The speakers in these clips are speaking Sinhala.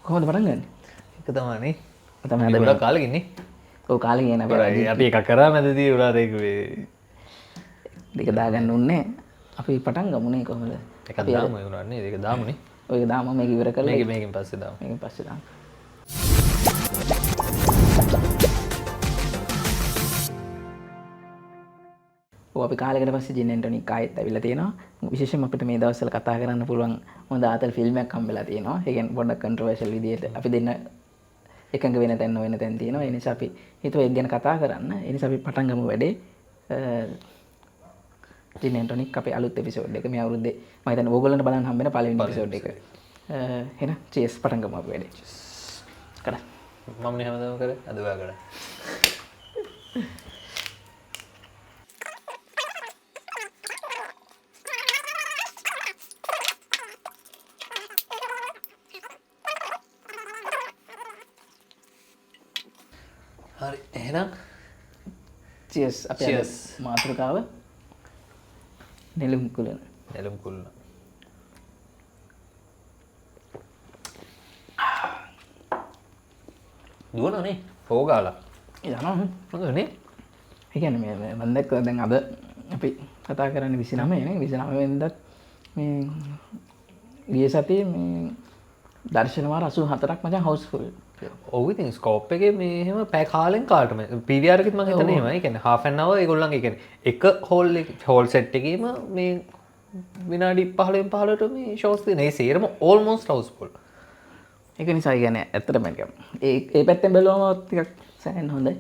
කොහොමද පටන් ගන්නේ? එක තමයිනේ. තමයි අද ගොඩක් කාලෙක ඉන්නේ. ඔව් කාලේ කියන අපි එකක් කරා මැදදී උනාට ඒක දෙක දාගන්න උන්නේ. අපි පටන් ගමුනේ කොහොමද? එකක් දාමු ඒ උනානේ ඒක දාමුනේ. ඔය දාම මේක ඉවර කරලා මේකෙන් පස්සේ දාමු. මේකෙන් පස්සේ දාමු. අපි කාලෙකට පස්සේ ජින් ඇන්ටොනි කායෙත් ඇවිල්ලා තියෙනවා. විශේෂයෙන්ම අපිට මේ දවස්වල කතා කරන්න පුළුවන් හොඳ ආතල් ෆිල්ම් එකක් හම්බෙලා තියෙනවා. ඒ කියන්නේ පොඩ්ඩක් කන්ට්‍රෝවර්ෂල් විදියට අපි දෙන්න එකඟ වෙන තැන් වෙන තැන් තියෙනවා. ඒ නිසා අපි හිතුවා ඒක ගැන කතා කරන්න. ඒ නිසා අපි පටන් ගමු වැඩේ. ජින් ඇන්ටොනි අපේ අලුත් එපිසෝඩ් එක මේ අවුරුද්දේ මම හිතන්නේ ඕගොල්ලන්ට බලන්න හම්බෙන පළවෙනි එපිසෝඩ් එක. එහෙනම් චීස් පටන් ගමු අපි වැඩේ. කරා. මම නේ හැමදාම කරේ අද ඔයා කරා. හරි එහෙනම් චීස් අපි අද මාතෘකාව නෙළුම් කුලන. නෙළුම් කුලන. දුවනනේ හොගාලා. යනවා. හොඳනේ. ඒ කියන්නේ මේ මම දැක්කා දැන් අද අපි කතා කරන්නේ 29 නේ 29 වෙනිදාත් මේ ගිය සතියේ මේ දර්ශන වාර 84ක් මචං හවුස්ෆුල්. ඔව් ඉතින් ස්කෝප් එකේ මේ එහෙම පැය කාලෙන් කාලටම PVR එකෙත් මම හිතන්නේ එහෙමයි. ඒ කියන්නේ half an hour ඒගොල්ලන්ගේ කියන්නේ එක හෝල් සෙට් එකේම මේ විනාඩි 15න් 15ට මේ ෂෝස් තියෙන. ඒ සේරම almost housefull. ඒක නිසා කියන්නේ ඇත්තටම ඒ පැත්තෙන් බැලුවම ටිකක් සෑහෙන හොඳයි.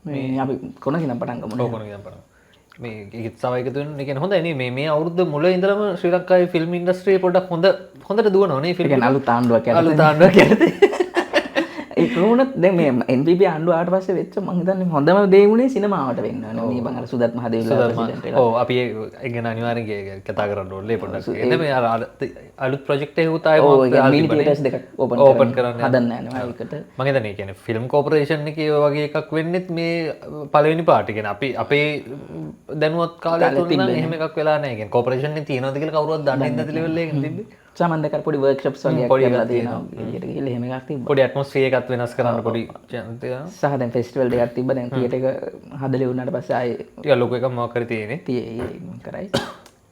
මේ අපි කොනකින් පටන් ගමු. ඔව් කොනකින් පටන්. මේ ඒකත් සව එකතු වෙන ඒ කියන්නේ හොඳයි නේ මේ අවුරුද්ද මුල ඉඳලම ශ්‍රී ලංකාවේ ෆිල්ම් ඉන්ඩස්ට්‍රිය පොඩ්ඩක් හොඳට දුවනවා නේ ෆිල්ම්. ඒ කියන්නේ අලුත් ආණ්ඩුවක් යටතේ. අලුත් ආණ්ඩුවක් යටතේ. ඒ කොහොමද දැන් මේ NPP ආණ්ඩුව ආවට පස්සේ වෙච්ච මම හිතන්නේ හොඳම දේ උනේ සිනමාවට වෙන්න ඕනේ. මේ බං අර සුදත් මහදේවලා ප්‍රෙසිඩන්ට් වෙලා. ඔව් අපි ඒ ගැන අනිවාර්යෙන් කතා කරන්න ඕනේ පොඩ්ඩක්. එතන මේ අලුත් ප්‍රොජෙක්ට් එකක් උතායි මිනි තියටර්ස් දෙකක් ඕපන් කරන්න හදන්න යනවා ඒකට. මම හිතන්නේ ඒ කියන්නේ ෆිල්ම් කෝපරේෂන් එකේ වගේ එකක් වෙන්නෙත් මේ පළවෙනි පාර්ට් එක. අපි අපේ දැනුවත් කාලය තුල නම් එහෙම එකක් වෙලා නැහැ. ඒ කියන්නේ කෝපරේෂන් එකේ තියෙනවද කියලා කවුරුවත් දන්නේ නැති ලෙවල් එකකින් තිබ්බේ. සාමාන්‍ය දෙකක් පොඩි වර්ක්ෂොප්ස් වගේ කරලා තියෙනවා. එළියට ගිහලා එහෙම එකක් තිබ්බා. පොඩි ඇට්මොස්ෆියර් එකක් වෙනස් කරන්න පොඩි සහ දැන් ෆෙස්ටිවල් දෙකක් තිබ්බා. දැන් තියටර් එක හදලා වුණාට පස්සේ ආයේ ටික ලොකු එකක් මොකක් හරි තියෙන්නේ. කරයි.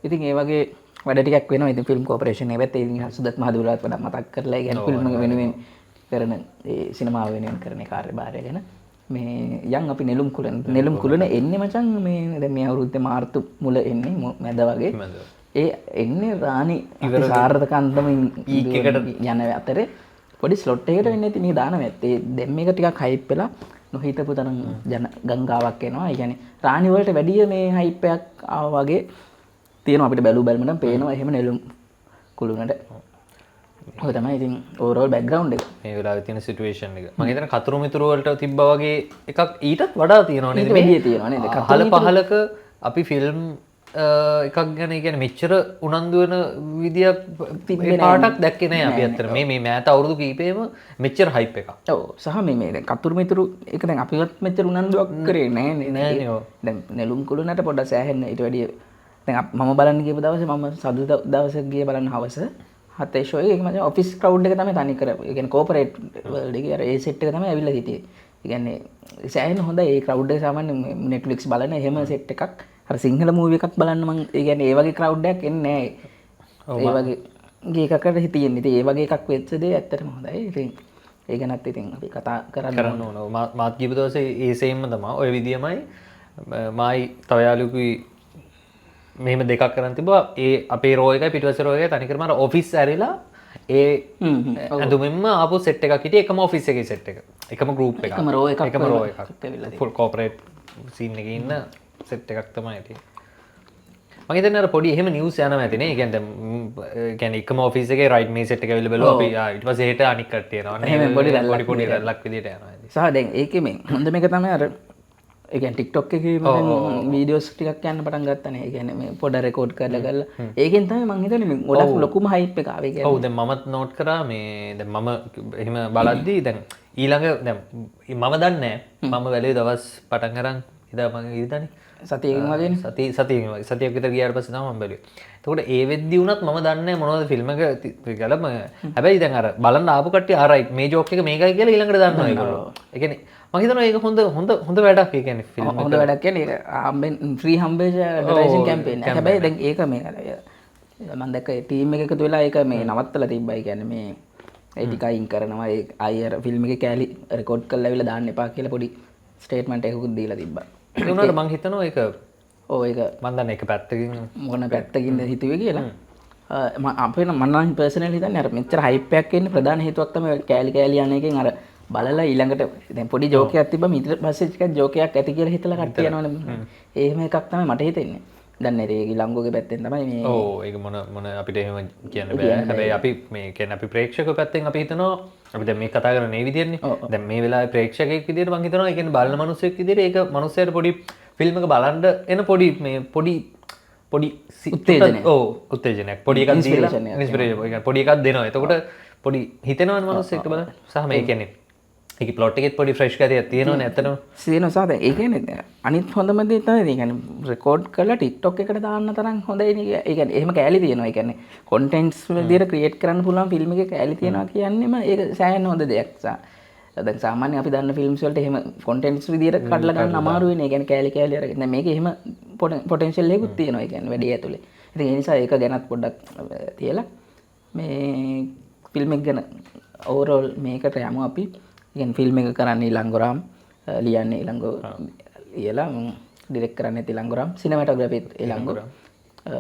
ඉතින් ඒ වගේ වැඩ ටිකක් වෙනවා. ඉතින් ෆිල්ම් කෝපරේෂන් එකේ පැත්තේ ඉතින් සුදත් මහදේවලාත් වඩා මතක් කරලා ඒ කියන්නේ ෆිල්ම් එක වෙනුවෙන් කරන ඒ සිනමාව වෙනුවෙන් කරන කාර්යභාරය ගැන මේ යන් අපි නෙළුම් කුලන එන්නේ මචං මේ දැන් මේ අවුරුද්දේ මාර්තු මුල එන්නේ මැද වගේ. ඒ එන්නේ රාණි අපි සාර්ථක අන්දම යන අතරේ පොඩි ස්ලොට් එකකට වෙන්නේ ඉතින් මේ දාන මැත් ඒ දැන් මේක ටිකක් හයිප් වෙලා නොහිතපු තරම් ජන ගංගාවක් එනවා. ඒ කියන්නේ රාණි වලට වැඩිය මේ හයිප් එකක් ආවා වගේ තියෙනවා අපිට බැලු බැලමට පේනවා එහෙම නෙළුම් කුළුණට. ඔය තමයි ඉතින් ඕවරෝල් බෑග්ග්‍රවුන්ඩ් එක. මේ වෙලාවේ තියෙන සිටුේෂන් එක. මම හිතන්නේ කතුරු මිතුරු වලට තිබ්බා වගේ එකක් ඊටත් වඩා තියෙනවා නේද? වැඩි තියෙනවා නේද? අහල පහලක අපි ෆිල්ම් එකක් ගැන කියන්නේ මෙච්චර උනන්දු වෙන විදියක් මේ පාටක් දැක්කේ නෑ අපි අතර. මේ මෑත අවුරුදු කීපෙම මෙච්චර හයිප් එකක්. ඔව් සහ මේ දැන් කතුරු මිතුරු එක දැන් අපිවත් මෙච්චර උනන්දුවක් කරේ නෑනේ. නෑනේ ඔව්. දැන් නෙළුම් කුළුණට පොඩ්ඩක් සෑහෙන්න ඊට වැඩිය දැන් මම බලන්න ගියපු දවසේ මම සද්ද දවසක් ගියේ බලන්න හවස 7 ෂෝ එකේ මම ඔෆිස් ක්‍රවුඩ් එක තමයි තනි කර ඒ කියන්නේ කෝපරේට් වර්ල්ඩ් එකේ අර ඒ සෙට් එක තමයි ඇවිල්ලා හිටියේ. ඒ කියන්නේ සෑහෙන හොඳයි ඒ ක්‍රවුඩ් එක සාමාන්‍ය Netflix බලන එහෙම සෙට් එකක්. අර සිංහල මූවි එකක් බලන්න මම ඒ කියන්නේ ඒ වගේ ක්‍රවුඩ් එකක් එන්නේ නැහැ. ඒ වගේ එකකට හිටියෙන්නේ. ඉතින් ඒ වගේ එකක් වෙච්ච දේ ඇත්තටම හොඳයි. ඉතින් ඒ ගැනත් ඉතින් අපි කතා කරන්න ඕන. මාත් ගිය දවසේ ඒ සේම්ම තමයි. ඔය විදියමයි මායි තව යාළුවෙකුයි මෙහෙම දෙකක් කරන් තිබ්බා. ඒ අපේ රෝ එකයි පිටුපස්සේ රෝ එකයි තනිකරම අර ඔෆිස් ඇරිලා ඒ ඇඳුමින්ම ආපු සෙට් එකක් හිටියේ එකම ඔෆිස් එකේ සෙට් එක. එකම ගෲප් එකක්. එකම රෝ එකක්. ෆුල් කෝපරේට් සීන් එකේ ඉන්න සෙට් එකක් තමයි තියෙන්නේ. මම හිතන්නේ අර පොඩි එහෙම නිවුස් යනවා ඇතිනේ. ඒ කියන්නේ එකම ඔෆිස් එකේ රයිට් මේ සෙට් එක ඇවිල්ලා බලුවා අපි ඊට පස්සේ හෙට අනික් කට්ටිය එනවා. එහෙම පොඩි රැල්ලක් විදියට යනවා. සහ දැන් ඒකේ මේ හොඳ මේක තමයි අර ඒ කියන්නේ TikTok එකේ මම වීඩියෝස් ටිකක් යන්න පටන් ගත්තානේ. ඒ කියන්නේ මේ පොඩ රෙකෝඩ් කරලා ඒකෙන් තමයි මම හිතන්නේ මේ ගොඩක් ලොකුම හයිප් එක ආවේ කියන්නේ. ඔව් දැන් මමත් නෝට් කරා මේ දැන් මම එහෙම බලද්දි දැන් ඊළඟ දැන් මම දන්නේ නැහැ. මම වැලේ දවස් පටන් අරන් එදා මම ඉරිදානේ සතියකින් වගේ සතියක් විතර ගියාට පස්සේ තමයි මම බැලුවේ. එතකොට ඒ වෙද්දි වුණත් මම දන්නේ මොනවද ෆිල්ම් එක ගලම හැබැයි දැන් අර බලන්න ආපු කට්ටිය ආරයි මේ ජෝක් එක මේකයි කියලා ඊළඟට දන්නවා ඒගොල්ලෝ. ඒ කියන්නේ මම හිතනවා ඒක හොඳ වැඩක් ඒ කියන්නේ ෆිල්ම් හොඳ වැඩක් කියන්නේ ඒක හම්බෙන් ෆ්‍රී හම්බේජ් ඇඩ්වර්ටයිසින් කැම්පේන් එක. හැබැයි දැන් ඒක මේ මම දැක්ක ටීම් එක එකතු වෙලා ඒක මේ නවත්තලා තිබ්බයි. කියන්නේ මේ ඒ ටික අයින් කරනවා ඒ අයියර ෆිල්ම් එකේ කෑලි රෙකෝඩ් කරලා අවිලා දාන්න එපා කියලා පොඩි ස්ටේට්මන්ට් එකකුත් දීලා තිබ්බා. ඒ උනාට මම හිතනවා ඒක ඔව් ඒක මම දන්නේ එක පැත්තකින් මොන පැත්තකින්ද හිතුවේ කියලා. අපේ මම පර්සනලි හිතන්නේ අර මෙච්චර හයිප් එකක් එන්න ප්‍රධාන හේතුවක් තමයි කෑලි යන එකෙන් අර බලලා ඊළඟට දැන් පොඩි ජෝකයක් තිබ්බා ඊට පස්සේ ටිකක් ජෝකයක් ඇති කියලා හිතලා කට්ටිය යනවනේ. එහෙම එකක් තමයි මට හිතෙන්නේ. දන්නේ නැහැ ඒ ළංගෝගේ පැත්තෙන් තමයි මේ ඔව් ඒක මොන අපිට එහෙම කියන්න බෑ. හැබැයි අපි මේ කියන්නේ අපි ප්‍රේක්ෂක පැත්තෙන් අපි හිතනවා අපි දැන් මේ කතා කරන්නේ මේ විදිහනේ. දැන් මේ වෙලාවේ ප්‍රේක්ෂකයෙක් විදිහට මම හිතනවා ඒ කියන්නේ බලන මිනිස්සෙක් විදිහට ඒක මිනිස්සයාට පොඩි ෆිල්ම් එක බලන්න එන පොඩි උත්තේජනයක්. ඔව් උත්තේජනයක්. පොඩි එකක් දීලා ඉන්ස්පිරේෂන් පොඩි එකක් දෙනවා. එතකොට පොඩි හිතෙනවනේ මිනිස්සෙක්ට බලන්න. සහ මේ කියන්නේ ඒක ප්ලොට් එකෙත් පොඩි ෆ්‍රෙෂ් ගතියක් තියෙනවනේ ඇත්තටම. සීනසා දැන් ඒ කියන්නේ අනිත් හොඳම දේ තමයි ඒ කියන්නේ රෙකෝඩ් කරලා TikTok එකට දාන්න තරම් හොඳයි නේ. ඒ කියන්නේ එහෙම කෑලි තියෙනවා. ඒ කියන්නේ කොන්ටෙන්ට්ස් විදියට ක්‍රියේට් කරන්න පුළුවන් ෆිල්ම් එකේ කෑලි තියෙනවා කියන්නේම ඒක සෑහෙන හොඳ දෙයක්. දැන් සාමාන්‍යයෙන් අපි දන්න ෆිල්ම්ස් වලට එහෙම කොන්ටෙන්ට්ස් විදියට කඩලා ගන්න අමාරු වෙන්නේ. ඒ කියන්නේ කෑලි අරගෙන. දැන් මේකේ එහෙම පොටෙන්ෂල් එකකුත් තියෙනවා. ඒ කියන්නේ වැඩි ඇතුලේ. ඉතින් ඒ නිසා ඒක ගැනත් පොඩ්ඩක් තියලා මේ ෆිල්ම් එක ගැන ඕවරෝල් මේකට යමු අපි. ඉතින් ෆිල්ම් එක කරන්නේ ඉලංගොරාම්, ලියන්නේ ඉලංගෝ ලියලා ඩිරෙක්ට් කරන්නේ ඉලංගොරාම්, සිනමැටෝග්‍රැෆිත් ඉලංගෝ,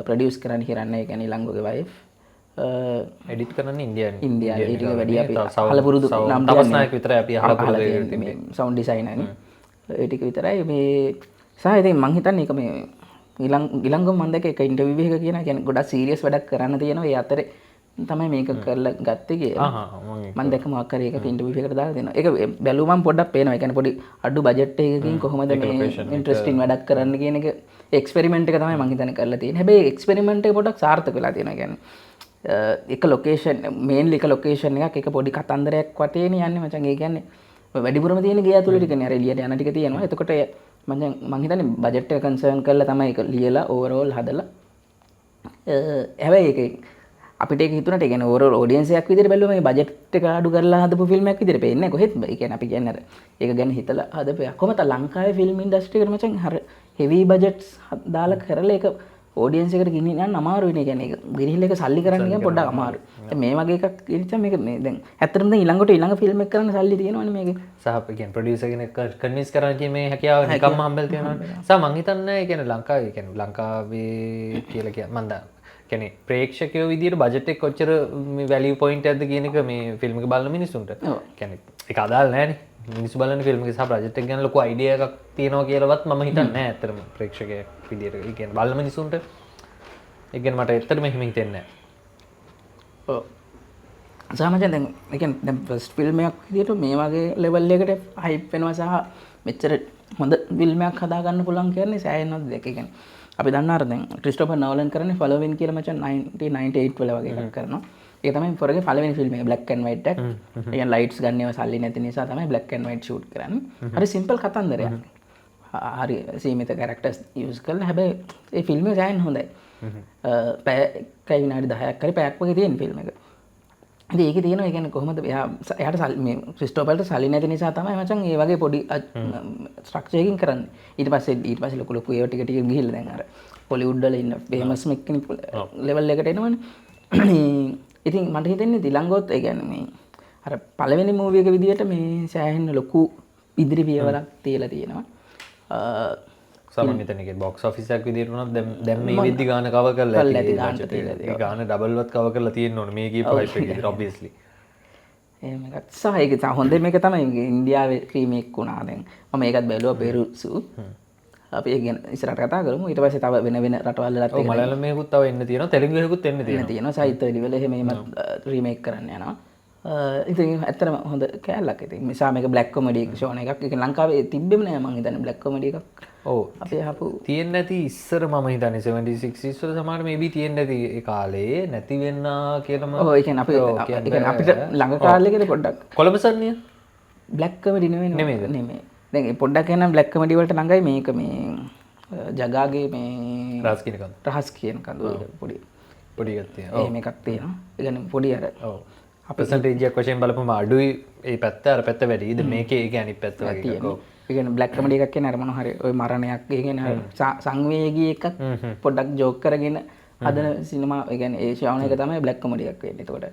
ප්‍රොඩියුස් කරන්නේ හිරන්නේ ඒ කියන්නේ ඉලංගෝගේ වයිෆ්. එඩිට් කරන්නේ ඉන්දියාවේ. ඒ ටික වැඩි අපි අහලපුරුදු නම් තවස්නායක විතරයි අපි අහලපුරුදු මේ සවුන්ඩ් ඩිසයිනර් නේ. ඒ ටික විතරයි මේ සහ ඉතින් මං හිතන්නේ ඒක මේ ඉලංගෝ මම දැක්ක එක ඉන්ටර්විව් එක කියන ගොඩක් සීරියස් වැඩක් කරන්න තියෙනවා. ඒ අතරේ තමයි මේක කරලා ගත්තේ කියලා. මම දැක්ක මොකක් හරි ඒක ඉන්ටර්විව් එකකට දාලා දෙනවා. ඒක බැලුවම පොඩ්ඩක් පේනවා. ඒ කියන්නේ පොඩි අඩු බජට් එකකින් කොහොමද මේ ඉන්ටරෙස්ටිං වැඩක් කරන්න කියන එක එක්ස්පෙරිමන්ට් එක තමයි මම හිතන්නේ කරලා තියෙන්නේ. හැබැයි එක්ස්පෙරිමන්ට් එක පොඩ්ඩක් සාර්ථක වෙලා තියෙනවා. කියන්නේ එක ලොකේෂන් මේන්ලි එක ලොකේෂන් එකක් එක පොඩි කතන්දරයක් වටේනේ යන්නේ මචං. ඒ කියන්නේ වැඩිපුරම තියෙන ගේ ඇතුළේ ටිකනේ. අර එළියට යන ටික තියෙනවා. එතකොට මම හිතන්නේ බජට් එක කන්සර්න් කරලා තමයි ඒක ලියලා ඕවරෝල් හදලා හැබැයි ඒක අපිට ඒක හිතුණට ඒ කියන්නේ ඕවරෝල් ඔඩියන්ස් එකක් විදිහට බැලුවම මේ බජට් එක අඩු කරලා හදපු ෆිල්ම් එකක් විදිහට පේන්නේ නැහැ කොහෙත්ම. ඒ කියන්නේ අපි කියන්නේ අර ඒක ගැන හිතලා හදපු එකක්. කොහොමද ලංකාවේ ෆිල්ම් ඉන්ඩස්ට්‍රි එකට මචං අර හෙවි බජට්ස් දාලා කරලා ඒක ඔඩියන්ස් එකට ගෙනියන්න යන්න අමාරු වෙන්නේ. කියන්නේ ඒක ගිරිහිල්ල එක සල්ලි කරන්න කියන පොඩ්ඩක් අමාරු. මේ වගේ එකක් ඉතින් මේක මේ දැන් ඇත්තටම දැන් ඊළඟ ෆිල්ම් එක කරන්න සල්ලි තියෙනවනේ මේකේ. සහ කියන්නේ ප්‍රොඩියුසර් කෙනෙක් කන්වින්ස් කරන්න කියන මේ හැකියාව නිකම්ම හම්බෙලා තියෙනවනේ. සහ මං හිතන්නේ ඒ කියන්නේ ලංකාවේ කියලා කියන්නේ මම දන්නවා. කියන්නේ ප්‍රේක්ෂකයෝ විදියට බජට් එක කොච්චර මේ වැලියු පොයින්ට් එකක්ද කියන එක මේ ෆිල්ම් එක බලන මිනිස්සුන්ට. කියන්නේ ඒක අදාළ නැහැනේ. මිනිස්සු බලන ෆිල්ම් එක සහ බජට් එක ගැන ලොකු අයිඩියා එකක් තියෙනවා කියලාවත් මම හිතන්නේ නැහැ ඇත්තටම ප්‍රේක්ෂකයෙක් විදියට. ඒ කියන්නේ බලන මිනිස්සුන්ට ඒ කියන්නේ මට ඇත්තටම එහෙම හිතෙන්නේ නැහැ. ඔව්. සාමාන්‍යයෙන් දැන් ඒ කියන්නේ දැන් ෆස්ට් ෆිල්ම් එකක් විදියට මේ වගේ ලෙවල් එකකට හයිප් වෙනවා සහ මෙච්චර හොඳ ෆිල්ම් එකක් හදා ගන්න පුළුවන් කියන්නේ සෑහෙන දෙයක්. ඒ කියන්නේ අපි දන්නා අර දැන් ක්‍රිස්ටෝෆර් නෝලන් කරන්නේ ෆොලෝවින් කියලා මචං 1998 වල වගේ එකක් කරනවා. ඒක තමයි ෆොරගේ පළවෙනි ෆිල්ම් එක බ්ලැක් ඇන්ඩ් වයිට් එකක්. ඒ කියන්නේ ලයිට්ස් ගන්න ඒවා සල්ලි නැති නිසා තමයි බ්ලැක් ඇන්ඩ් වයිට් ෂූට් කරන්නේ. හරි සිම්පල් කතන්දරයක්. හරි සීමිත කැරක්ටර්ස් යූස් කරලා හැබැයි ඒ ෆිල්ම් එක ගෑන් හොඳයි. පැය විනාඩි 10ක් හරි පැයක් වගේ තියෙන ෆිල්ම් එක. ඉතින් ඒකේ තියෙනවා ඒ කියන්නේ කොහොමද එයාට මේ ක්‍රිස්ටෝෆර්ට සල්ලි නැති නිසා තමයි මචං මේ වගේ පොඩි ස්ට්‍රක්චර් එකකින් කරන්නේ. ඊට පස්සේ ලොකු ලොකු ඒවා ටික ගිහිල්ලා දැන් අර හොලිවුඩ් වල ඉන්න ෆේමස් මෙක්කෙනෙක් ලෙවල් එකට එනවනේ. ඉතින් මට හිතෙන්නේ දිලංගොත් ඒ කියන්නේ මේ අර පළවෙනි මූවි එක විදියට මේ සෑහෙන ලොකු ඉදිරි පියවරක් තියලා තියෙනවා. සමන් හිතන්නේ බොක්ස් ඔෆිස් එකක් විදියට උනත් දැන් මේ විදි ගාන කව කරලා ඇති ගාන ඩබල් වත් කව කරලා තියෙන්න ඕනේ මේ කීප හයිප් එක විදියට ඔබ්වියස්ලි. එහෙම එකක් සහ ඒක හොඳ මේක තමයි ඉන්දියාවේ රීමේක් වුණා දැන්. මම ඒකත් බැලුවා පෙරුසු. අපි ඒක ගැන ඉස්සරහට කතා කරමු. ඊට පස්සේ තව වෙන රටවල් වලත් ඔව් මලයාලම් මේකුත් තව එන්න තියෙනවා. තෙලුගු එකකුත් එන්න තියෙනවා. සයිතලි වල එහෙම රීමේක් කරන්න යනවා. ඉතින් ඇත්තටම හොඳ කෑල්ලක්. ඉතින් නිසා මේක බ්ලැක් කොමඩි ෂෝ එකක්. ඒක ලංකාවේ තිබ්බෙම නෑ මං හිතන්නේ බ්ලැක් කොමඩි එකක්. ඔව් අපි ආපු තියෙන්නේ නැති ඉස්සර මම හිතන්නේ 76 වල සමහර මේබි තියෙන්නේ නැති ඒ කාලේ නැති වෙන්න කියලාම ඔව් ඒ කියන්නේ අපි අපිට ළඟ කාලෙකදී පොඩ්ඩක් කොළඹ සර්නිය බ්ලැක් කොමඩි නෙමෙයි. දැන් පොඩ්ඩක් එනම් බ්ලැක් කමඩි වලට ළඟයි මේක මේ ජගාගේ මේ රහස් කියන කඳු. රහස් කියන කඳු පොඩි පොඩි එකක් තියෙනවා. එහෙම එකක් තියෙනවා. ඒ කියන්නේ පොඩි අර ඔව්. පර්සන්ටේජ් එක වශයෙන් බලපුවම අඩුයි ඒ පැත්ත අර පැත්ත වැඩි. ඉතින් මේකේ ඒ කියන්නේ අනිත් පැත්ත වගේ එකක්. ඔව්. ඒ කියන්නේ බ්ලැක් කමඩි එකක් කියන්නේ අර මොන හරි ওই මරණයක් ඒ කියන්නේ සංවේගී එකක් පොඩ්ඩක් ජෝක් කරගෙන හදන සිනමා ඒ කියන්නේ ඒ ශාවන එක තමයි බ්ලැක් කමඩි එකක් වෙන්නේ. එතකොට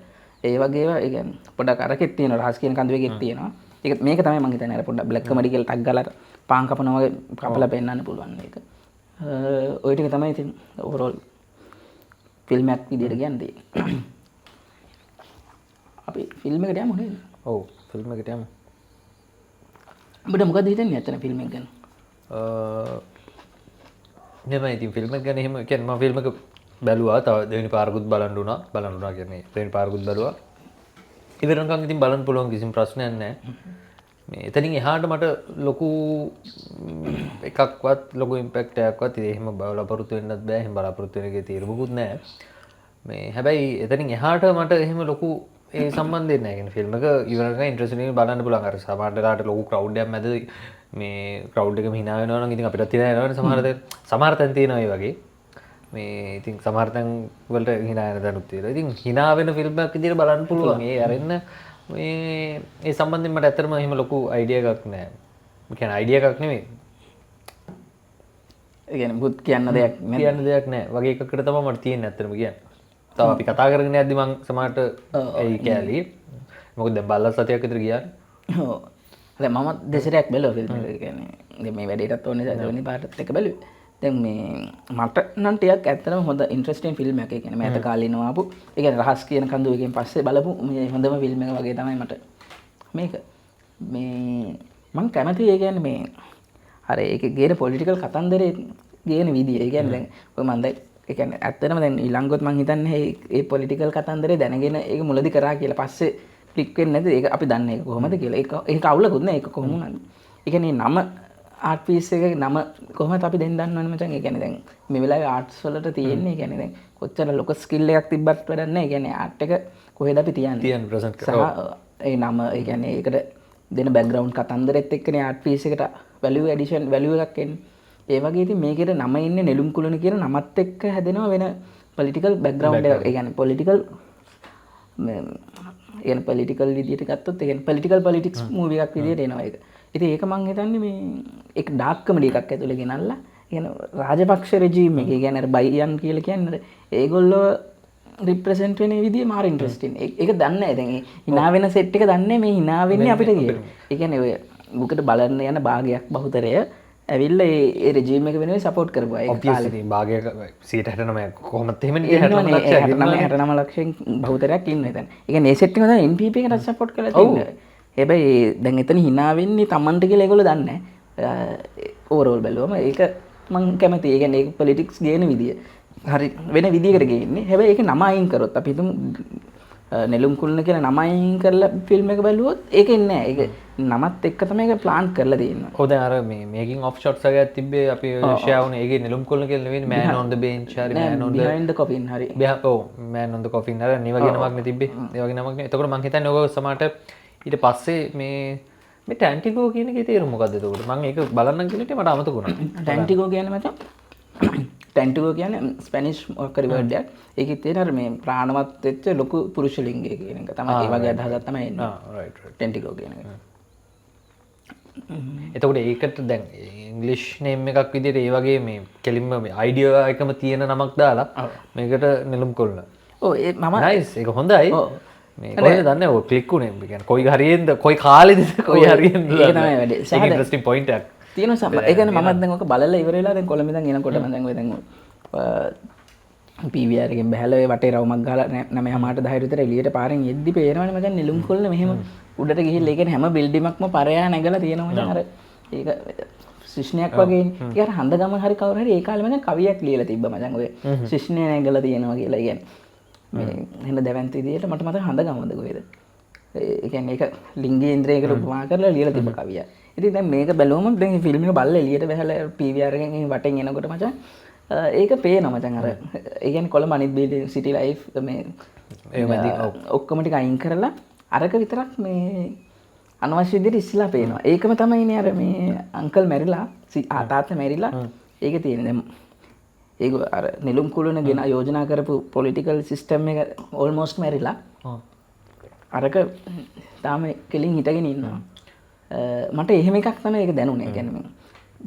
ඒ වගේ ඒවා ඒ කියන්නේ පොඩ්ඩක් අරකෙත් තියෙනවා රහස් කියන කඳු එකෙත් තියෙනවා. ඒක මේක තමයි මම හිතන්නේ අර පොඩ්ඩක් බ්ලැක් කමඩි කියලා ටක් ගාලා පාන් කපනවා වගේ කපලා පෙන්නන්න පුළුවන් මේක. ඔය ටික තමයි ඉතින් ඕවරෝල් ෆිල්ම් එකක් විදියට කියන්නේ. අපි ෆිල්ම් එකට යමු නේද? ඔව් ෆිල්ම් එකට යමු. ඔබට මොකද හිතන්නේ අතන ෆිල්ම් එක ගැන? නෙමෙයි ඉතින් ෆිල්ම් එක ගැන එහෙම කියන්නේ මම ෆිල්ම් එක බැලුවා. තව දෙවෙනි පාරකුත් බලන්න උනා කියන්නේ දෙවෙනි පාරකුත් බැලුවා. ඉවරනකම් ඉතින් බලන්න පුළුවන් කිසිම ප්‍රශ්නයක් නැහැ. මේ එතනින් එහාට මට ලොකු එකක්වත් ලොකු ඉම්පැක්ට් එකක්වත් එහෙම බලාපොරොත්තු වෙන්නත් බෑ. එහෙම බලාපොරොත්තු වෙන එකේ තීරමුකුත් නැහැ. මේ හැබැයි එතනින් එහාට මට එහෙම ලොකු ඒ සම්බන්ධයක් නැහැ. කියන්නේ ෆිල්ම් එක ඉවරනකම් ඉන්ට්‍රස්ටිං බලන්න පුළුවන්. අර සමහරట్లాට ලොකු ක්‍රවුඩ් එකක් මැද මේ ක්‍රවුඩ් එකම hina වෙනවා නම් ඉතින් අපිටත් hina වෙනවනේ සමහර තැන් තියෙනවා ඒ වගේ. මේ ඉතින් සමහර තැන් වලට hina වෙන දැනුත් තියෙනවා. ඉතින් hina වෙන ෆිල්ම් එකක් විදියට බලන්න පුළුවන්. ඒ අරින්න මේ ඒ සම්බන්ධයෙන් මට ඇත්තටම එහෙම ලොකු අයිඩියා එකක් නැහැ. ඒ කියන්නේ අයිඩියා එකක් නෙමෙයි. ඒ කියන්නේ බුත් කියන්න දෙයක් නෑ. කියන්න දෙයක් නැහැ. වගේ එකකට තමයි මට තියෙන්නේ ඇත්තටම කියන්නේ. තව අපි කතා කරගෙන යද්දි මං සමහරට ඒ කෑලි. මොකද දැන් බල්ලා සතියක් විතර ගියානේ. ඔව්. දැන් මම දෙසරයක් බැලුවා ෆිල්ම් එක. ඒ කියන්නේ දැන් මේ වැඩේටත් ඕනේ දෙවෙනි පාටත් එක බැලුවේ. දැන් මේ මට නම් ටිකක් ඇත්තටම හොඳ ඉන්ට්‍රස්ටිං ෆිල්ම් එකක්. ඒ කියන්නේ මෑත කාලේ ඉනවා ආපු. ඒ කියන්නේ රහස් කියන කඳු එකෙන් පස්සේ බලපු මේ හොඳම ෆිල්ම් එක වගේ තමයි මට මේක. මේ මම කැමතියි ඒ කියන්නේ මේ අර ඒකේ ගේන පොලිටිකල් කතන්දරේ ගේන විදිය. ඒ කියන්නේ දැන් ඔය මම දැන් ඒ කියන්නේ ඇත්තටම දැන් ඊළඟොත් මම හිතන්නේ මේ පොලිටිකල් කතන්දරේ දැනගෙන ඒක මුලදි කරා කියලා පස්සේ ක්ලික් වෙන්නේ නැද්ද? ඒක අපි දන්නේ ඒක කොහොමද කියලා. ඒක අවුලකුත් නෑ. ඒක කොහොම වුණාද? ඒ කියන්නේ නම ආර්ට් පීස් එකේ නම කොහොමද අපි දැන් දන්නවනේ මචං. ඒ කියන්නේ දැන් මේ වෙලාවේ ආර්ට්ස් වලට තියෙන්නේ. ඒ කියන්නේ දැන් කොච්චර ලොකු ස්කිල් එකක් තිබ්බත් වැඩක් නෑ. ඒ කියන්නේ ආර්ට් එක කොහෙද අපි තියන්නේ? ප්‍රසන්ට් සහ ඒ නම ඒ කියන්නේ ඒකට දෙන බෑග්ග්‍රවුන්ඩ් කතන්දරෙත් එක්කනේ ආර්ට් පීස් එකට වැලියු ඇඩිෂන් වැලියු එකක් එන්නේ. ඒ වගේ ඉතින් මේකේ නම ඉන්නේ නෙළුම් කුළුණ කියන නමත් එක්ක හැදෙනවා වෙන පොලිටිකල් බෑග්ග්‍රවුන්ඩ් එකක්. ඒ කියන්නේ පොලිටිකල් කියන්නේ පොලිටිකල් විදියට ගත්තොත් ඒ කියන්නේ පොලිටික්ස් මූවි එකක් විදියට එනවා ඒක. ඉතින් ඒක මං හිතන්නේ මේ ඒක ඩාර්ක් කමඩි එකක් ඇතුලේ ගෙනල්ලා කියන්නේ රාජපක්ෂ රෙජිම් එක. ඒ කියන්නේ අර බයියන් කියලා කියන්නේ ඒගොල්ලෝ රිප්‍රසන්ට් වෙන විදිය මාර ඉන්ට්‍රස්ටිං. ඒක දන්නේ නැහැ. දැන් ඒ hina වෙන සෙට් එක දන්නේ මේ hina වෙන්නේ අපිට කියලා. ඒ කියන්නේ ඔය බුකට බලන්න යන භාගයක් බහුතරය ඇවිල්ලා ඒ රෙජිම් එක වෙනුවෙන් සපෝට් කරපුවා. ඒක ඔබ්වියස්ලි භාගයක 69 කොහොමද එහෙම නේ 69 ලක්ෂයෙන් බහුතරයක් ඉන්න එතන. ඒ කියන්නේ මේ සෙට් එක තමයි NPP එකට සපෝට් කරලා තියෙන්නේ. හැබැයි දැන් එතන hina වෙන්නේ Tamanට කියලා ඒගොල්ලෝ දන්නේ නැහැ. ඕවරෝල් බැලුවම ඒක මම කැමතියි. ඒ කියන්නේ ඒක පොලිටික්ස් ගේන විදිය. හරි වෙන විදියකට ගේන්නේ. හැබැයි ඒක නම අයින් කරොත් අපි හිතමු නෙළුම් කුළුණ කියන නම අයින් කරලා ෆිල්ම් එක බැලුවොත් ඒක ඉන්නේ නැහැ. ඒක නමත් එක්ක තමයි ඒක ප්ලාන් කරලා තියෙන්නේ. ඔව් දැන් අර මේ මේකින් ඔෆ් ෂොට්ස් එකක් තිබ්බේ අපි ෂෙයා වුණේ. ඒකේ නෙළුම් කුළුණ කියලා නෙවෙයි man on the bench හරි man on the behind the coffin හරි. ඔව් man on the coffin හරි මේ වගේ නමක් නේ තිබ්බේ. ඒ වගේ නමක් නේ. එතකොට මම හිතන්නේ ඔය සමහරට ඊට පස්සේ මේ ටැන්ටිගෝ කියන එකේ තේරුම මොකද්ද එතකොට? මම ඒක බලන්නම් කියලා හිටියේ මට අමතක වුණා. ටැන්ටිගෝ කියන්නේ මචං ටැන්ටිගෝ කියන්නේ ස්පැනිෂ් වර්කරි වර්ඩ් එකක්. ඒකේ තියෙන අර මේ ප්‍රාණවත් වෙච්ච ලොකු පුරුෂ ලිංගය කියන එක තමයි ඒ වගේ අදහසක් තමයි එන්නේ. Right right. ටැන්ටිගෝ කියන එක. එතකොට ඒකට දැන් ඉංග්ලිෂ් නේම් එකක් විදිහට ඒ වගේ මේ කෙලින්ම මේ අයිඩියා එකම තියෙන නමක් දාලා මේකට නෙළුම් කොල්ල. ඔව් ඒ මම නයිස් ඒක හොඳයි. මේ කොහෙද දන්නේ ඔය ක්ලික් උනේ කියන්නේ කොයි හරියෙන්ද කොයි කාලෙද කොයි හරියෙන්ද ඒක තමයි වැඩේ. ඒක ඉන්ටරෙස්ටිං පොයින්ට් එකක්. තියෙනවා සම්බන්ධ. ඒ කියන්නේ මමත් දැන් ඔක බලලා ඉවර වෙලා දැන් කොළඹ ඉඳන් එනකොට මම දැන් ඔය දැන් PVR එකෙන් බහැලා ඒ වටේ රවුමක් ගහලා 9:00 විතර එළියට පාරෙන් එද්දි පේනවනේ මචං නෙළුම් කොල්ල මෙහෙම උඩට ගිහිල්ලා ඒ කියන්නේ හැම බිල්ඩිමක්ම පරයා නැගලා තියෙනවා මචං අර ඒක ශිෂ්ණයක් වගේ. ඒක අර හඳගම හරි කවුරු හරි ඒ කාලේ මචං කවියක් ලියලා තිබ්බා මචං ඔය ශිෂ්ණය නැගලා තියෙනවා කියලා. ඒ කියන්නේ මේ එහෙම දැවැන්ත විදියට මට මතක හඳගමද කොහෙද. ඒ කියන්නේ ඒක ලිංගේන්ද්‍රයකට උපමා කරලා ලියලා තිබ්බ කවියක්. ඉතින් දැන් මේක බැලුවම දැන් මේ ෆිල්ම් එක බලලා එළියට බහලා PVR එකෙන් වටෙන් එනකොට මචං ඒක පේනවා මචං අර ඒ කියන්නේ කොළඹ අනිත් බිල්ඩින් සිටි ලයිෆ් මේ ඔක්කොම ටික අයින් කරලා අරක විතරක් මේ අනවශ්‍ය විදිහට ඉස්සලා පේනවා. ඒකම තමයිනේ අර මේ අංකල් මැරිලා තාත්තා මැරිලා ඒක තියෙන. දැන් ඒක අර නිලුම් කුළුණ ගෙන යෝජනා කරපු පොලිටිකල් සිස්ටම් එක ඕල්මෝස්ට් මැරිලා. අරක තාම කෙලින් හිටගෙන ඉන්නවා. මට එහෙම එකක් තමයි ඒක දැනුනේ. ඒ කියන්නේ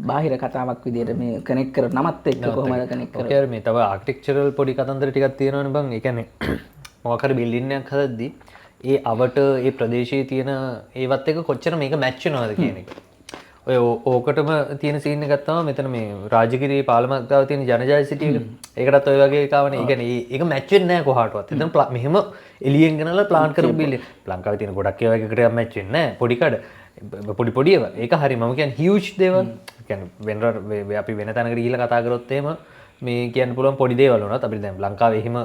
බාහිර කතාවක් විදිහට මේ කනෙක්ට් කර නමත් එක්ක කොහොමද කනෙක්ට් කරන්නේ? ඔකේ මේ තව ආර්කිටෙක්චරල් පොඩි කතන්දර ටිකක් තියෙනවනේ බං. ඒ කියන්නේ මොකක් හරි බිල්ඩින් එකක් හදද්දී ඒ අවට ඒ ප්‍රදේශයේ තියෙන ඒවත් එක කොච්චර මේක මැච් වෙනවද කියන එක. ඔය ඕකටම තියෙන සීන් එකක් තමයි මෙතන මේ රාජගිරියේ පාලමක් ගාව තියෙන ජනජය සිටි එක. ඒකටත් ඔය වගේ එකවනේ. ඒ කියන්නේ ඒක මැච් වෙන්නේ නැහැ කොහාටවත්. එතන මෙහෙම එලියෙන් ගෙනලා ප්ලාන් කරපු බිල්ඩින්. ලංකාවේ තියෙන ගොඩක් ඒවා එකකට මැච් වෙන්නේ නැහැ. පොඩි කඩ පොඩි ඒවා. ඒක හරි මම කියන්නේ හියුජ් දේවල්. කියන්නේ අපි වෙන තැනකට ගිහිල්ලා කතා කරොත් එහෙම මේ කියන්න පුළුවන් පොඩි දේවල් වුණත් අපිට දැන් ලංකාවේ එහෙම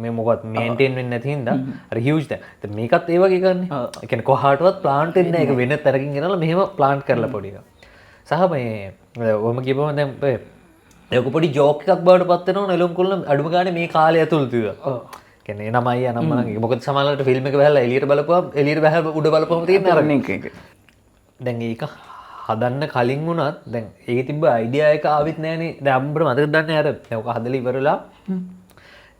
මේ මොකවත් මේන්ටේන් වෙන්නේ නැති හින්දා අර හියුජ් දැන්. ඒත් මේකත් ඒ වගේ ගන්න. ඒ කියන්නේ කොහාටවත් ප්ලාන්ට් වෙන්නේ නැහැ. ඒක වෙන තැනකින් ගෙනලා මෙහෙම ප්ලාන්ට් කරලා පොඩි එකක්. සහ මේ ඔහම කියපුවම දැන් ඒක පොඩි ජෝක් එකක් බවට පත් වෙනවා නෙළුම් කුළුණ අඩුම ගානේ මේ කාලය ඇතුළත ඉඳලා. ඔව්. කියන්නේ නමයි අනම්ම නම් මොකද සමහරවිට ෆිල්ම් එක බහලා එළියට බලපුවම එළියට බහලා උඩ බලපුවම තියෙන අර එක. දැන් ඒක හදන්න කලින් වුණත් දැන් ඒකේ තිබ්බ අයිඩියා එක ආවෙත් නැහනේ. දැන් අපිට මතකද දන්නේ අර දැන් ඔක හදලා ඉවරලා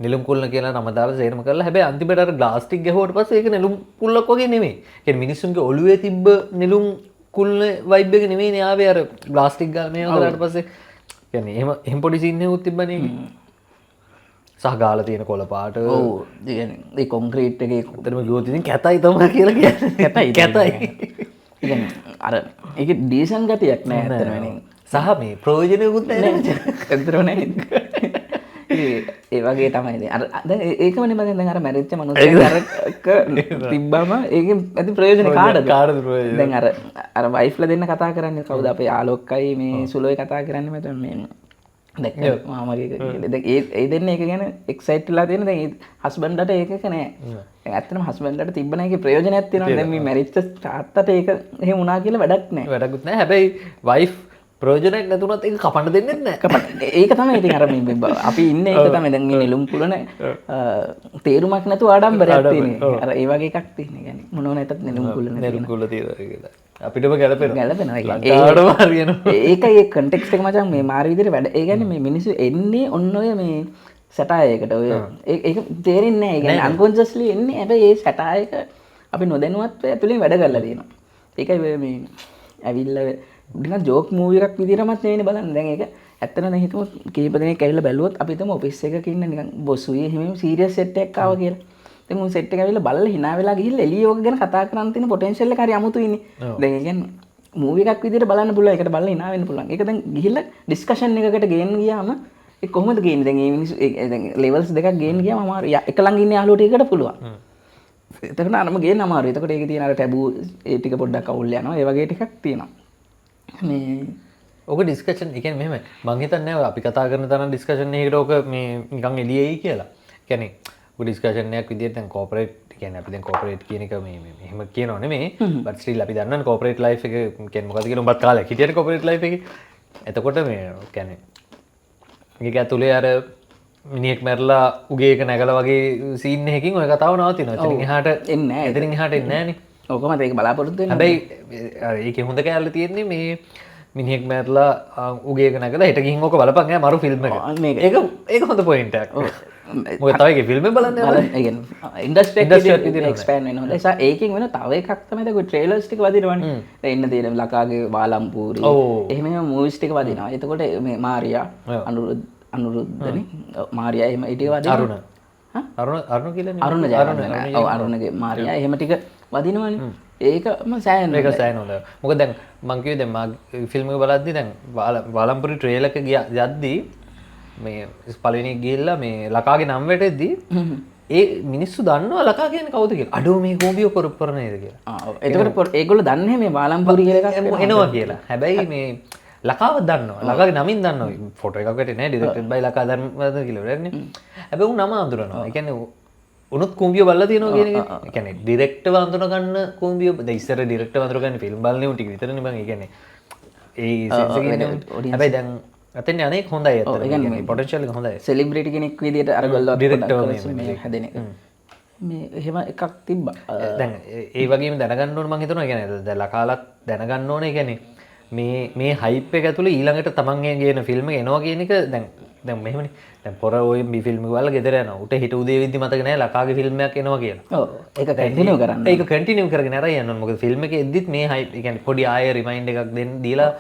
නෙළුම් කුළුණ කියලා නම දාලා සේරම කරලා හැබැයි අන්තිමට අර ග්ලාස් ටික ගැහුවට පස්සේ ඒක නෙළුම් කුළුණක් වගේ නෙමෙයි. කියන්නේ මිනිස්සුන්ගේ ඔළුවේ තිබ්බ නෙළුම් කුළුණ වයිබ් එක නෙමෙයිනේ ආවේ අර ග්ලාස් ටික ගාලා මේව කරාට පස්සේ. කියන්නේ එහෙම පොඩි සීන් එකක් තිබ්බනේ ඒකේ. සහ ගාලා තියෙන කොළ පාට. ඔව්. ඒ කොන්ක්‍රීට් එකේ උතරම ගියොත් ඉතින් කැතයි තමයි කියලා කියන්නේ. කැතයි. කියන්නේ අර ඒක ඩීසන් ගතියක් නෑ ඇත්තටම. සහ මේ ප්‍රයෝජනෙකුත් නැහැ. ඇත්තටම නෑ. ඒ වගේ තමයි අර දැන් ඒකමනේ මම දැන් අර මැරිච්ච මනුස්සයෙක් තිබ්බම ඒකෙන් ඇති ප්‍රයෝජන කාටද ප්‍රයෝජන දැන් අර වයිෆ්ලා දෙන්න කතා කරන්නේ කවුද අපේ ආලෝක්කයි මේ සුලෝයි කතා කරන්නේ මම මේ දැක්ක මාමගේ දැන් ඒ දෙන්න ඒක ගැන එක්සයිට් වෙලා තියෙන දැන් හස්බන්ඩ්ට ඒකක නෑ දැන් ඇත්තටම හස්බන්ඩ්ට තිබ්බ නැහැ ඒකේ ප්‍රයෝජනයක් තියෙනවා දැන් මේ මැරිච්ච තාත්තට ඒක එහෙම වුණා කියලා වැඩක් නෑ වැඩකුත් නෑ හැබැයි වයිෆ් ප්‍රයෝජනයක් නැතුණත් ඒක කපන්න දෙන්නේ නැහැ. ඒක තමයි ඉතින් අර මේ අපි ඉන්නේ ඒක තමයි දැන් මේ නෙළුම් කුළුණ තේරුමක් නැතුව ආඩම්බරයක් තියෙන්නේ. අර ඒ වගේ එකක් තියෙන්නේ. يعني මොනෝ නැතත් නෙළුම් කුළුණ නෙළුම් කුළුණ තියෙනවා කියලා. අපිටම ගැලපෙනවා. ගැලපෙනවා. ලංකාවටම හරියනවා. ඒකයි ඒ කන්ටෙක්ස්ට් එක මචං මේ මාර විදිහට වැඩ. ඒ කියන්නේ මේ මිනිස්සු එන්නේ ඔන්න ඔය මේ සැටායයකට ඔය ඒක තේරෙන්නේ නැහැ. ඒ කියන්නේ අන්කොන්ෂස්ලි එන්නේ. හැබැයි ඒ සැටායක අපි නොදැනුවත්ව ඇතුලෙන් වැඩ කරලා තියෙනවා. ඒකයි මේ ඇවිල්ලා නිකන් ජෝක් මූවි එකක් විදිහටමත් නෙවෙයි බලන්න. දැන් ඒක ඇත්තටම දැන් හිතමු කීප දෙනෙක් ඇවිල්ලා බැලුවොත් අපි හිතමු ඔෆිස් එකක ඉන්න නිකන් බොස්ුයි එහෙම සීරියස් සෙට් එකක් ආවා කියලා. දැන් උන් සෙට් එක ඇවිල්ලා බලලා hina වෙලා ගිහිල්ලා එළිය ඕක ගැන කතා කරන් තියෙන පොටෙන්ෂල් එක හරි අමුතුයිනේ. දැන් ඒ කියන්නේ මූවි එකක් විදිහට බලන්න පුළුවන්. ඒකට බලලා hina වෙන්න පුළුවන්. ඒක දැන් ගිහිල්ලා ඩිස්කෂන් එකකට ගේන්න ගියාම ඒ කොහොමද ගේන්නේ? දැන් මේ මිනිස්සු දැන් ලෙවල්ස් දෙකක් ගේන්න ගියාම අමාරු. එක ළඟ ඉන්න යාළුවෝ ටිකකට පුළුවන්. එතකොට අරම ගේන්න අමාරුයි. එතකොට ඒකේ තියෙන අර ටැබූ ඒ ටික පොඩ්ඩක් අවුල් යනවා. ඒ වගේ ටිකක් තියෙනවා. මේ ඕක ඩිස්කෂන් එක මෙම මංහිතන්න අපි කතා කරන තන ඩිස්කෂන් එකට ඕක මේ නිකං එලියයි කියලා කැනෙ ඩිස්කෂනයක් විදිට කෝපරේට් කියන අපි කෝපරේට් කියනක මෙහම කියන නේ බට ශ්‍රී අපි දන්න කෝපරේට් ලයි් එක කෙන්මකති කියන බත් කාල හිටියට කොපරේට් ලයි් එක එතකොට මේ කැනෙ ඒක ඇතුළේ අර මිනිෙක් මැරලා උගේක නැගල වගේ සීනහකින් ඔය කතාව නවතින හට එන්න එතරින් හට එන්නෑන ඕකම ඒක බලාපොරොත්තු හැබැයි ඒක හොඳ කෑල්ල තියෙන්නේ මේ මිනිහෙක් මැරලා උගේක නැගලා හිට ගිහින් ඕක බලපන් ඈ මරු ෆිල්ම් එක. ඒක හොඳ පොයින්ට් එකක්. මොකද තව එකේ ෆිල්ම් එක බලන්න බලන්න. ඉන්ඩස්ට්‍රි එක විදිහට එක්ස්පෑන්ඩ් වෙනවා. ඒ නිසා ඒකෙන් වෙන තව එකක් තමයි දැන් ඔය ට්‍රේලර්ස් ටික වදිනවනේ. දැන් ඉන්න තියෙන ලකාගේ වාලම්පූරි. එහෙම එහෙම මූවිස් ටික වදිනවා. එතකොට මේ මාරියා අනුරුද්ධනේ මාරියා එහෙම ඊට වදිනවා. අරුණ කියලා අරුණ ජයවර්ධන. ඔව් අරුණගේ මාරියා එහෙම ටික වදිනවනේ. ඒකම සෑහෙන ඒක සෑහෙන හොඳයි. මොකද දැන් මං කිව්වේ දැන් මා ෆිල්ම් එක බලද්දි දැන් වාලම්පුරි ට්‍රේලර් එක යද්දී මේ පළවෙනි ගිහිල්ලා මේ ලකාගේ නම් වැටෙද්දී ඒ මිනිස්සු දන්නවා ලකා කියන්නේ කවුද කියලා. අඩෝ මේ කෝඹිය කරපු කර නේද කියලා. එතකොට ඒගොල්ලෝ දන්නේ මේ වාලම්පුරි කියලා එකක් එනවා කියලා. හැබැයි මේ ලකාව දන්නවා. ලකාගේ නමින් දන්නවා. ෆොටෝ එකක් වැටේ නෑ ඩිරෙක්ටඩ් බයි ලකා ධර්මවර්ධන කියලා වෙන්නේ. හැබැයි උන් නම අඳුරනවා. ඒ කියන්නේ උනුත් කුම්බිය බලලා තියෙනවා කියන එක. ඒ කියන්නේ ඩිරෙක්ටර්ව අඳුන ගන්න කුම්බිය දැන් ඉස්සර ඩිරෙක්ටර්ව අඳුර ගන්න ෆිල්ම් බලන්නේ උන් ටික විතරනේ මම. ඒ කියන්නේ ඒ සෙන්ස් එකේ හැබැයි දැන් අතෙන් අනේක හොඳයි අතට. ඒ කියන්නේ පොටෙන්ෂල් එක හොඳයි. සෙලිබ්‍රිටි කෙනෙක් විදියට අර ගොල්ලෝ ඩිරෙක්ටර්ව මේ හැදෙන එක. මේ එහෙම එකක් තිබ්බ දැන් ඒ වගේ දැනගන්න ඕන මං හිතනවා කියන්නේ දැන් ලකාලත් දැනගන්න ඕනේ කියන්නේ මේ හයිප් එක ඇතුළේ ඊළඟට තමන්ගේ ගේන ෆිල්ම් එක එනවා කියන එක දැන් මෙහෙමනේ දැන් පොර ඔය මේ ෆිල්ම් එක වල ගෙදර යනවා උට හිට උදේ වෙද්දි මතක නැහැ ලකාගේ ෆිල්ම් එකක් එනවා කියලා. ඔව් ඒක කන්ටිනියු කරන්න. ඒක කන්ටිනියු කරගෙන අරන් යන්න ඕනේ. මොකද ෆිල්ම් එකේ එද්දිත් මේ හයිප් ඒ කියන්නේ පොඩි ආයෙ රිමයින්ඩ් එකක් දෙන්න දීලා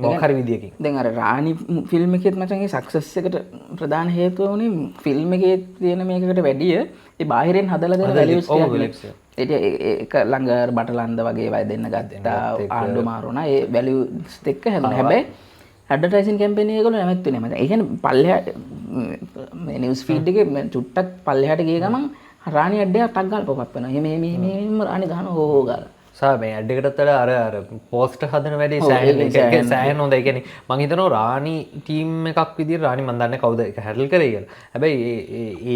මොකක් හරි විදියකින්. දැන් අර රාණි ෆිල්ම් එකෙත් මචං ඒ සක්සස් එකට ප්‍රධාන හේතුව උනේ ෆිල්ම් එකේ තියෙන මේකකට වැඩිය ඒ බාහිරෙන් හදලා දෙන වැලියුස් ටික. ඒක ළඟ බටලන්ද වගේ වය දෙන්න ගත්තා ආණ්ඩු මාරුණා ඒ වැලියුස් එක්ක හැදුණා. හැබැයි ඇඩ්වර්ටයිසින් කැම්පේන් එකවල නැමෙත්තුනේ මචං. ඒ කියන්නේ පල්ලෙහාට මේ නිවුස් ෆීඩ් එකේ චුට්ටක් පල්ලෙහාට ගිය ගමන් රාණි ඇඩ් එකක් ටක් ගාලා පොප් වෙනවා. එහෙම රාණි ගහන හෝ ගාලා. සා මේ ඇඩ් එකටත් වඩා අර පෝස්ට් හදන වැඩේ සෑහෙන හොඳයි. කියන්නේ මං හිතනවා රාණි ටීම් එකක් විදිහට රාණි මන් දන්නේ කවුද ඒක හැන්ඩල් කරේ කියලා. හැබැයි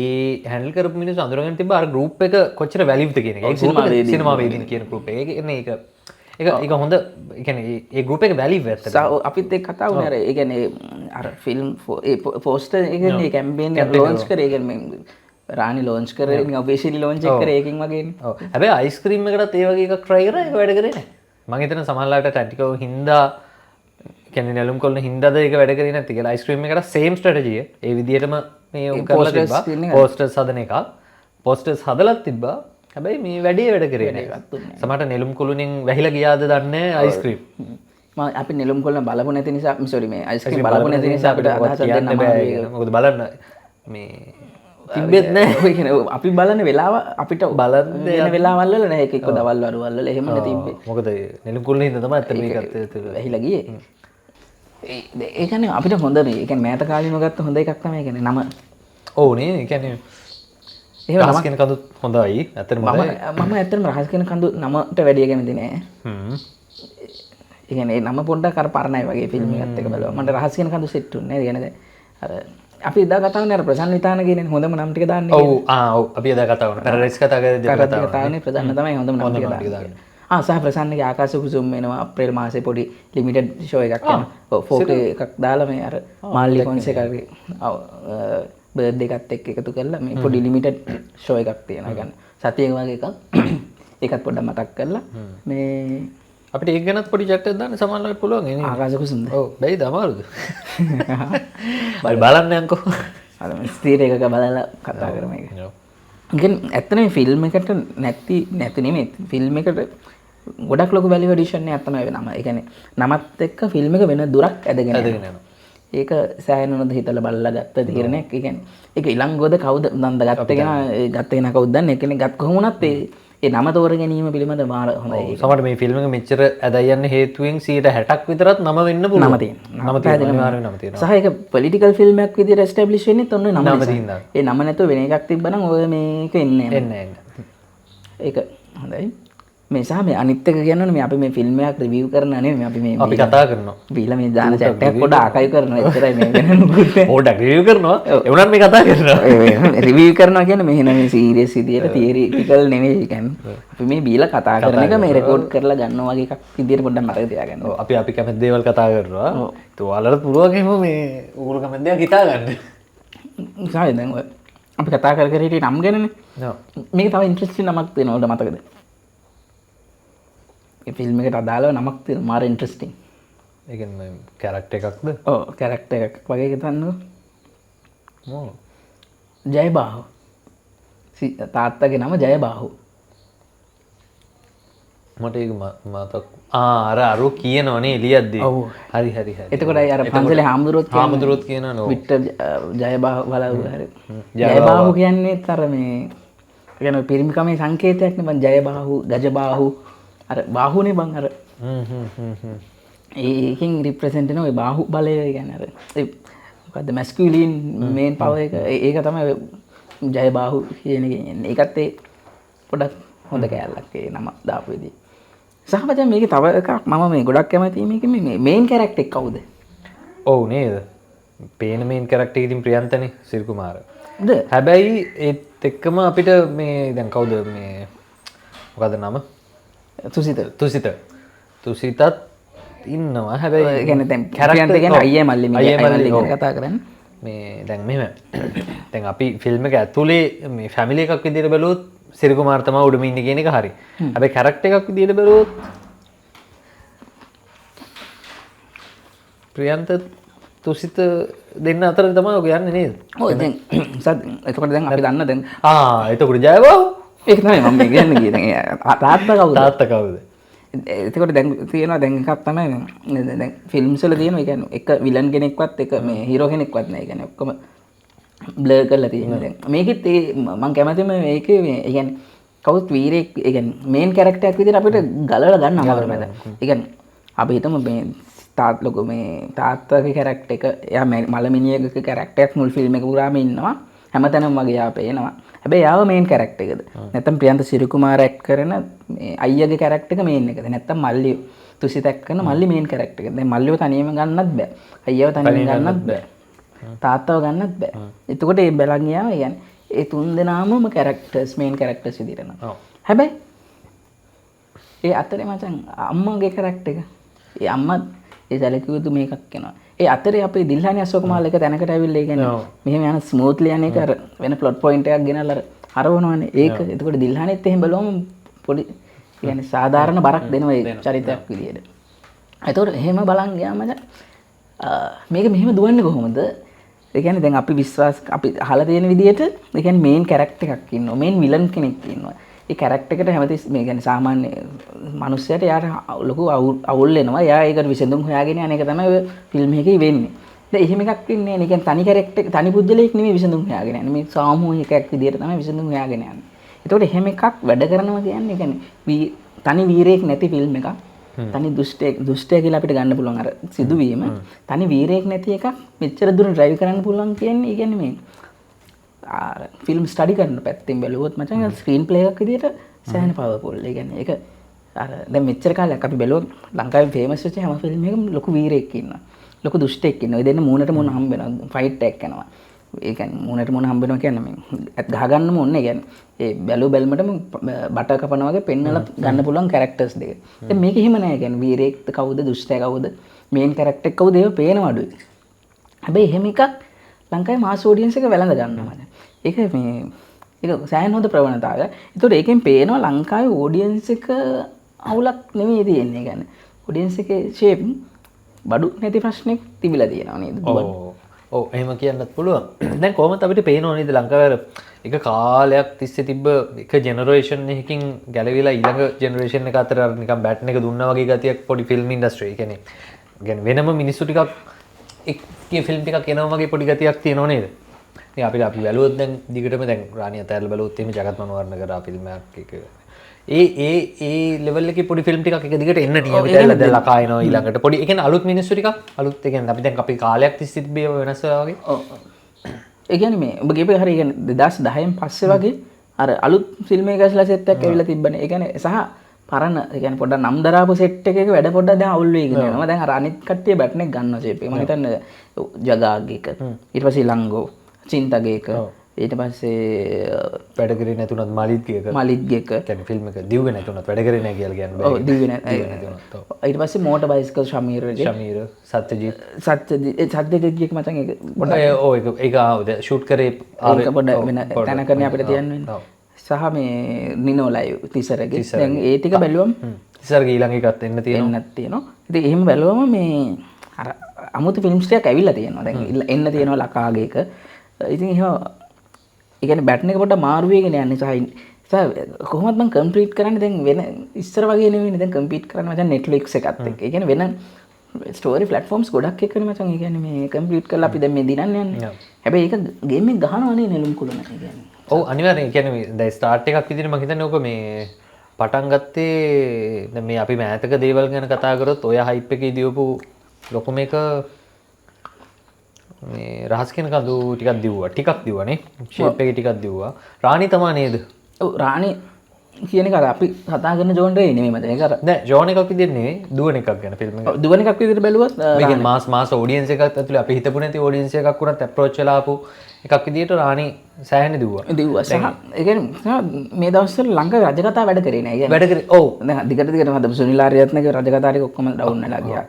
ඒ හැන්ඩල් කරපු මිනිස්සු අඳුරගෙන තිබ්බ අර ගෲප් එක කොච්චර වැලියුද කියන එක. ඒක සිනමා වේදින කියන ගෲප් එක. ඒක හොඳ ඒ කියන්නේ ඒ ගෲප් එක වැලියු ඇත්තට. අපිත් එක්ක කතා වුණේ අර ඒ කියන්නේ අර ෆිල්ම් ඒ පෝස්ටර් එක කියන්නේ කැම්පේන් එක ලොන්ච් කරේ. ඒ කියන්නේ රාණි ලෝන්ච් කරේ ඔෆිෂියලි ලෝන්ච් එක කරේ ඒකින් වගේනේ. ඔව්. හැබැයි අයිස්ක්‍රීම් එකටත් ඒ වගේ එකක් try කරා ඒක වැඩ කරේ නැහැ. මම හිතන සමහරලාට ටැටිකෝ හින්දා කියන්නේ නෙළුම් කොල්ල හින්දාද ඒක වැඩ කරේ නැති කියලා. අයිස්ක්‍රීම් එකට same strategy ඒ විදිහටම මේ උන් කරලා තිබ්බා. posters හදන එක. posters හදලත් තිබ්බා. හැබැයි මේ වැඩේ වැඩ කරේ නැහැ. සමහරට නෙළුම් කොළුණෙන් වැහිලා ගියාද දන්නේ නැහැ අයිස්ක්‍රීම්. අපි නෙළුම් කොල්ල බලපු නැති නිසා sorry මේ අයිස්ක්‍රීම් බලපු නැති නිසා අපිට අදහසක් දෙන්න බෑ. මොකද බලන්න මේ තිබෙත් නෑ. ඔය කියන්නේ අපි බලන වෙලාව අපිට බලන්න වෙන වෙලාවල් වල නෑ. එක එක දවල් වරුවල් වල එහෙම තිබ්බේ. මොකද නෙළුම් කොල්ල හින්දා තමයි අතට මේකත් වැහිලා ගියේ. ඒ කියන්නේ අපිට හොඳ මේ ඒ කියන්නේ මෑත කාලේම ගත්ත හොඳ එකක් තමයි. ඒ කියන්නේ නම ඔව් නේ. ඒ කියන්නේ එහෙම රහස් කියන කඳුත් හොඳයි. ඇත්තටම මම ඇත්තටම රහස් කියන කඳු නමට වැඩිය කැමති නෑ. ඒ කියන්නේ නම පොඩ්ඩක් අර පරණයි වගේ ෆිල්ම් එකත් එක බලුවා. මට රහස් කියන කඳු සෙට් උන්නේ නෑ. ඒ කියන්නේ අර අපි එදා කතා වුණේ අර ප්‍රසන්න විතාන කියන හොඳම නම් ටික දාන්නේ. ඔව් ඔව් අපි එදා කතා වුණා. පැරඩයිස් කතා කරද්දී කතාවනේ ප්‍රසන්න තමයි හොඳම නම් ටික දාන්නේ. සහ ප්‍රසන්නගේ ආකාශ කුසුම් වෙනවා අප්‍රේල් මාසේ පොඩි ලිමිටඩ් ෂෝ එකක් යනවා. ඔව් 4K එකක් දාලා මේ අර මාල්ලි කොන්සේකගේ බර්ත්ඩේ එකත් එක්ක එකතු කරලා මේ පොඩි ලිමිටඩ් ෂෝ එකක් තියෙනවා. ඒ කියන්නේ සතියක වගේ එකක්. ඒකත් පොඩ්ඩක් මතක් කරලා මේ අපිට ඒක ගැනත් පොඩි චැට් එකක් දාන්න සමහරවිට පුළුවන් නේ. ආකාශ කුසුම්ද? ඔව් බැයිද අමාරුද? බලන්න යන්කෝ. අර ස්ථීර එකක බලලා කතා කරමු ඒක. ඉතින් ඇත්තටම මේ ෆිල්ම් එකට නැති නෙමෙයි ෆිල්ම් එකට ගොඩක් ලොකු වැලියු ඇඩිෂන් එකක් තමයි වෙනම. ඒ කියන්නේ නමත් එක්ක ෆිල්ම් එක වෙන දුරක් ඇදගෙන යනවා. ඒක සෑහෙන උනද හිතලා බලලා ගත්ත තීරණයක්. ඒ කියන්නේ ඒක ඉලංගොද කවුද නන්ද ගත්තගෙන කවුද දන්නේ. ඒ කියන්නේ ගත් කොහොම වුණත් ඒ නම තෝර ගැනීම පිළිබඳ මාර හොඳයි. සමහරට මේ ෆිල්ම් එක මෙච්චර ඇදයි යන්න හේතුවෙන් 60%ක් විතරත් නම වෙන්න පුළුවන්. නම තියෙනවා. නම පැහැදිලිවම නම තියෙනවා. සහ ඒක පොලිටිකල් ෆිල්ම් එකක් විදිහට එස්ටැබ්ලිෂ් වෙන්නේත් ඔන්න නම නිසා. ඒ නම නැතුව වෙන එකක් තිබ්බනම් ඔය මේක එන්නේ නැහැ. ඒක හොඳයි. මේ සහ මේ අනිත් එක කියනවනේ මේ අපි මේ ෆිල්ම් එකක් රිවිව් කරන නෙමෙයි අපි මේ අපි කතා කරනවා. බීලා මේ දාන chat එකක් පොඩ්ඩක් ආකයිව් කරනවා. එච්චරයි මේ වෙන නුකුත්. පොඩ්ඩක් රිවිව් කරනවා. ඒ වුණත් මේ කතා කරනවා. රිවිව් කරනවා කියන්නේ මෙහෙම මේ සීරියස් විදියට තියරිටිකල් නෙමෙයි කියන්නේ. අපි මේ බීලා කතා කරන එක මේ රෙකෝඩ් කරලා ගන්නවා වගේ එකක් විදියට පොඩ්ඩක් මතක තියාගන්න. ඔව් අපි කැමති දේවල් කතා කරනවා. ඒත් ඔයාලට පුළුවන් එහෙම මේ උගුරු කැමති දේවල් හිතා ගන්න. සායි දැන් ඔය අපි කතා කර කර හිටියේ නම් ගැනනේ. ඔව්. මේක තව ඉන්ට්‍රස්ටිං නමක් තියෙනවා ඔයාලට මතකද? ඒ ෆිල්ම් එකට අදාළව නමක් තියෙනවා මාර ඉන්ට්‍රස්ටිං. ඒ කියන්නේ කැරක්ටර් එකක්ද? ඔව් කැරක්ටර් එකක් වගේ හිතන්නකෝ. මොන? ජයබාහු. තාත්තගේ නම ජයබාහු. මට ඒක මතක් අර අරු කියනවනේ එළියද්දී. ඔව්. හරි. එතකොට අර පන්සලේ හාමුදුරුවෝත් කියනවා වික්ටර් ජයබාහු බලව හරි. ජයබාහු කියන්නේ අර මේ කියන්නේ පිරිමිකමේ සංකේතයක් නේ බං ජයබාහු ගජබාහු අර බාහුනේ බං අර ඒකින් රිප්‍රසෙන්ට් වෙන ඔය බාහු බලය කියන්නේ අර ඒ මොකද්ද මැස්කියුලින් මේන් පවර් එක ඒක තමයි ජය බාහු කියන එක කියන්නේ. ඒකත් ඒ පොඩක් හොඳ කෑල්ලක් ඒ නම දාපු විදිහ. සහ මචං මේකේ තව එකක් මම මේ ගොඩක් කැමතියි මේකේ මේ මේන් කැරක්ටර් එක කවුද? ඔව් නේද? පේන මේන් කැරක්ටර් එක ඉතින් ප්‍රියන්තනේ සිරිකුමාර. හැබැයි ඒත් එක්කම අපිට මේ දැන් කවුද මේ මොකද්ද නම? තුසිතත් ඉන්නවා. හැබැයි කියන්නේ දැන් කැරක්ටර් කියන්නේ අයියා මල්ලි ගැන කතා කරන්නේ. මේ දැන් මෙහෙම දැන් අපි ෆිල්ම් එක ඇතුලේ මේ ෆැමිලි එකක් විදිහට බැලුවොත් සිරිකුමාර් තමයි උඩම ඉන්නේ කියන එක හරි. හැබැයි කැරක්ටර් එකක් විදියට බැලුවොත් ප්‍රියන්ත තුසිත දෙන්න අතර තමයි ඔක යන්නේ නේද? ඔය දැන් එතකොට දැන් අපි දන්න දැන් එතකොට ජයබාහු ඒක තමයි මම කියන්නේ කියන්නේ තාත්තා කවුද? තාත්තා කවුද? එතකොට දැන් තියෙනවා දැන් එකක් තමයි දැන් ෆිල්ම්ස් වල තියෙනවා. ඒ කියන්නේ එක විලන් කෙනෙක්වත් එක මේ හීරෝ කෙනෙක්වත් නැහැ. ඒ කියන්නේ ඔක්කොම බ්ලර් කරලා තියෙනවා. දැන් මේකෙත් මම කැමතිම මේකේ මේ ඒ කියන්නේ කවුරුත් වීරයෙක් ඒ කියන්නේ මේන් කැරක්ටර් එකක් විදිහට අපිට ගලවලා ගන්න අමාරුයි මට. ඒ කියන්නේ අපි හිතමු මේ ලොකු මේ තාත්තගේ කැරක්ටර් එක එයා මලමිනියගේ කැරක්ටර් එකක් මුල් ෆිල්ම් එක පුරාම ඉන්නවා. හැමතැනම වගේ යා පේනවා. හැබැයි යාව මේන් කැරක්ටර් එකද? නැත්නම් ප්‍රියන්ත සිරිකුමාර ඇක්ට් කරන මේ අයියාගේ කැරක්ටර් එක මේන් එකද? නැත්නම් මල්ලි තුසිත ඇක්ට් කරන මල්ලි මේන් කැරක්ටර් එකද? දැන් මල්ලිව තනියම ගන්නත් බෑ. අයියාව තනියම ගන්නත් බෑ. තාත්තව ගන්නත් බෑ. එතකොට මේ බලන් ගියාම يعني ඒ තුන් දෙනාමම කැරක්ටර්ස් මේන් කැරක්ටර්ස් විදිහට නෝ. හැබැයි ඒ අතරේ මචං අම්මගේ කැරක්ටර් එක. ඒ අම්මා ඒ සැලකුවතු මේකක් වෙනවා. ඒ අතරේ අපේ දිල්හානි අශෝකමාල් එක තැනකට ඇවිල්ලා ඒ කියන්නේ මෙහෙම යන ස්මූත්ලි යන එක අර වෙන ප්ලොට් පොයින්ට් එකක් ගෙනල්ලා හරවනවානේ. ඒක එතකොට දිල්හානිත් එහෙම බලවම පොඩි කියන්නේ සාධාරණ බරක් දෙනවා ඒ චරිතයක් විදියට. එතකොට එහෙම බලන් ගියාම මේක මෙහෙම දුවන්නේ කොහොමද? ඒ කියන්නේ දැන් අපි විශ්වාස අපි අහලා තියෙන විදියට ඒ කියන්නේ මේන් කැරක්ටර් එකක් ඉන්නවා. මේන් විලන් කෙනෙක් ඉන්නවා. ඒ කැරක්ටර් එකට හැමතිස් මේ කියන්නේ සාමාන්‍ය මිනිස්සයාට යාට ලොකු අවුල් වෙනවා. යා ඒකට විසඳුම් හොයාගෙන යන එක තමයි ඔය ෆිල්ම් එකේ වෙන්නේ. දැන් එහෙම එකක් වෙන්නේ නැහැ. කියන්නේ තනි කැරක්ටර් තනි පුද්ගලයෙක් නෙමෙයි විසඳුම් හොයාගෙන යන්නේ. මේ සාමූහිකයක් විදියට තමයි විසඳුම් හොයාගෙන යන්නේ. ඒතකොට එහෙම එකක් වැඩ කරනවා කියන්නේ කියන්නේ තනි වීරයෙක් නැති ෆිල්ම් එකක්. තනි දුෂ්ටය කියලා අපිට ගන්න පුළුවන් අර සිදුවීම. තනි වීරයෙක් නැති එකක් මෙච්චර දුර ඩ්‍රයිව් කරන්න පුළුවන් කියන්නේ කියන්නේ මේ ෆිල්ම් ස්ටඩි කරන පැත්තෙන් බැලුවොත් මචං ස්ක්‍රීන් ප්ලේ එකක් විදියට සෑහෙන පවර්ෆුල්. ඒ කියන්නේ ඒක අර දැන් මෙච්චර කාලයක් අපි බැලුවොත් ලංකාවේ ෆේමස් වෙච්ච හැම ෆිල්ම් එකකම ලොකු වීරයෙක් ඉන්නවා. ලොකු දුෂ්ටයෙක් ඉන්නවා. ඒ දෙන්න මූණට මූණ හම්බ වෙනවා. ෆයිට් එකක් කරනවා. ඒ කියන්නේ මූණට මූණ හම්බ වෙනවා කියන්නේ මේ ඇත් ගහ ගන්නම ඕනේ. ඒ කියන්නේ ඒ බැලුමටම බට කපනවා වගේ පෙන්නලා ගන්න පුළුවන් කැරක්ටර්ස් දෙක. දැන් මේක එහෙම නෑ. ඒ කියන්නේ වීරයෙක් කවුද දුෂ්ටය කවුද මේන් කැරක්ටර් කවුද ඒව පේනව අඩුයි. හැබැයි එහෙම එකක් ලංකාවේ මාස් ඔඩියන්ස් එක වැළඳ ගන්නවා. ඒක මේ ඒක සෑහෙන හොඳ ප්‍රවණතාවයක්. ඒතකොට ඒකෙන් පේනවා ලංකාවේ ඔඩියන්ස් එක අවුලක් නෙමෙයි තියෙන්නේ. يعني ඔඩියන්ස් එකේ ෂේප් බඩු නැති ප්‍රශ්නයක් තිබිලා තියෙනවා නේද? ඔව් එහෙම කියන්නත් පුළුවන්. දැන් කොහොමද අපිට පේනව නේද ලංකාවේ එක කාලයක් තිස්සේ තිබ්බ එක ජෙනරේෂන් එකකින් ගැලවිලා ඊළඟ ජෙනරේෂන් එක අතර අර නිකන් බැටන් එක දුන්නා වගේ ගතියක් පොඩි ෆිල්ම් ඉන්ඩස්ට්‍රි. ඒ කියන්නේ වෙනම මිනිස්සු ටිකක් එක්කේ ෆිල්ම් ටිකක් එනවා වගේ පොඩි ගතියක් තියෙනව නේද? ඉතින් අපිට අපි බැලුවොත් දැන් දිගටම දැන් රාණිය අතහැරලා බැලුවොත් එimhe ජගත් මනෝවර්ණ කරා ෆිල්ම් එකක් එක. ඒ ලෙවල් එකේ පොඩි ෆිල්ම් ටිකක් එක දිගට එන්න ටික අපි දැන් ලකා එනවා ඊළඟට පොඩි ඒ කියන්නේ අලුත් මිනිස්සු ටිකක් අලුත් ඒ කියන්නේ අපි දැන් අපි කාලයක් තිස්සේ තිබ්බේ වෙනස් වගේ. ඔව්. ඒ කියන්නේ මේ ඔබ කියපේ හරිය කියන්නේ 2010න් පස්සේ වගේ අර අලුත් ෆිල්ම් එකකස්ලා සෙට් එකක් ඇවිල්ලා තිබ්බනේ. ඒ කියන්නේ සහ පරණ ඒ කියන්නේ පොඩ්ඩක් නම් දරාපු සෙට් එකක වැඩ පොඩ්ඩක් දැන් අවුල් වෙගෙන යනවා. දැන් අර අනිත් කට්ටිය බැට් එක ගන්නවා ෂේප් එක. මම හිතන්නේ ජගාගේ එක. ඊට පස්සේ ලංගෝ චින්තගේ එක. ඊට පස්සේ වැඩ කරේ නැතුණත් මලිත්ගේ එක කියන්නේ ෆිල්ම් එක දිව්වේ නැතුණත් වැඩ කරේ නැහැ කියලා කියන්නේ බෑ. ඔව් දිව්වේ නැතුණත්. ඊට පස්සේ මෝටර් බයිසිකල් ශමීර් සත්‍යජිත් එක මචං ඒක පොඩ්ඩක් ඒක ආවද ෂූට් කරේ ඒක පොඩ්ඩක් වෙන තැනකනේ අපිට තියන්නේ. සහ මේ නිනෝ ලයිව් තිසරගේ දැන් ඒ ටික බැලුවම තිසරගේ ඊළඟ එකත් එන්න තියෙනවා. ඉතින් එහෙම බැලුවම මේ අර අමුතු ෆිල්ම්ස් ටිකක් ඇවිල්ලා තියෙනවා. දැන් එන්න තියෙනවා ලකාගේ එක. ඉතින් එහෙම ඒ කියන්නේ බැටන් එක පොඩ්ඩක් මාරු වෙගෙන යන්නේ සහ කොහොමද මම කම්ප්ලීට් කරන්නේ දැන් වෙන ඉස්සර වගේ නෙවෙයිනේ දැන් කම්පීට් කරන්නේ මචං Netflix එකත් එක්ක. ඒ කියන්නේ වෙන ස්ටෝරි ප්ලැට්ෆෝම්ස් ගොඩක් එක්කනේ මචං. ඒ කියන්නේ මේ කම්ප්ලීට් කරලා අපි දැන් මේ දිනන්න යන්නේ. හැබැයි ඒක ගේම් එක ගහනවා නේ නෙළුම් කුලන. ඒ කියන්නේ ඔව් අනිවාර්යෙන්. ඒ කියන්නේ දැන් ස්ටාර්ට් එකක් විදිහට මම හිතන්නේ ඕක මේ පටන් ගත්තේ දැන් මේ අපි මෑතක දේවල් ගැන කතා කරොත් ඔය හයිප් එකේ දීවපු ලොකු මේක මේ රහස් කියන කඳු ටිකක් දිව්වනේ ෂේප් එකේ ටිකක් දිව්වා. රාණි තමා නේද? ඔව් රාණි කියන එක අර අපි කතා කරන ජෝන්රේ නෙමෙයි මචං. ඒක අර නෑ ජෝන් එකක් විදිහට නෙමෙයි දුවන එකක් ගැන ෆිල්ම් එක. දුවන එකක් විදිහට බැලුවොත් මේකෙන් මාස් ඔඩියන්ස් එකක් ඇතුලේ අපි හිතපු නැති ඔඩියන්ස් එකක් උනත් අප්‍රෝච් වෙලා ආපු එකක් විදිහට රාණි සෑහෙන දිව්වා. සහ ඒ කියන්නේ මේ දවස්වල ලංකාවේ රජකතා වැඩ කරේ නෑ. වැඩ කරේ. ඔව්. දැන් දිගට හදපු සුනිල් ආරියත්නගේ රජකතා ටික ඔක්කොම ඩවුන් වෙලා ගියා.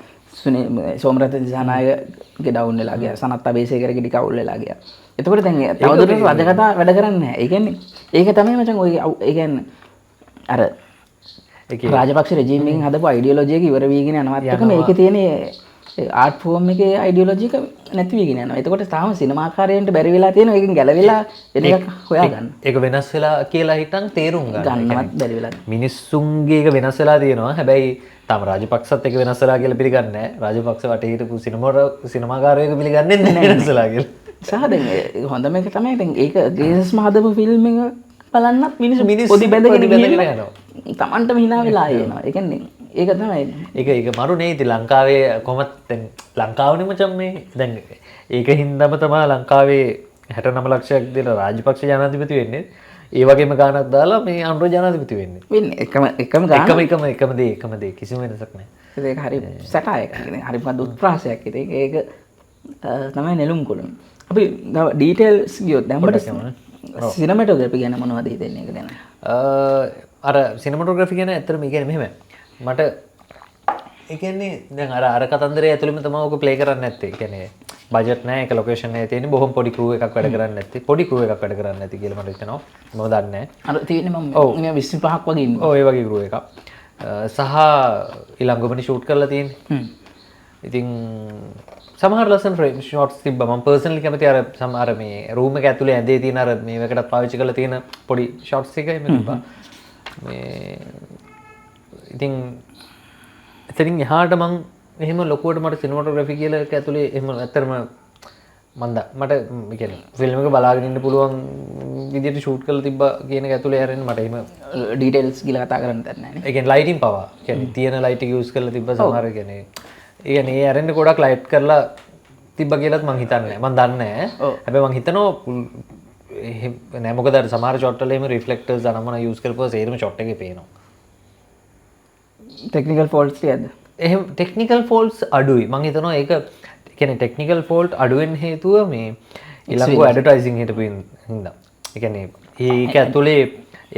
සෝමරත දිසානායකගේ ඩවුන් වෙලා ගියා. සනත් අබේසේකරගේ ටික අවුල් වෙලා ගියා. එතකොට දැන් තවදුරටත් රජකතා වැඩ කරන්නේ නැහැ. ඒ කියන්නේ ඒක තමයි මචං ඔය ඒ කියන්නේ අර රාජපක්ෂ රෙජීමෙන් හදපු අයිඩියොලොජි එක ඉවර වීගෙන යනවත් එක මේකේ තියෙන ආර්ට් ෆෝම් එකේ අයිඩියොලොජි එක නැති වීගෙන යනවා. එතකොට තාම සිනමාකාරයන්ට බැරි වෙලා තියෙනවා ඒකෙන් ගැලවිලා වෙන එකක් හොයාගන්න. ඒක වෙනස් වෙලා කියලා හිතන් තේරුම් ගන්නවත් බැරි වෙලා. මිනිස්සුන්ගේ එක වෙනස් වෙලා තියෙනවා. හැබැයි තාම රාජපක්ෂත් එක වෙනස් වෙලා කියලා පිළිගන්නේ නැහැ. රාජපක්ෂ වටේ හිටපු සිනමාකාරයෙක් පිළිගන්නේ නැහැ වෙනස් වෙලා කියලා. සාදෙන් හොඳම එක තමයි දැන් ඒක ග්‍රේසස් මහදපු ෆිල්ම් එක බලන්නත් මිනිස්සු පොඩි බැඳගෙන යනවා. තමන්ටම hina වෙලා එනවා. ඒ කියන්නේ ඒක තමයි. ඒක මරු නේ ඉතින් ලංකාවේ කොහොමද දැන් ලංකාවනේ මචං මේ දැන් ඒක හින්දාම තමයි ලංකාවේ 69 ලක්ෂයක් දීලා රාජපක්ෂ ජනාධිපති වෙන්නේ. ඒ වගේම ගානක් දාලා මේ අනුර ජනාධිපති වෙන්නේ. වෙන්නේ එකම ගාන එකම දේ කිසිම වෙනසක් නැහැ. ඒක හරි සැටයක්. හරි මොකද උත්ප්‍රාසයක්. ඒක තමයි නෙළුම් කොළම. අපි ඩීටේල්ස් ගියොත් දැම්මට සිනමැටෝග්‍රැෆි ගැන මොනවද හිතෙන්නේ ඒක ගැන? අර සිනමැටෝග්‍රැෆි ගැන ඇත්තටම කියන්නේ මෙහෙම. මට ඒ කියන්නේ දැන් අර කතන්දරේ ඇතුළෙම තමයි ඔක ප්ලේ කරන්නේ නැත්තේ. ඒ කියන්නේ බජට් නැහැ, ඒක ලොකේෂන් එකේ තියෙන්නේ බොහොම පොඩි ක්‍රූ එකක් වැඩ කරන්නේ නැත්තේ. පොඩි ක්‍රූ එකක් වැඩ කරන්නේ නැති කියලා මට හිතෙනවා. මම දන්නේ නැහැ. අර තියෙන්නේ මම 25ක් වගේ ඉන්නවා. ඔව් ඒ වගේ ක්‍රූ එකක්. සහ ඊළඟමනේ ෂූට් කරලා තියෙන්නේ. ඉතින් සමහර ලස්සන ෆ්‍රේම් ෂොට්ස් තිබ්බා. මම පර්සනලි කැමති අර සමහර මේ රූම් එක ඇතුලේ ඇඳේ තියෙන අර මේකටත් පාවිච්චි කරලා තියෙන පොඩි ෂොට්ස් එකයි මම තිබ්බා. මේ ඉතින් එතනින් එහාට මං එහෙම ලොකුවට මට සිනමැටෝග්‍රැෆි කියලා එක ඇතුලේ එහෙම ඇත්තටම මට ඒ කියන්නේ ෆිල්ම් එක බලාගෙන ඉන්න පුළුවන් විදිහට ෂූට් කරලා තිබ්බා කියන එක ඇතුලේ හැරෙන්න මට එහෙම ඩීටේල්ස් කියලා කතා කරන්න දෙයක් නැහැ නේ. ඒ කියන්නේ ලයිටින් පවා. ඒ කියන්නේ තියෙන ලයිට් එක යූස් කරලා තිබ්බා සමහර කියන්නේ. ඒ කියන්නේ ඒ හැරෙන්න ගොඩක් ලයිට් කරලා තිබ්බා කියලාත් මං හිතන්නේ නැහැ. මං දන්නේ නැහැ. හැබැයි මං හිතනවා එහෙම නෑ මොකද අර සමහර ෂොට් වල එහෙම රිෆ්ලෙක්ටර්ස් අනම්මන යූස් කරපුවා සේරම ෂොට් එකේ පේනවා. ටෙක්නිකල් ෆෝල්ට්ස් තියද? එහෙම ටෙක්නිකල් ෆෝල්ට්ස් අඩුයි. මං හිතනවා ඒක කියන්නේ ටෙක්නිකල් ෆෝල්ට් අඩු වෙන්න හේතුව මේ ඊළඟ ඇඩ්වර්ටයිසින් හිටපු හින්දා. ඒ කියන්නේ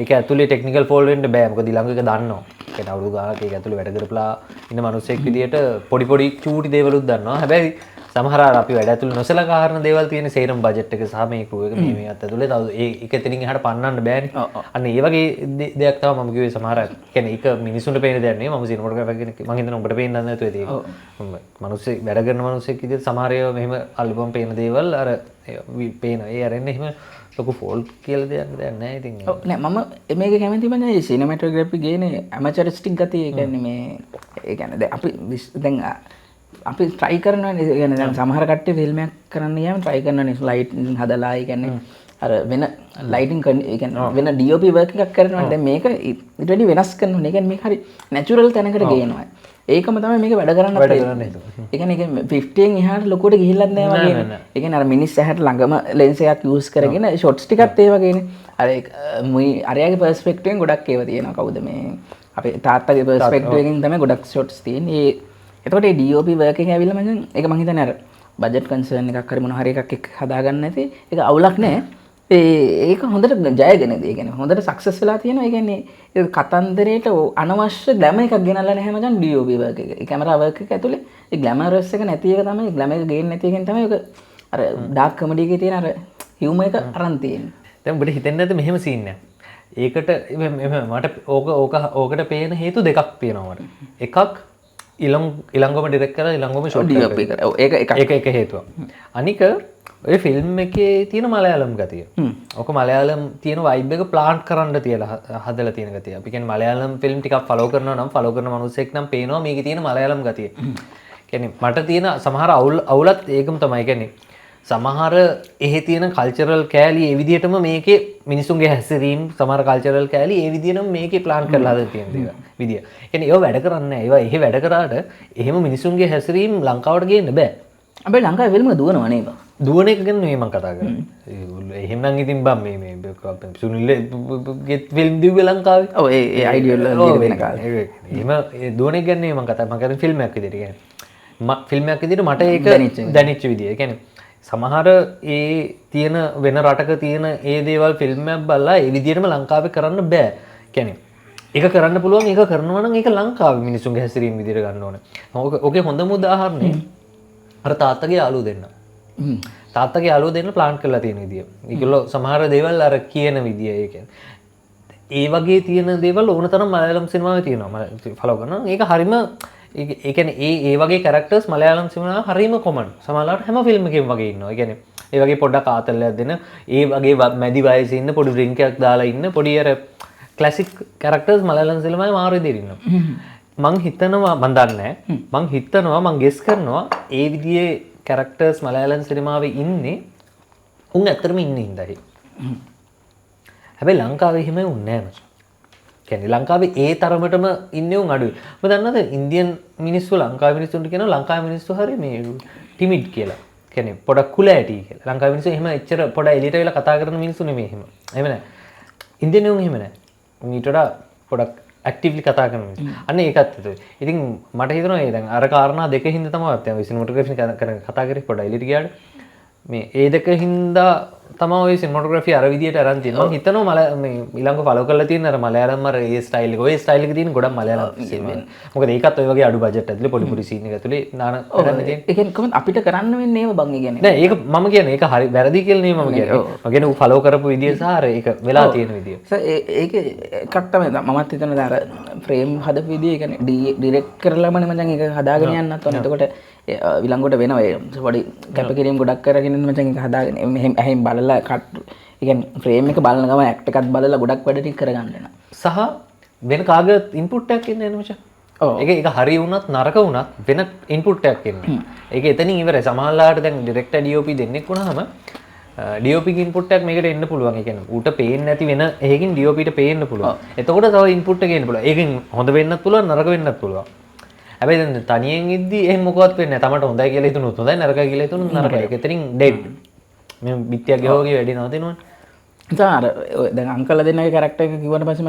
ඒක ඇතුලේ ටෙක්නිකල් ෆෝල්ට් වෙන්න බෑ. මොකද ඊළඟ එක දන්නවා. ඒ කියන්නේ අවුරුදු ගානක් ඒක ඇතුලේ වැඩ කරපලා ඉන්න මිනිස්සෙක් විදියට පොඩි චූටි දේවලුත් දන්නවා. හැබැයි සමහර අපි වැඩ ඇතුලේ නොසලකා හරින දේවල් තියෙන සේරම බජට් එක සහ මේ ක්‍රූ එක මේවත් ඇතුලේ තව ඒක එතනින් එහාට පන්නන්න බෑනේ. අන්න ඒ වගේ දෙයක් තමයි මම කිව්වේ සමහර කියන්නේ ඒක මිනිසුන්ට පේන දෙයක් නෙවෙයි. මම සිනමැටෝග්‍රැෆර් කෙනෙක් මම හිතනවා ඔබට පේන්න නැතුව ඒක. මිනිස්සු වැඩ කරන මිනිස්සෙක් විදිහට සමහර ඒවා මෙහෙම අල්බම් පේන දේවල් අර පේන ඒ අරන්නේ එහෙම ලොකු ෆෝල්ට් කියලා දෙයක් නැහැ ඉතින්. ඔව් නෑ මම මේක කැමති මම මේ සිනමැටෝග්‍රැෆි ගේනේ ඇමචරිස්ටික් ගතිය. ඒ කියන්නේ මේ ඒ කියන්නේ දැන් අපි දැන් අපි ට්‍රයි කරනවානේ. ඒ කියන්නේ දැන් සමහර කට්ටිය ෆිල්ම් එකක් කරන්න ගියාම ට්‍රයි කරනවානේ ලයිට් හදලා ඒ කියන්නේ අර වෙන ලයිටින් ඒ කියන්නේ වෙන DOP වර්ක් එකක් කරනවා. දැන් මේක ඊට වැඩි වෙනස් කරනවා. ඒ කියන්නේ මේක හරි නැචරල් තැනකට ගේනවා. ඒකම තමයි මේක වැඩ කරන්න තියෙන්නේ. ඒ කියන්නේ ඒක 50න් එහාට ලොකුවට ගිහිල්ලත් නෑ වගේ. ඒ කියන්නේ අර මිනිස් ඇහැට ළඟම ලෙන්ස් එකක් යූස් කරගෙන ෂොට්ස් ටිකත් ඒ වගේනේ. අර අරයාගේ පර්ස්පෙක්ටිව්වෙන් ගොඩක් ඒවා තියෙනවා. කවුද මේ අපේ තාත්තගේ පර්ස්පෙක්ටිව් එකෙන් තමයි ගොඩක් ෂොට්ස් තියෙන්නේ. එතකොට මේ DOP වර්ක් එක ඇවිල්ලා මම ඒක මම හිතන්නේ අර බජට් කන්සර්න් එකක් හරි මොන හරි එකක් එක්ක හදාගන්න නැති ඒක අවුලක් නෑ. ඒක හොඳට ජයගෙන ඒ කියන්නේ හොඳට සක්සස් වෙලා තියෙනවා. ඒ කියන්නේ ඒ කතන්දරේට අනවශ්‍ය ග්ලැමර් එකක් ගෙනල්ලා නැහැ මචං DOP වර්ක් එක. ඒ කැමරා වර්ක් එක ඇතුලේ ඒ ග්ලැමරස් එක නැති එක තමයි ග්ලැමර් එක ගේන්නේ නැති එකෙන් තමයි ඒක අර ඩාර්ක් කමඩි එකේ තියෙන අර හියුමර් එක අරන් තියෙන්නේ. දැන් ඔබට හිතෙන්නේ නැද්ද මෙහෙම සීන් එකක්. ඒකට මට ඕකට පේන හේතු දෙකක් තියෙනවා මට. එකක් ඉලංගොම ඩිරෙක්ට් කරලා ඉලංගොම ෂොට් කරා. ඒක එක හේතුවක්. අනික ඔය ෆිල්ම් එකේ තියෙන මලයාලම් ගතිය. ඔක මලයාලම් තියෙන වයිබ් එක ප්ලාන්ට් කරන්න තියලා හදලා තියෙන ගතිය. අපි කියන්නේ මලයාලම් ෆිල්ම් ටිකක් ෆලෝ කරනවා නම් ෆලෝ කරන මිනිස්සෙක් නම් පේනවා මේකේ තියෙන මලයාලම් ගතිය. කියන්නේ මට තියෙන සමහර අවුලත් ඒකම තමයි. කියන්නේ සමහර එහෙ තියෙන කල්චරල් කෑලි ඒ විදිහටම මේකේ මිනිසුන්ගේ හැසිරීම් සමහර කල්චරල් කෑලි ඒ විදිහටම මේකේ ප්ලාන් කරලා හදලා තියෙන දේවල් විදිය. කියන්නේ ඒව වැඩ කරන්නේ නැහැ. ඒවා එහෙ වැඩ කරාට එහෙම මිනිසුන්ගේ හැසිරීම් ලංකාවට ගේන්න බෑ. අපේ ලංකාවේ ෆිල්ම් එක දුවනවා නේද? දුවන එක ගැන නෙමෙයි මම කතා කරන්නේ. එහෙම නම් ඉතින් බම් මේ සුනිල්ගේ ෆිල්ම් දිව්වේ ලංකාවේ. ඔව් ඒ අයිඩියල් වෙන කාලේ. එහෙම දුවන එක ගැන නෙමෙයි මම කතා කරන්නේ ෆිල්ම් එකක් විදිහට. කියන්නේ ෆිල්ම් එකක් විදිහට මට ඒක දැනෙච්ච විදිය. ඒ කියන්නේ සමහර ඒ තියෙන වෙන රටක තියෙන ඒ දේවල් ෆිල්ම් එකක් බලලා ඒ විදිහටම ලංකාවේ කරන්න බෑ. කියන්නේ ඒක කරන්න පුළුවන් ඒක කරනවා නම් ඒක ලංකාවේ මිනිස්සුන්ගේ හැසිරීම විදිහට ගන්න ඕනේ. ඕකේ හොඳම උදාහරණය අර තාත්තගේ යාළුවෝ දෙන්න. තාත්තගේ යාළුවෝ දෙන්න ප්ලාන් කරලා තියෙන විදිය. ඒගොල්ලෝ සමහර දේවල් අර කියන විදිය ඒ කියන්නේ. ඒ වගේ තියෙන දේවල් ඕන තරම් මලයාලම් සිනමාවේ තියෙනවා. මම ෆලෝ කරනවා. ඒක හරිම ඒ කියන්නේ ඒ වගේ කැරක්ටර්ස් මලයාලම් සිනමාවේ හරිම කොමන්. සමහරවිට හැම ෆිල්ම් එකකම වගේ ඉන්නවා. ඒ කියන්නේ ඒ වගේ පොඩ්ඩක් ආතල්ලයක් දෙන ඒ වගේ මැදි වයසේ ඉන්න පොඩි ඩ්‍රින්ක් එකක් දාලා ඉන්න පොඩි අර ක්ලාසික් කැරක්ටර්ස් මලයාලම් සිනමාවේ මාරු විදිහට ඉන්නවා. මං හිතනවා මන් දන්නේ මං හිතනවා මං ගෙස් කරනවා ඒ විදිහේ කැරක්ටර්ස් මලයාලම් සිනමාවේ ඉන්නේ උන් ඇත්තටම ඉන්නේ හින්දායි. හැබැයි ලංකාවේ එහෙම උන්නේ නැහැ මචං. කියන්නේ ලංකාවේ ඒ තරමටම ඉන්නේ උන් අඩුයි. ඔබ දන්නවද ඉන්දියන් මිනිස්සු ලංකාවේ මිනිස්සුන්ට කියනවා ලංකාවේ මිනිස්සු හරිය මේ ටිමිඩ් කියලා. කියන්නේ පොඩක් කුල ඇටි කියලා. ලංකාවේ මිනිස්සු එහෙම එච්චර පොඩ එළියට වෙලා කතා කරන මිනිස්සු නෙමෙයි එහෙම. එහෙම නැහැ. ඉන්දියන් උන් එහෙම නැහැ. උන් ඊට වඩා පොඩක් ඇක්ටිව්ලි කතා කරන මිනිස්සු. අන්න ඒකත් හිතුවේ. ඉතින් මට හිතෙනවා ඒ දැන් අර කාරණා දෙක හින්දා තමයි අපි සිනමටෝග්‍රැෆි කරන කතා කරේ පොඩ එළියට ගියාට මේ ඒ දෙක හින්දා තමයි ඔය සිනමටෝග්‍රැෆි අර විදියට අරන් තියෙනවා. මම හිතනවා මේ ඊළඟ ෆලෝ කරලා තියෙන අර මලයාලම් අර ඒ ස්ටයිල් එක. ඔය ස්ටයිල් එක තියෙන ගොඩක් මලයාලම් සිනමා. මොකද ඒකත් ඔය වගේ අඩු බජට් ඇතුලේ පොඩි පොඩි සීන් එක ඇතුලේ නාන කරන්න තියෙන. ඒ කියන්නේ කොහොමද අපිට කරන්න වෙන්නේ ඒව බං කියන්නේ. නෑ ඒක මම කියන්නේ ඒක හරි වැරදි කියලා නෙමෙයි මම කියන්නේ. මම කියන්නේ ඌ ෆලෝ කරපු විදිය සහ අර ඒක වෙලා තියෙන විදිය. ඒක එකක් තමයි මමත් හිතනවා අර ෆ්‍රේම් හදපු විදිය කියන්නේ ඩිරෙක්ට් කරලාමනේ මචං ඒක හදාගෙන යන්නත් ඕනේ. එතකොට විලංගුවට වෙනවා ඒ පොඩි කැපකිරීම ගොඩක් කරගෙන මචං ඒක හදාගෙන එහෙන් බලලා කට් ඒ කියන්නේ ෆ්‍රේම් එක බලන ගමන් ඇක්ට් එකත් බලලා ගොඩක් වැඩ ටික කරගන්න වෙනවා. සහ වෙන කාගේ ඉන්පුට් එකක් එන්නේ නේද මචං? ඒක හරි වුණත් නරක වුණත් වෙන ඉන්පුට් එකක් එන්නේ. ඒක එතනින් ඉවරයි. සමහරලාට දැන් ඩිරෙක්ටර් DOP දෙන්නෙක් වුණාම DOP ගේ ඉන්පුට් එකක් මේකට එන්න පුළුවන්. ඒ කියන්නේ ඌට පේන්නේ නැති වෙන එකකින් DOP ට පේන්න පුළුවන්. එතකොට තව ඉන්පුට් එක එන්න පුළුවන්. ඒකෙන් හොඳ වෙන්නත් පුළුවන් නරක වෙන්නත් පුළුවන්. හැබැයි දැන් තනියෙන් ඉද්දි එහෙම මොකවත් වෙන්නේ නැහැ. තමට හොඳයි කියලා හිතුනොත් හොඳයි නරකයි කියලා හිතුනොත් නරකයි. ඒක එතනින් ඩෙඩ්. මේ බිත්තියක් ගහෝගේ වැඩි නවතිනවනේ. අර දැන් අංකල්ලා දෙන්නගේ කැරක්ටර් එක කිව්වට පස්සේ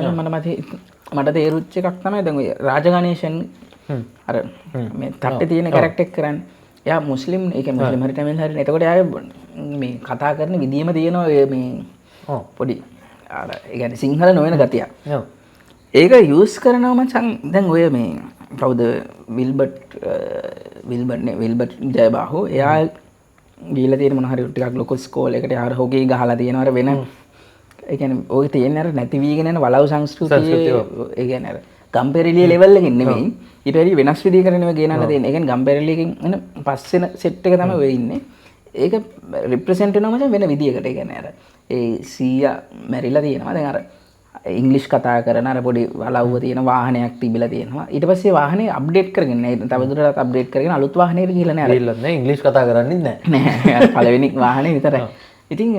මට තේරුච්ච එකක් තමයි දැන් ඔය රාජගණේෂන් අර මේ තට්ටේ තියෙන කැරක්ටර් එක කරන්නේ. එයා මුස්ලිම් ඒ කියන්නේ මුස්ලිම් හරි තමිල් හරි. එතකොට එයා මේ කතා කරන විදියම තියෙනවා ඔය මේ පොඩි අර ඒ කියන්නේ සිංහල නොවන ගතියක්. ඒක යූස් කරනවා මචං දැන් ඔය මේ කවුද විල්බර්ට් ජයබාහු එයා ගිහිල්ලා තියෙන මොන හරි ටිකක් ලොකු ස්කෝල් එකට යාර හොගේ ගහලා තියෙනවා අර වෙන ඒ කියන්නේ ඔය තියෙන අර නැති වීගෙන යන වලව් සංස්කෘතිය ඒ කියන්නේ අර ගම්පෙරළිය ලෙවල් එකකින් නෙමෙයි ඊට වැඩි වෙනස් විදිහකට නෙමෙයි ගෙනල්ලා තියෙන්නේ. ඒ කියන්නේ ගම්පෙරළියකින් එන පස්සෙන සෙට් එක තමයි ඔය ඉන්නේ. ඒක රිප්‍රසන්ට් වෙනවා මචං වෙන විදිහකට. ඒ කියන්නේ අර ඒ සීයා මැරිලා තියෙනවා. දැන් අර ඉංග්ලිෂ් කතා කරන අර පොඩි වලව්ව තියෙන වාහනයක් තිබිලා තියෙනවා. ඊට පස්සේ වාහනේ අප්ඩේට් කරගෙන තවදුරටත් අප්ඩේට් කරගෙන අලුත් වාහනයකට ගිහලා නෑ. ගිහලා නෑ ඉංග්ලිෂ් කතා කරන්නේ නෑ. නෑ පළවෙනි වාහනේ විතරයි. ඉතින්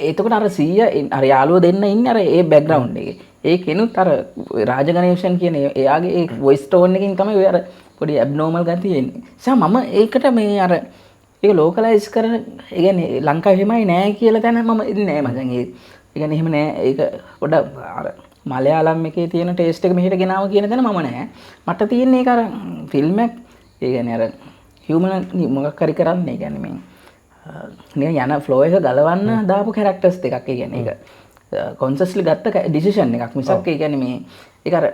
එතකොට අර 100 අර යාළුවෝ දෙන්න ඉන්නේ අර ඒ බෑග්ග්‍රවුන්ඩ් එකේ. ඒ කෙනුත් අර රාජගණේෂන් කියන එයාගේ ඒ වොයිස් ටෝන් එකකින් තමයි ඔය අර පොඩි ඇබ්නෝමල් ගතිය එන්නේ. මම ඒකට මේ අර ඒක ලෝකලයිස් කරන ඒ කියන්නේ ලංකාවේ එහෙමයි නෑ කියලා දැන මම ඉන්නේ නෑ මචං. ඒ කියන්නේ එහෙම නෑ. ඒක පොඩ අර මලයාලම් එකේ තියෙන ටේස්ට් එක මෙහෙට ගෙනාව කියන දේ මම නෑ. මට තියෙන්නේ ඒක අර ෆිල්ම් එක ඒ කියන්නේ අර හියුමන් මොකක් හරි කරන්නේ. ඒ කියන්නේ මේ නිකන් යන ෆ්ලෝ එක ගලවන්න දාපු කැරක්ටර්ස් දෙකක්. ඒ කියන්නේ ඒක කොන්ෂස්ලි ගත්ත ඩිසිෂන් එකක් මිසක් ඒ කියන්නේ මේ ඒක අර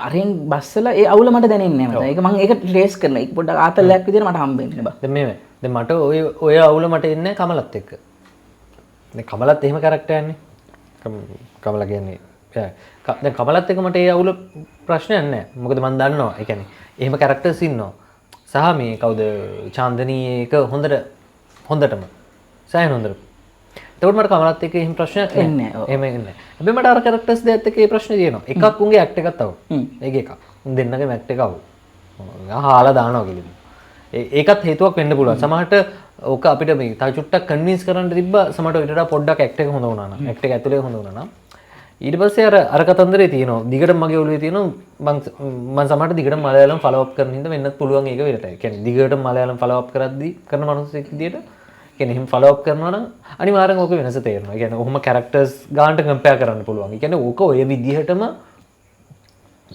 අරින් බස්සලා ඒ අවුල මට දැනෙන්නේ නැහැ මචං. ඒක මම ඒක ට්‍රේස් කරනවා. ඒක පොඩ්ඩක් ආතල්ලයක් විදිහට මට හම්බෙන්නේ බා. දැන් මේ දැන් මට ඔය අවුල මට එන්නේ කමලත් එක්ක. දැන් කමලත් එහෙම කැරක්ටර් යන්නේ. කමල කියන්නේ දැන් කමලත් එක්ක මට ඒ අවුල ප්‍රශ්නයක් නැහැ. මොකද මම දන්නවා. ඒ කියන්නේ එහෙම කැරක්ටර්ස් ඉන්නවා. සහ මේ කවුද චාන්දනී ඒක හොඳටම සෑහෙන හොඳට. එතකොට මට කමලත් එක්ක එහෙම ප්‍රශ්නයක් එන්නේ නැහැ. එහෙම එන්නේ නැහැ. හැබැයි මට අර කැරක්ටර්ස් දෙකත් එක්ක ඒ ප්‍රශ්නේ තියෙනවා. එකක් උන්ගේ ඇක්ට් එකක් තව. ඒක එකක්. උන් දෙන්නගේ ඇක්ට් එක අවු. හාලා දානවා කියලා. ඒකත් හේතුවක් වෙන්න පුළුවන්. සමහරට ඕක අපිට මේ තව චුට්ටක් කන්වින්ස් කරන්න තිබ්බා. සමහරට ඊට වඩා පොඩ්ඩක් ඇක්ට් එක හොඳ වුණා නම්. ඇක්ට් එක ඇතුලේ හොඳ වුණා නම්. ඊට පස්සේ අර කතන්දරේ තියෙනවා. දිගටම මගේ ඔළුවේ තියෙනවා මම සමහරට දිගටම මලයාලම් ෆලෝ අප් කරන හින්දා වෙන්නත් පුළුවන් ඒක වෙලට. ඒ කියන්නේ දිගටම මලයාලම් ෆලෝ අප් කරද්දී කරන මනුස්සයෙක් විදියට කියන්නේ එහෙම ෆලෝ අප් කරනවා නම් අනිවාර්යෙන් ඕක වෙනස තේරෙනවා. ඒ කියන්නේ ඔහොම කැරක්ටර්ස් ගානට කම්පෙයාර් කරන්න පුළුවන්. ඒ කියන්නේ ඕක ඔය විදිහටම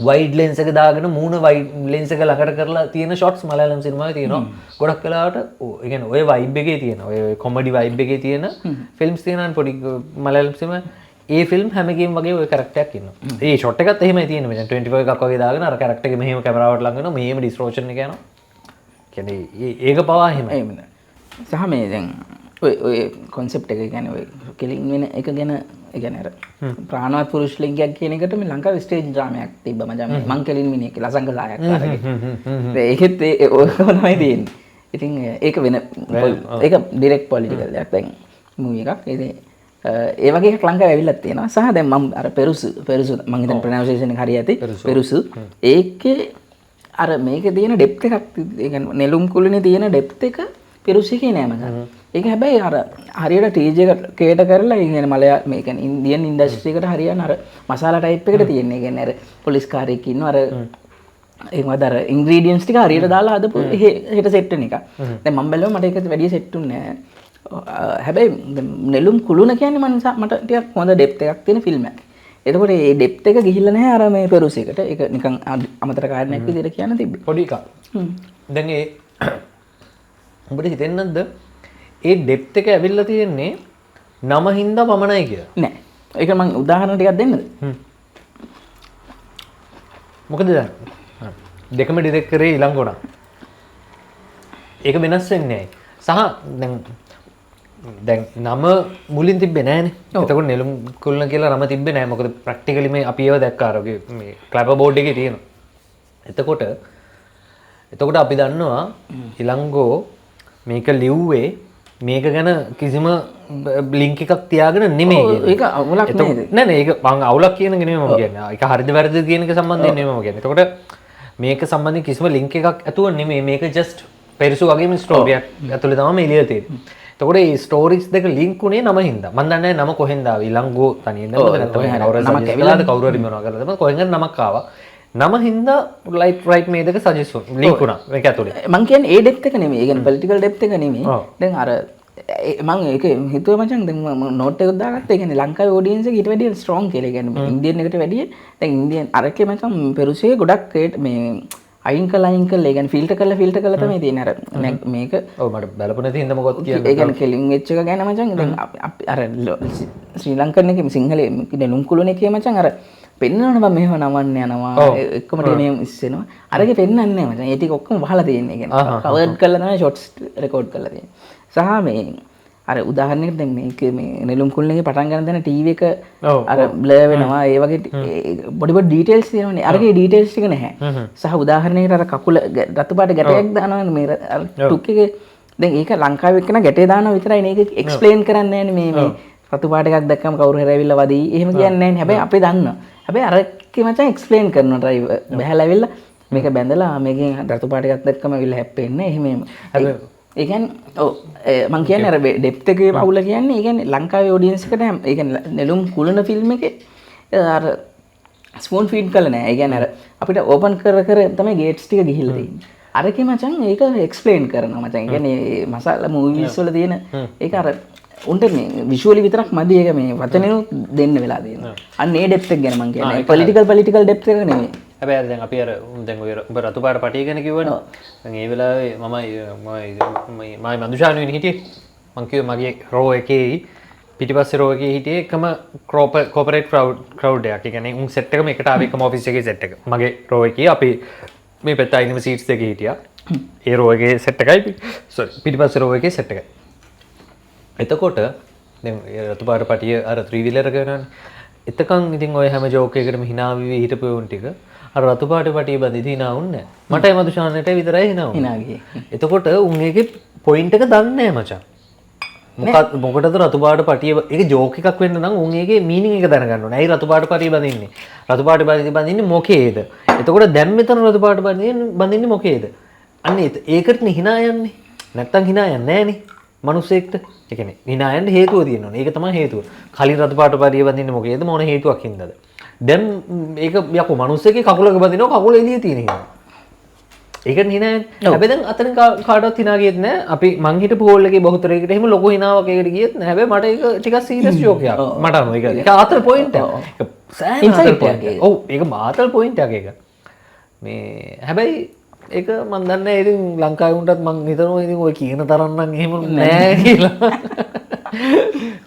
වයිඩ් ලෙන්ස් එක දාගෙන මූණ වයිඩ් ලෙන්ස් එක ළඟට කරලා තියෙන ෂොට්ස් මලයාලම් සිනමාවේ තියෙනවා. ගොඩක් වෙලාවට ඒ කියන්නේ ඔය වයිබ් එකේ තියෙන ඔය කොමඩි වයිබ් එකේ තියෙන ෆිල්ම්ස් තියෙනවානේ පොඩි මලයාලම් සිනමාවේ. ඒ ෆිල්ම් හැම එකෙම වගේ ඔය කැරක්ටර් එකක් ඉන්නවා. ඒ ෂොට් එකත් එහෙමයි තියෙන්නේ. මෙතන 24 එකක් වගේ දාගෙන අර කැරක්ටර් එක මෙහෙම කැමරාවට ළඟ වෙනවා. මෙහෙම ඩිස්ටෝෂන් එක යනවා. කියන්නේ ඒක පවා එහෙමයි. සහ මේ දැන් ඔය කොන්සෙප්ට් එක ගැන ඔය කෙලින් වෙන එක ගැන ගැන අර ප්‍රාණවත් පුරුෂ ලිංගයක් කියන එකට මේ ලංකාවේ ස්ටේජ් ඩ්‍රාමාවක් තිබ්බ මචං මං කෙලින් මිනිහ කියලා ලසංග සායක්කාරගේ ඒකෙත් ඔයකම තමයි තියෙන්නේ. ඉතින් ඒක වෙන ඒක ඩිරෙක්ට් පොලිටිකල් එකක් දැන් මූවි එකක්. ඒ වගේ එකක් ලංකාවේ ඇවිල්ලා තියෙනවා. සහ දැන් මම අර පෙරුසු මං හිතන්නේ ප්‍රොනවුන්සියේෂන් එක හරි ඇති. පෙරුසු ඒකේ අර මේකේ තියෙන ඩෙප්ත් එකක් ඒ කියන්නේ නෙළුම් කුළුනේ තියෙන ඩෙප්ත් එක පෙරුසිකේ නෑ මචං. ඒක හැබැයි අර හරියට ටීජ් එකට කේට කරලා ඒ කියන්නේ මලයා මේ කියන්නේ ඉන්දියන් ඉන්ඩස්ට්‍රි එකට හරියන අර මසාලා ටයිප් එකට තියෙන. ඒ කියන්නේ අර පොලිස් කාර්යයක් ඉන්නවා අර ඒ මොකද අර ඉන්ග්‍රීඩියන්ට්ස් ටික හරියට දාලා හදපු හෙට සෙට් වෙන එක. දැන් මම බැලුවා මට ඒක වැඩි සෙට් උන්නේ නෑ. හැබැයි නෙළුම් කුළුණ කියන්නේ මට ටිකක් හොඳ ඩෙප්ත් එකක් තියෙන ෆිල්ම් එකක්. එතකොට මේ ඩෙප්ත් එක ගිහිල්ලා නැහැ අර මේ පෙරුස් එකට. ඒක නිකන් අමතර කාරණයක් විදිහට කියන්න තිබ්බේ. පොඩි එකක්. දැන් ඒ උඹට හිතෙන්නේ නැද්ද? ඒ ඩෙප්ත් එක ඇවිල්ලා තියෙන්නේ නම හින්දා පමණයි කියලා. නෑ. ඒක මම උදාහරණ ටිකක් දෙන්නද? මොකද දැන් දෙකම ඩිරෙක්ට් කරේ ඊළඟෝණ. ඒක වෙනස් වෙන්නේ නැහැ. සහ දැන් නම මුලින් තිබ්බේ නැහනේ. එතකොට නෙළුම් කුළුණ කියලා නම තිබ්බේ නැහැ. මොකද ප්‍රැක්ටිකලි මේ අපි ඒව දැක්කා අර මේ ක්ලැපර් බෝඩ් එකේ තියෙනවා. එතකොට අපි දන්නවා ඊළඟෝ මේක ලිව්වේ මේක ගැන කිසිම ලින්ක් එකක් තියාගෙන නෙමෙයි කියන්නේ. ඒක අවුලක් නේද? නෑ නෑ ඒක මම අවුලක් කියන එක නෙමෙයි මම කියන්නේ. ඒක හරිද වැරදිද කියන එක සම්බන්ධයෙන් නෙමෙයි මම කියන්නේ. එතකොට මේක සම්බන්ධයෙන් කිසිම ලින්ක් එකක් ඇතුව නෙමෙයි. මේක ජස්ට් පෙරසු වගේම ස්ටෝරියක් ඇතුලේ තමයි මේ එළිය තියෙන්නේ. එතකොට මේ ස්ටෝරිස් දෙක ලින්ක් උනේ නම හින්දා. මම දන්නේ නැහැ නම කොහෙන්ද ආවේ. ඊළඟෝ තනියෙන් නැත්නම් කවුරු හරි මොනවා කරලාද මම කොහෙන්ද නමක් ආවා. නම හින්දා රයිට් මේ දෙක සජෙස්ට් වුණා. ලින්ක් වුණා මේක ඇතුලේ. මං කියන්නේ ඒ ඩෙප්ත් එක නෙමෙයි. ඒ කියන්නේ පොලිටිකල් ඩෙප්ත් එක නෙමෙයි. දැන් අර මං ඒක හිතුවා මචං දැන් මම නෝට් එකක් දාගත්තා. ඒ කියන්නේ ලංකාවේ ඔඩියන්ස් එක ඊට වැඩිය ස්ට්‍රෝං කියලා. ඒ කියන්නේ ඉන්දියන් එකට වැඩිය දැන් ඉන්දියන් අරකේ මචං පෙරුසේ ගොඩක් මේ අයින් කළා ඒ කියන්නේ ෆිල්ටර් කරලා තමයි තියෙන්නේ. අර මේක ඔව් මට බලපු නැති හින්දා මොකක්ද කියන්නේ. ඒ කියන්නේ කෙලින් වෙච්ච එක ගැන මචං දැන් අපි අර ශ්‍රී ලංකන් එකේ සිංහලේ නෙළුම් කුළුණ එකේ මචං අර පෙන්නනවා බං මෙහෙම නවන්න යනවා එක්කම ටීම් ඉස්සෙනවා. අරගේ පෙන්නන්නේ නැහැ මචං. ඒ ටික ඔක්කොම වහලා තියෙන්නේ. ඒ කියන්නේ කවර්ඩ් කරලා තමයි ෂොට්ස් රෙකෝඩ් කරලා තියෙන්නේ. සහ මේ අර උදාහරණයකට දැන් මේක මේ නෙළුම් කුළුණේගේ පටන් ගන්න තැන ටීවී එක අර බ්ලර් වෙනවා. ඒ වගේ පොඩි පොඩි ඩීටේල්ස් තියෙනවානේ. අරගේ ඩීටේල්ස් ටික නැහැ. සහ උදාහරණයකට අර කකුල රතු පාට ගැටයක් දානවා මේ අර ටුක් එකේ. දැන් ඒක ලංකාවේ එක්කන ගැටේ දානවා විතරයි නේ. ඒක එක්ස්ප්ලেইন කරන්නේ නැහැ මේ රතු පාට එකක් දැක්කම කවුරු හරි ඇවිල්ලා වදී. එහෙම කියන්නේ නැහැ. හැබැයි අපි දන්නවා. හැබැයි අරකේ මචං එක්ස්ප්ලেইন කරනවා ඩ්‍රයිවර් බහැලා ඇවිල්ලා මේක බැඳලා මේකෙන් රතු පාට එකක් දැක්කම ඇවිල්ලා හැප්පෙන්නේ එහෙම එහෙම. හැබැයි ඒ කියන්නේ ඔව් මම කියන්නේ අර ඩෙප්ත් එකේ අවුල කියන්නේ ඒ කියන්නේ ලංකාවේ ඔඩියන්ස් එකට ඒ කියන්නේ නෙළුම් කුළුණ ෆිල්ම් එකේ අර ස්පූන් ෆීඩ් කරලා නැහැ. ඒ කියන්නේ අර අපිට ඕපන් කර තමයි ගේට්ස් ටික ගිහිල්ලා තියෙන්නේ. අරකේ මචං ඒක එක්ස්ප්ලেইন කරනවා මචං. ඒ කියන්නේ මසාලා මූවිස් වල තියෙන ඒක අර උන්ට මේ විෂුවලි විතරක් මදි. ඒක මේ වචනෙනුත් දෙන්න වෙලා තියෙනවා. අන්න ඒ ඩෙප්ත් එක ගැන මම කියන්නේ. පොලිටිකල් ඩෙප්ත් එක නෙමෙයි. හැබැයි දැන් අපි අර දැන් ඔය රතු පාට පටිය ගැන කිව්වනේ. දැන් ඒ වෙලාවේ මම මන්දුෂානුවෙන් හිටියේ. මං කිව්වේ මගේ රෝ එකේ පිටිපස්සේ රෝ එකේ හිටියේ එකම කෝපරේට් ක්‍රවුඩ් එකක්. ඒ කියන්නේ උන් සෙට් එකම එකට ආවේ එකම ඔෆිස් එකේ සෙට් එක. මගේ රෝ එකේ අපි මේ පැත්තේ ඉන්නම සීට්ස් එකේ හිටියා. ඒ රෝ එකේ සෙට් එකයි පිටිපස්සේ රෝ එකේ සෙට් එකයි. එතකොට දැන් රතු පාට පටිය අර 3 wheeler එක වෙනවනේ. එතකන් ඉතින් ඔය හැම ජෝක් එකකටම hina වෙවි හිටපු උන් ටික අර රතු පාට පටිය බඳිති hina වුන්නේ නැහැ. මටයි මදුෂානට විතරයි hina වුනේ. hina ගියේ. එතකොට උන් ඒකේ පොයින්ට් එක දන්නේ නැහැ මචං. මොකටද රතු පාට පටිය ඒක ජෝක් එකක් වෙන්න නම් උන් ඒකේ මීනින් එක දැනගන්න ඕනේ. ඇයි රතු පාට පටිය බඳින්නේ? රතු පාට පටිය බඳින්නේ මොකේද? එතකොට දැන් මෙතන රතු පාට බඳින්නේ මොකේද? අන්න ඒකට hina යන්නේ. නැත්තම් hina යන්නේ නැහනේ. මනුස්සයෙක්ට ඒ කියන්නේ hina යන්න හේතුව තියෙනවා. ඒක තමයි හේතුව. කලින් රතු පාට පරිය බඳින්නේ මොකේද? මොන හේතුවක් හින්දාද? දැන් ඒක යකෝ මනුස්සයෙක්ගේ කකුලක බඳිනවා කකුල එළිය තියෙන හින්දා. ඒකට hina යන්නේ. හැබැයි දැන් අතන කාටවත් hina ගියෙත් නැහැ. අපි මං හිටපු හෝල් එකේ බහුතරයකට එහෙම ලොකු hinaවක් ඒකට ගියෙත් නැහැ. හැබැයි මට ඒක ටිකක් සීරියස් ජෝක් එකක්. මට අනු ඒක ආතල් පොයින්ට් එක. ඒක ඉන්සයිට් එකක්. ඔව් ඒක ආතල් පොයින්ට් එකක් ඒක. මේ හැබැයි ඒක මන් දන්නේ ඉතින් ලංකාවේ උන්ටත් මං හිතනවා ඉතින් ඔය කියන තරම් නම් එහෙම නෑ කියලා.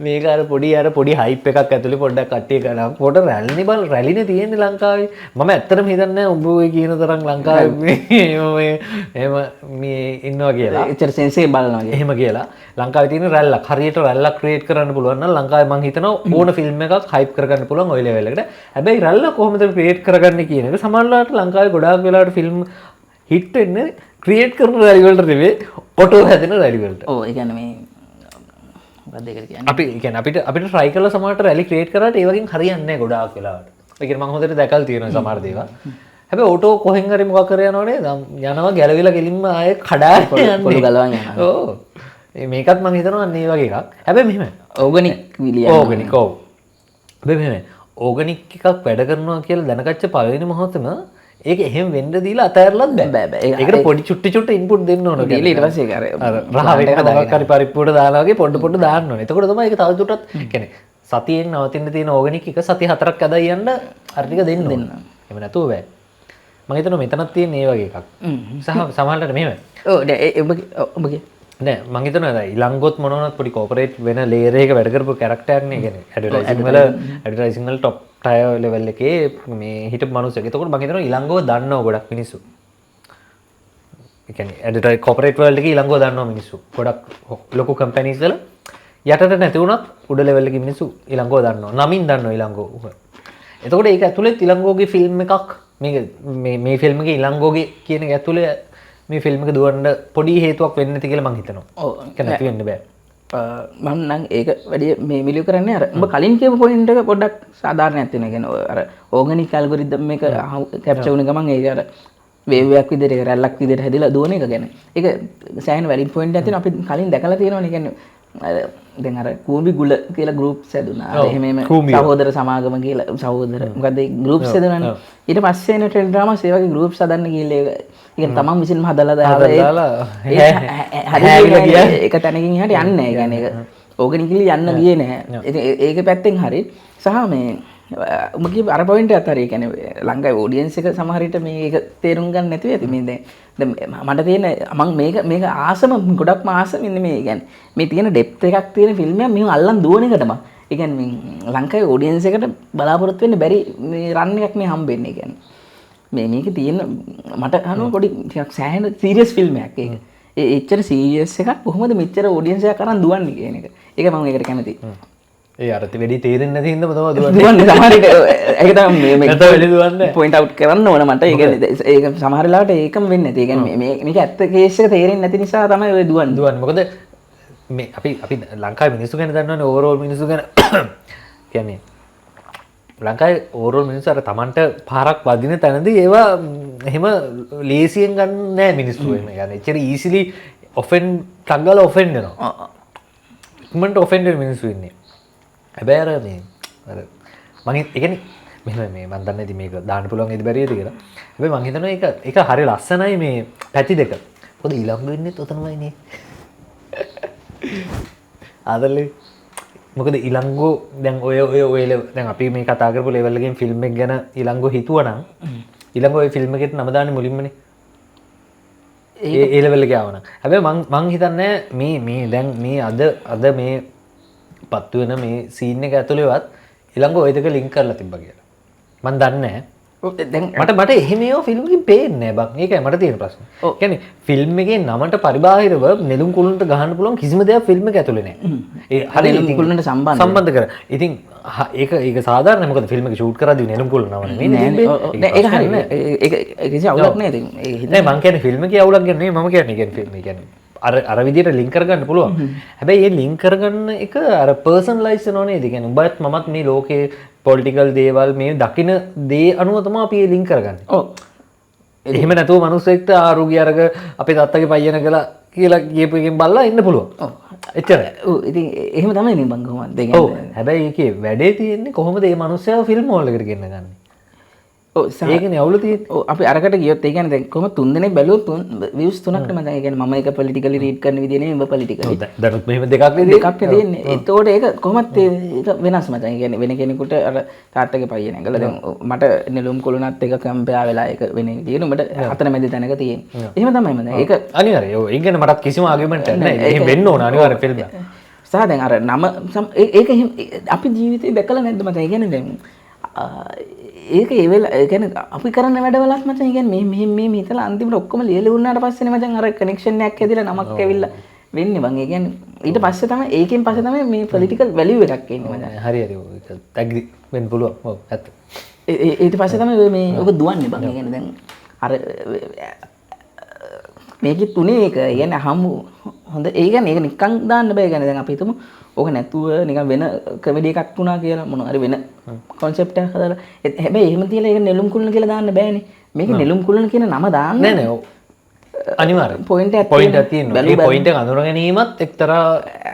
මේක අර පොඩි හයිප් එකක් ඇතුලේ පොඩ්ඩක් කට්ටිය කරා පොඩ රැලිනේ බල රැලිනේ තියෙන්නේ ලංකාවේ මම ඇත්තටම හිතන්නේ නැහැ උඹ ඔය කියන තරම් ලංකාවේ එහෙම මේ ඉන්නවා කියලා එච්චර සෙන්සේ බලනවා වගේ. එහෙම කියලා ලංකාවේ තියෙන රැල්ලක් හරියට රැල්ලක් ක්‍රියේට් කරන්න පුළුවන් නම් ලංකාවේ මං හිතනවා ඕන ෆිල්ම් එකක් හයිප් කරගන්න පුළුවන් ওই ලෙවල් එකට. හැබැයි රැල්ල කොහොමද ක්‍රියේට් කරගන්නේ කියන එක සමහරවිට ලංකාවේ ගොඩාක් වෙලාවට ෆිල්ම් හිට් වෙන්නේ ක්‍රියේට් කරන රැලි වලට නෙවෙයි ඔටෝ හැදෙන රැලි වලට. ඔව් ඒ කියන්නේ මේ මොකක්ද ඒකට කියන්නේ? අපි කියන්නේ අපිට try කරලා සමහරට රැලි ක්‍රියේට් කරාට ඒ වගේ හරියන්නේ නැහැ ගොඩාක් වෙලාවට. ඒ කියන්නේ මම හොඳට දැකලා තියෙනවා සමහර දේවල්. හැබැයි ඔටෝ කොහෙන් හරි මොකක් කර යනවනේ යනවා ගැලවිලා ගෙලින්ම ආයේ කඩාගෙන පොළු ගලවන්න යනවා. ඔව්. මේකත් මම හිතනවා අන්න ඒ වගේ එකක්. හැබැයි මෙහෙම ඕගනික් විලියම්. ඕගනික් ඔව්. හැබැයි මෙහෙම ඕගනික් එකක් වැඩ කරනවා කියලා දැනගච්ච පළවෙනි මොහොතේම ඒක එහෙම වෙන්න දීලා අතහැරලත් බෑ. ඒකට පොඩි චුට්ටි ඉන්පුට් දෙන්න ඕන. දීලා ඊට පස්සේ ඒක අර රහ වෙන්න මොකක් හරි පරිප්පුවට දාලා වගේ පොඩ දාන්න ඕනේ. එතකොට තමයි ඒක තවදුරටත් කියන්නේ සතියෙන් නවතින්න තියෙන ඕගනික් එක සති 4ක් අදා යන්න අර ටික දෙන්න ඕන. එහෙම නැතුව බෑ. මම හිතනවා මෙතනත් තියෙන මේ වගේ එකක්. සහ සමහරවිට මෙහෙම. ඔව් ඔබ නෑ මං හිතනවා ඉලංගොත් මොනවනත් පොඩි කෝපරේට් වෙන ලේයර් එකක වැඩ කරපු කැරක්ටර් නේ කියන්නේ ඇඩ්වර්ටයිසින් වල টොප් ටයර් ලෙවල් එකේ මේ හිටපු මිනිස්සෙක්. එතකොට මං හිතනවා ඉලංගව දන්නවා ගොඩක් මිනිස්සු. ඒ කියන්නේ ඇඩ්වර්ටයිස් කෝපරේට් වර්ල්ඩ් එකේ ඉලංගව දන්නවා මිනිස්සු. ගොඩක් ලොකු කම්පැනිස් වල යටට නැති වුණත් උඩ ලෙවල් එකේ මිනිස්සු ඉලංගව දන්නවා. නමින් දන්නවා ඉලංගව. එතකොට ඒක ඇතුළේ ඉලංගවගේ ෆිල්ම් එකක් මේ ෆිල්ම් එකේ ඉලංගවගේ කියන එක ඇතුළේ මේ ෆිල්ම් එක දුවන්න පොඩි හේතුවක් වෙන්න ඇති කියලා මං හිතනවා. ඔව් ඒක නැති වෙන්න බෑ. මම නම් ඒක වැඩි මේ මිලියු කරන්නේ අර ඔබ කලින් කියපු පොයින්ට් එක පොඩ්ඩක් සාධාරණයක් තියෙනවා. කියන්නේ අර ඕගනික් ඇල්ගොරිතම් එක කැප්චර් වුණ ගමන් ඒක අර වේව් එකක් විදිහට ඒක රැල්ලක් විදිහට හැදිලා දුවන එක ගැන. ඒක සෑහෙන වැලිඩ් පොයින්ට් එකක් තියෙනවා. අපි කලින් දැකලා තියෙනවනේ. කියන්නේ දැන් අර කූඹි ගුල කියලා ගෲප්ස් හැදුනා. එහෙම සහෝදර සමාගම කියලා සහෝදර මොකද්ද ඒ ගෲප්ස් හැදුනානේ. ඊට පස්සේ එන ටෙලි ඩ්‍රාමාස් ඒ වගේ ගෲප්ස් හදන්න ගිහලා ඒක ඉතින් තමන් විසින්ම හදලා දාලා ඒක තැනකින් හරි යන්නේ නැහැ. කියන්නේ ඒක ඕගනිකලි යන්න ගියේ නැහැ. ඉතින් ඒක පැත්තෙන් හරි සහ මේ උඹ කිය අර පොයින්ට් එකත් හරි. කියන්නේ ලංකාවේ ඔඩියන්ස් එක සමහර විට මේක තේරුම් ගන්න නැතුව ඇති. මේ දැන් මට තියෙන මම මේක ආසම ගොඩක්ම ආස මෙන්න මේ කියන්නේ මේ තියෙන ඩෙප්ත් එකක් තියෙන ෆිල්ම් එකක් මෙහෙම අල්ලන් දුවන එකටම. ඒ කියන්නේ ලංකාවේ ඔඩියන්ස් එකට බලාපොරොත්තු වෙන්න බැරි මේ රන් එකක් මේ හම්බෙන්නේ. කියන්නේ මේක තියෙන මට අනුව පොඩි ටිකක් සෑහෙන සීරියස් ෆිල්ම් එකක් ඒක. ඒ එච්චර සීරියස් එකක් කොහොමද මෙච්චර ඔඩියන්ස් එකක් අරන් දුවන්නේ කියන එක. ඒක මම ඒකට කැමතියි. ඒ අර වෙඩි තේරෙන්නේ නැති හින්දාම තමයි දුවන්නේ. සමහර විට ඒක තමයි මේ වෙඩි දුවන්නේ. පොයින්ට් අවුට් කරන්න ඕන මට. ඒක සමහර වෙලාවට ඒකම වෙන්නේ නැති. ඒ කියන්නේ මේක ඇත්ත කේස් එක තේරෙන්නේ නැති නිසා තමයි ඔය දුවන්නේ. මොකද මේ අපි ලංකාවේ මිනිස්සු ගැන දන්නවනේ ඕවරෝල් මිනිස්සු ගැන. කියන්නේ ලංකාවේ ඕවරෝල් මිනිස්සු අර Tamanට පාරක් වදින තැනදී ඒවා එහෙම ලේසියෙන් ගන්න නෑ මිනිස්සු. එහෙම يعني එච්චර ඊසිලි ඔෆෙන්ඩ් ටග්ගල ඔෆෙන්ඩ් වෙනවා. ඉක්මනට ඔෆෙන්ඩ් වෙන මිනිස්සු ඉන්නේ. හැබැයි අර මේ අර මම ඒ කියන්නේ මෙහෙම මේ මම දන්නේ ඉතින් මේක දාන්න පුළුවන් ඉද බැරියද කියලා. හැබැයි මම හිතනවා ඒක හරිය ලස්සනයි මේ පැති දෙක. මොකද ඊළඟ වෙන්නේත් ඔතනමයිනේ. ආදලේ මොකද ඉලංගෝ දැන් ඔය දැන් අපි මේ කතා කරපු ලෙවල් එකකින් ෆිල්ම් එක ගැන ඉලංගෝ හිතුවනම් ඉලංගෝ ඔය ෆිල්ම් එකේට නම දාන්නේ මුලින්මනේ ඒ ලෙවල් එකේ ආවනම් හැබැයි මං හිතන්නේ මේ දැන් මේ අද මේ පත්තු වෙන මේ සීන් එක ඇතුළේවත් ඉලංගෝ ඔය දෙක ලින්ක් කරලා තිබ්බා කියලා මං දන්නේ නැහැ දැන් මට එහෙම ඒවා ෆිල්ම් එකකින් පේන්නේ නැහැ බං ඒකයි මට තියෙන ප්‍රශ්නේ. ඒ කියන්නේ ෆිල්ම් එකේ නමට පරිබාහිරව නෙළුම් කුළුන්ට ගහන්න පුළුවන් කිසිම දෙයක් ෆිල්ම් එක ඇතුලේ නැහැ. ඒ හරිය නෙළුම් කුළුන්ට සම්බන්ධ කර. ඉතින් ඒක සාධාරණයි මොකද ෆිල්ම් එක ෂූට් කරද්දී නෙළුම් කුළුන් නම නෙමෙයි. ඒක හරිය. ඒක කිසි අවුලක් නැහැ ඉතින්. නෑ මං කියන්නේ ෆිල්ම් එකේ අවුලක් ගැන නෙමෙයි මම කියන්නේ ෆිල්ම් එක කියන්නේ අර විදිහට ලින්ක් කරගන්න පුළුවන්. හැබැයි මේ ලින්ක් කරගන්න එක අර පර්සනලයිස් වෙනව නේද? කියන්නේ උඹත් මමත් මේ ලෝකේ පොලිටිකල් දේවල් මේ දකින දේ අනුව තමයි අපි මේ ලින්ක් කරගන්නේ. ඔව්. එහෙම නැතුව මිනිස්සෙක්ට ආරුගිය අරග අපේ තාත්තගේ පයියන කියලා කියපු එකෙන් බලලා ඉන්න පුළුවන්. ඔව්. එච්චරයි. ඔව් ඉතින් එහෙම තමයි ඉතින් බං කොහොමද දෙන්නේ. ඔව්. හැබැයි ඒකේ වැඩේ තියෙන්නේ කොහොමද මේ මිනිස්සයා ෆිල්ම් හෝල් එකට ගෙන්න ගන්නේ. ඔව් ඒකනේ අවුල තියෙන්නේ. ඔව් අපි අරකට ගියොත් ඒ කියන්නේ දැන් කොහොම තුන් දෙනෙක් බැලුවොත් views තුනක් තමයි දැන්. ඒ කියන්නේ මම ඒක පොලිටිකලි රීඩ් කරන විදිය නෙමෙයි උඹ පොලිටිකලි. දැනුත් මෙහෙම දෙකක් තියෙන්නේ. ඒතකොට ඒක කොහොමත් ඒක වෙනස් මචං. ඒ කියන්නේ වෙන කෙනෙකුට අර තාත්තගේ පයියන ඇඟල දැන් මට නෙළුම් කොළුණත් එක කම්පයා වෙලා ඒක වෙන විදියට උඹට අතන මැද තැනක තියෙන්නේ. එහෙම තමයි මම දැන් ඒක අනිවාර්යයි. ඔව් ඒක ගැන මටත් කිසිම ආගියුමන්ට් නැහැ. එහෙම වෙන්න ඕන අනිවාර්ය ෆිල්ම් එක. සහ දැන් අර නම ඒක අපි ජීවිතේ දැකලා නැද්ද මචං? ඒ කියන්නේ දැන් ඒක ඒ වෙලාව ඒ කියන්නේ අපි කරන වැඩවලත් මචං ඒ කියන්නේ මේ හිතලා අන්තිමට ඔක්කොම ලියලා වුණාට පස්සේනේ මචං අර කනෙක්ෂන් එකක් ඇදිලා නමක් ඇවිල්ලා වෙන්නේ බං. ඒ කියන්නේ ඊට පස්සේ තමයි ඒකෙන් පස්සේ තමයි මේ පොලිටිකල් වැලියු එකක් එන්නේ මචං. හරි හරි ඒක තැග්දි වෙන්න පුළුවන්. ඔව් ඇත්ත. ඊට පස්සේ තමයි මේ ඔබ දුවන්නේ බං. ඒ කියන්නේ දැන් අර මේකේ තුනේ ඒක කියන්නේ හමු හොඳ ඒ කියන්නේ ඒක නිකන් දාන්න බෑ. කියන්නේ දැන් අපි හිතමු ඕක නැතුව නිකන් වෙන කමෙඩි එකක් වුණා කියලා මොනවා හරි වෙන concept එකක් හදලා හැබැයි එහෙම තියලා ඒක නෙළුම් කුළුණ කියලා දාන්න බෑනේ. මේක නෙළුම් කුළුණ කියන නම දාන්න නෑ නෑ ඔව් අනිවාර්යෙන් පොයින්ට් එකක් තියෙනවා. ඒ පොයින්ට් එක අඳුර ගැනීමත් එක්තරා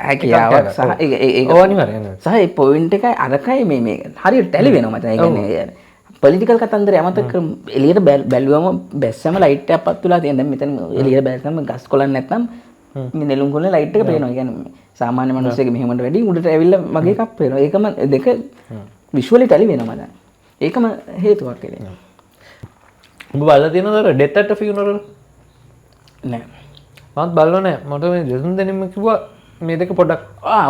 හැකියාවක් සහ ඒක ඔව් අනිවාර්යෙන් සහ ඒ පොයින්ට් එකයි අරකයි මේ හරියට ටැලි වෙනවා මචං. ඒ කියන්නේ පොලිටිකල් කතන්දරය අමතක කරමු. එළියට බැලුවම බැස්සම ලයිට් එකක් පත් වෙලා තියෙන. දැන් මෙතන එළියට බැලුවම ගස් කොළන් නැත්නම් මේ නෙළුම් කොළේ ලයිට් එක පේනවා. ඒ කියන්නේ සාමාන්‍ය මිනිස්සෙගේ මෙහෙමකට වැඩි උඩට ඇවිල්ලා වගේ එකක් පේනවා. ඒකම දෙක විෂුවලි ටැලි වෙනවා මචං. ඒකම හේතුවක් කියන්නේ. ඔබ බලලා තියෙනවද ඩෙත් ඇට් ෆියුනරල්? නෑ. මමත් බලලා නෑ. මට මේ දෙතුන් දෙනෙක්ම කිව්වා මේ දෙක පොඩ්ඩක්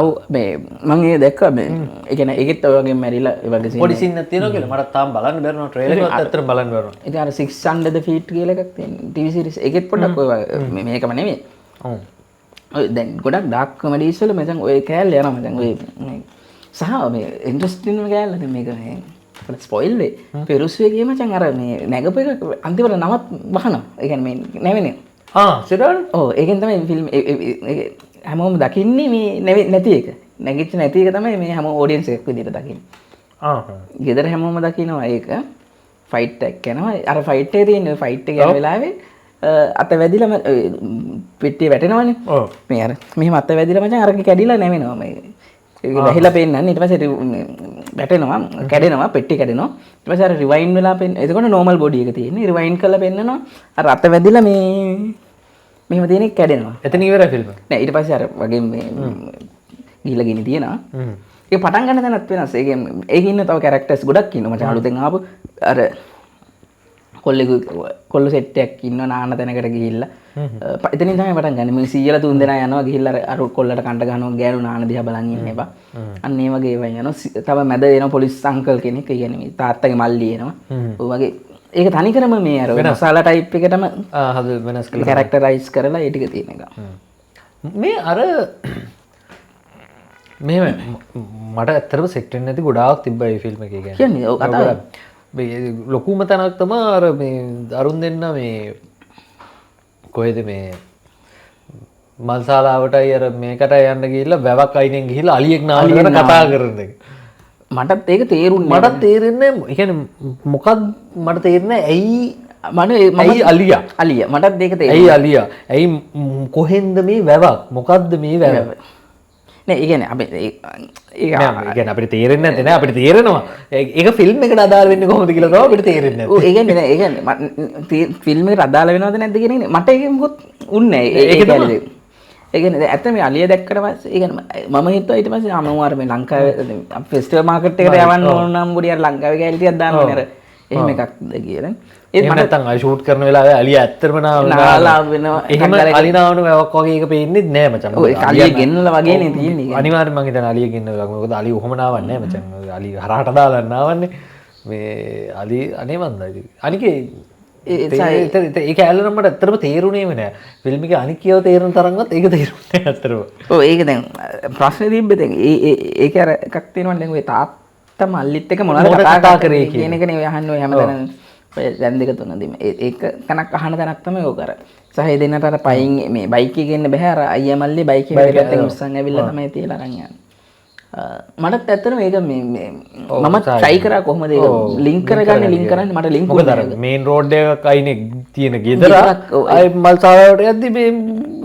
ඔව් මේ මම ඒ දැක්කා මේ ඒ කියන්නේ ඒකෙත් ඔය වගේ මැරිලා ඒ වගේ සීන් පොඩි සීන් එකක් තියෙනවා කියලා මට තාම බලන්න බැරිනවා ට්‍රේලර් එකත් ඇත්තටම බලන්න බැරිනවා. ඉතින් අර 600 the feet කියලා එකක් තියෙන ටීවී සීරීස් ඒකෙත් පොඩ්ඩක් ඔය මේකම නෙමෙයි. ඔව්. ඔය දැන් ගොඩක් ඩාර්ක් කොමඩීස් වල මචං ඔය කෑල්ල යනවා මචං ඔය සහ මේ ඉන්ට්‍රස්ටිං කෑල්ල දැන් මේක මේ පොඩ්ඩක් ස්පොයිල් වෙයි. පෙරුස්වේ ගියේ මචං අර මේ නැගපු එක අන්තිමට නමත් වහනවා. ඒ කියන්නේ මේ නැවෙන්නේ. සිරල් ඔව් ඒකෙන් තමයි ෆිල්ම් හැමෝම දකින්නේ මේ නැති එක. නැගිච්ච නැති එක තමයි මේ හැම ඔඩියන්ස් එකක් විදිහට දකින්නේ. ගෙදර හැමෝම දකිනවා ඒක. ෆයිට් එකක් යනවා. අර ෆයිට් එකේ තියෙන ෆයිට් එක යන වෙලාවේ අත වැදිලා පෙට්ටිය වැටෙනවනේ. මේ අර මෙහෙම අත වැදිලා මචං අරක කැඩිලා නැවෙනවා මේ. ඒක වැහිලා පෙන්නන්නේ ඊට පස්සේ වැටෙනවා කැඩෙනවා පෙට්ටිය කැඩෙනවා. ඊට පස්සේ අර රිවයින්ඩ් වෙලා එතකොට නෝමල් බොඩි එක තියෙන්නේ. රිවයින්ඩ් කරලා පෙන්නනවා. අර අත වැදිලා මේ මෙහෙම තියෙන එක කැඩෙනවා. එතන ඉවරයි ෆිල්ම. නෑ ඊට පස්සේ අර වගේ මේ ගිහිල්ලා ගිනි තියෙනවා. ඒක පටන් ගන්න තැනත් වෙනස්. ඒකේ ඉන්න තව කැරක්ටර්ස් ගොඩක් ඉන්නවා මචං අලුතෙන් ආපු අර කොල්ල සෙට් එකක් ඉන්නවා නාන තැනකට ගිහිල්ලා. එතනින් තමයි පටන් ගන්න. මේ 100ලා 3 දෙනා යනවා ගිහිල්ලා අර කොල්ලට කණ්ඩ ගන්නවා ගෑනු නාන දිහා බලන් ඉන්න එපා. අන්න ඒ වගේ ඒවා යනවා. තව මැද එන පොලිස් අංකල් කෙනෙක්. ඒ කියන්නේ මේ තාත්තගේ මල්ලි එනවා. ඔය වගේ ඒක තනිකරම මේ අර මසාලා ටයිප් එකටම හද වෙනස් කරලා කැරක්ටරයිස් කරලා ඒ ටික තියෙන එක. මේ අර මෙහෙම මට ඇත්තටම සෙට් වෙන්නේ නැති ගොඩාක් තිබ්බා මේ ෆිල්ම් එකේ කියන්නේ. කියන්නේ ඔව් අතයි. මේ ලොකුම තැනක් තමයි අර මේ අරුන් දෙන්න මේ කොහෙද මේ මල්ශාලාවටයි අර මේකට යන්න ගිහිල්ලා වැවක් අයිනෙන් ගිහිල්ලා අලියෙක් නාලි ගැන කතා කරන එක. මටත් ඒක තේරුන්නේ මටත් තේරෙන්නේ ඒ කියන්නේ මොකක්ද මට තේරෙන්නේ ඇයි ඇයි අලියා මටත් ඒක තේරෙන්නේ ඇයි අලියා ඇයි කොහෙන්ද මේ වැවක් මොකද්ද මේ වැව නෑ ඒ කියන්නේ අපි ඒ කියන්නේ අපිට තේරෙන්නේ නැත්තේ නෑ අපිට තේරෙනවා ඒක ෆිල්ම් එකට අදාළ වෙන්නේ කොහොමද කියලා තමයි අපිට තේරෙන්නේ නැත්තේ. ඔව් ඒ කියන්නේ නෑ ඒ කියන්නේ ෆිල්ම් එකට අදාළ වෙනවද නැද්ද කියන එක මට ඒක මොකොත් උන්නේ නෑ ඒක කියන්නේ ඒ කියන්නේ ඇත්ත මේ අලිය දැක්කට පස්සේ ඒ කියන්නේ මම හිතුවා ඊට පස්සේ අමෝවාර මේ ලංකාවේ ෆෙස්ටිවල් මාකට් එකට යවන්න ඕන නම් පොඩි අර ලංකාවේ ගෑලි ටිකක් දාන්න අර එහෙම එකක්ද කියලා. ඒ මට නැත්තම් අය ෂූට් කරන වෙලාවේ අලිය ඇත්තටම නාලා වෙනවා. එහෙම අලිනාවන වැවක් වගේ එක පේන්නේ නෑ මචං. ඔය අලිය ගෙන්නලා වගේනේ තියෙන්නේ. අනිවාර්යෙන් මං හිතන්නේ අලිය ගෙන්නලා මොකද අලිය ඔහොම නාවන්නේ නෑ මචං. අලිය හරහට දාලා නාවන්නේ. මේ අලිය අනේ මන්දයි. අනිකේ ඒක ඇල්ලනම් මට ඇත්තටම තේරුණේම නෑ. ෆිල්ම් එකේ අනික් කියව තේරෙන තරම්වත් ඒක තේරුන්නේ නෑ ඇත්තටම. ඔව් ඒක දැන් ප්‍රශ්නේ තිබ්බේ දැන් ඒක අර එකක් තියෙනවනේ දැන් ඔය තාත්තා මල්ලිත් එක මොනවද කතා කරේ කියන එකනේ ඔය අහන්නේ ඔය හැමදාම දැන් දෙක තුනදී ඒක තනක් අහන තැනක් තමයි ඕක අර. සහ ඒ දෙන්නට අර පයින් මේ බයික් එකේ ඉන්න බෑ අර අයියා මල්ලි බයික් එකේ පැත්තෙන් උස්සන් ඇවිල්ලා තමයි තියලා අරන් යන්නේ. මටත් ඇත්තටම ඒක මේ මම try කරා කොහොමද ඒක link කරගන්නේ link කරන්නේ මට link මොකද අර main road එකක් අයිනේ තියෙන ගෙදර අය මල්සාලාවට යද්දි මේ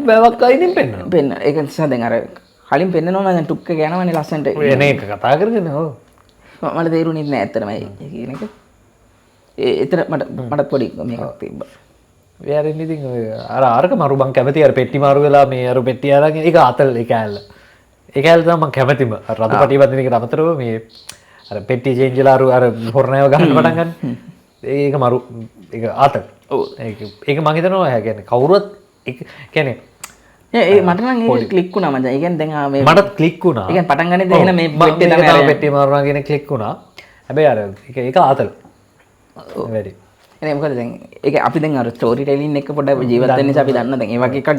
වැවක් අයිනෙන් පෙන්නනවා. ඒක නිසා දැන් අර කලින් පෙන්නනවා නම් ටුක් එක යනවනේ ලස්සන්ට. එන එක කතා කරගෙන ඔව්. මට තේරුණේ නැහැ ඇත්තටම ඒ කියන එක. ඒතර මට පොඩි මේකක් තිබ්බා. වැරෙන් ඉතින් අර අරක මරු බං කැමති අර පෙට්ටි මාරු වෙලා මේ අර පෙට්ටිය අරගෙන ඒක අතල් ඒක ඇල්ල. ඒක ඇල්ල තමයි මම කැමතිම. රතු පටිය වදින එකට අමතරව මේ අර පෙට්ටි චේන්ජ් වෙලා අර හොරණයව ගන්න පටන් ගන්න. ඒක මරු ඒක අතල්. ඔව් ඒක මම හිතනවා කියන්නේ කවුරුත් ඒක කියන්නේ ඒ මට නම් ඒක ක්ලික් වුණා මචං. ඒ කියන්නේ දැන් මේ මටත් ක්ලික් වුණා. ඒ කියන්නේ පටන් ගන්නේ එහෙනම් මේ පෙට්ටිය තමයි තමයි පෙට්ටිය මාරුණා කියන ක්ලික් වුණා. හැබැයි අර ඒක ආතල්. වැඩි. එනේ මොකද දැන් ඒක අපි දැන් අර ස්ටෝරි ටෙලින් එක පොඩ්ඩක් ජීවත් වෙන්න නිසා අපි දන්න දැන් ඒ වගේ එකක්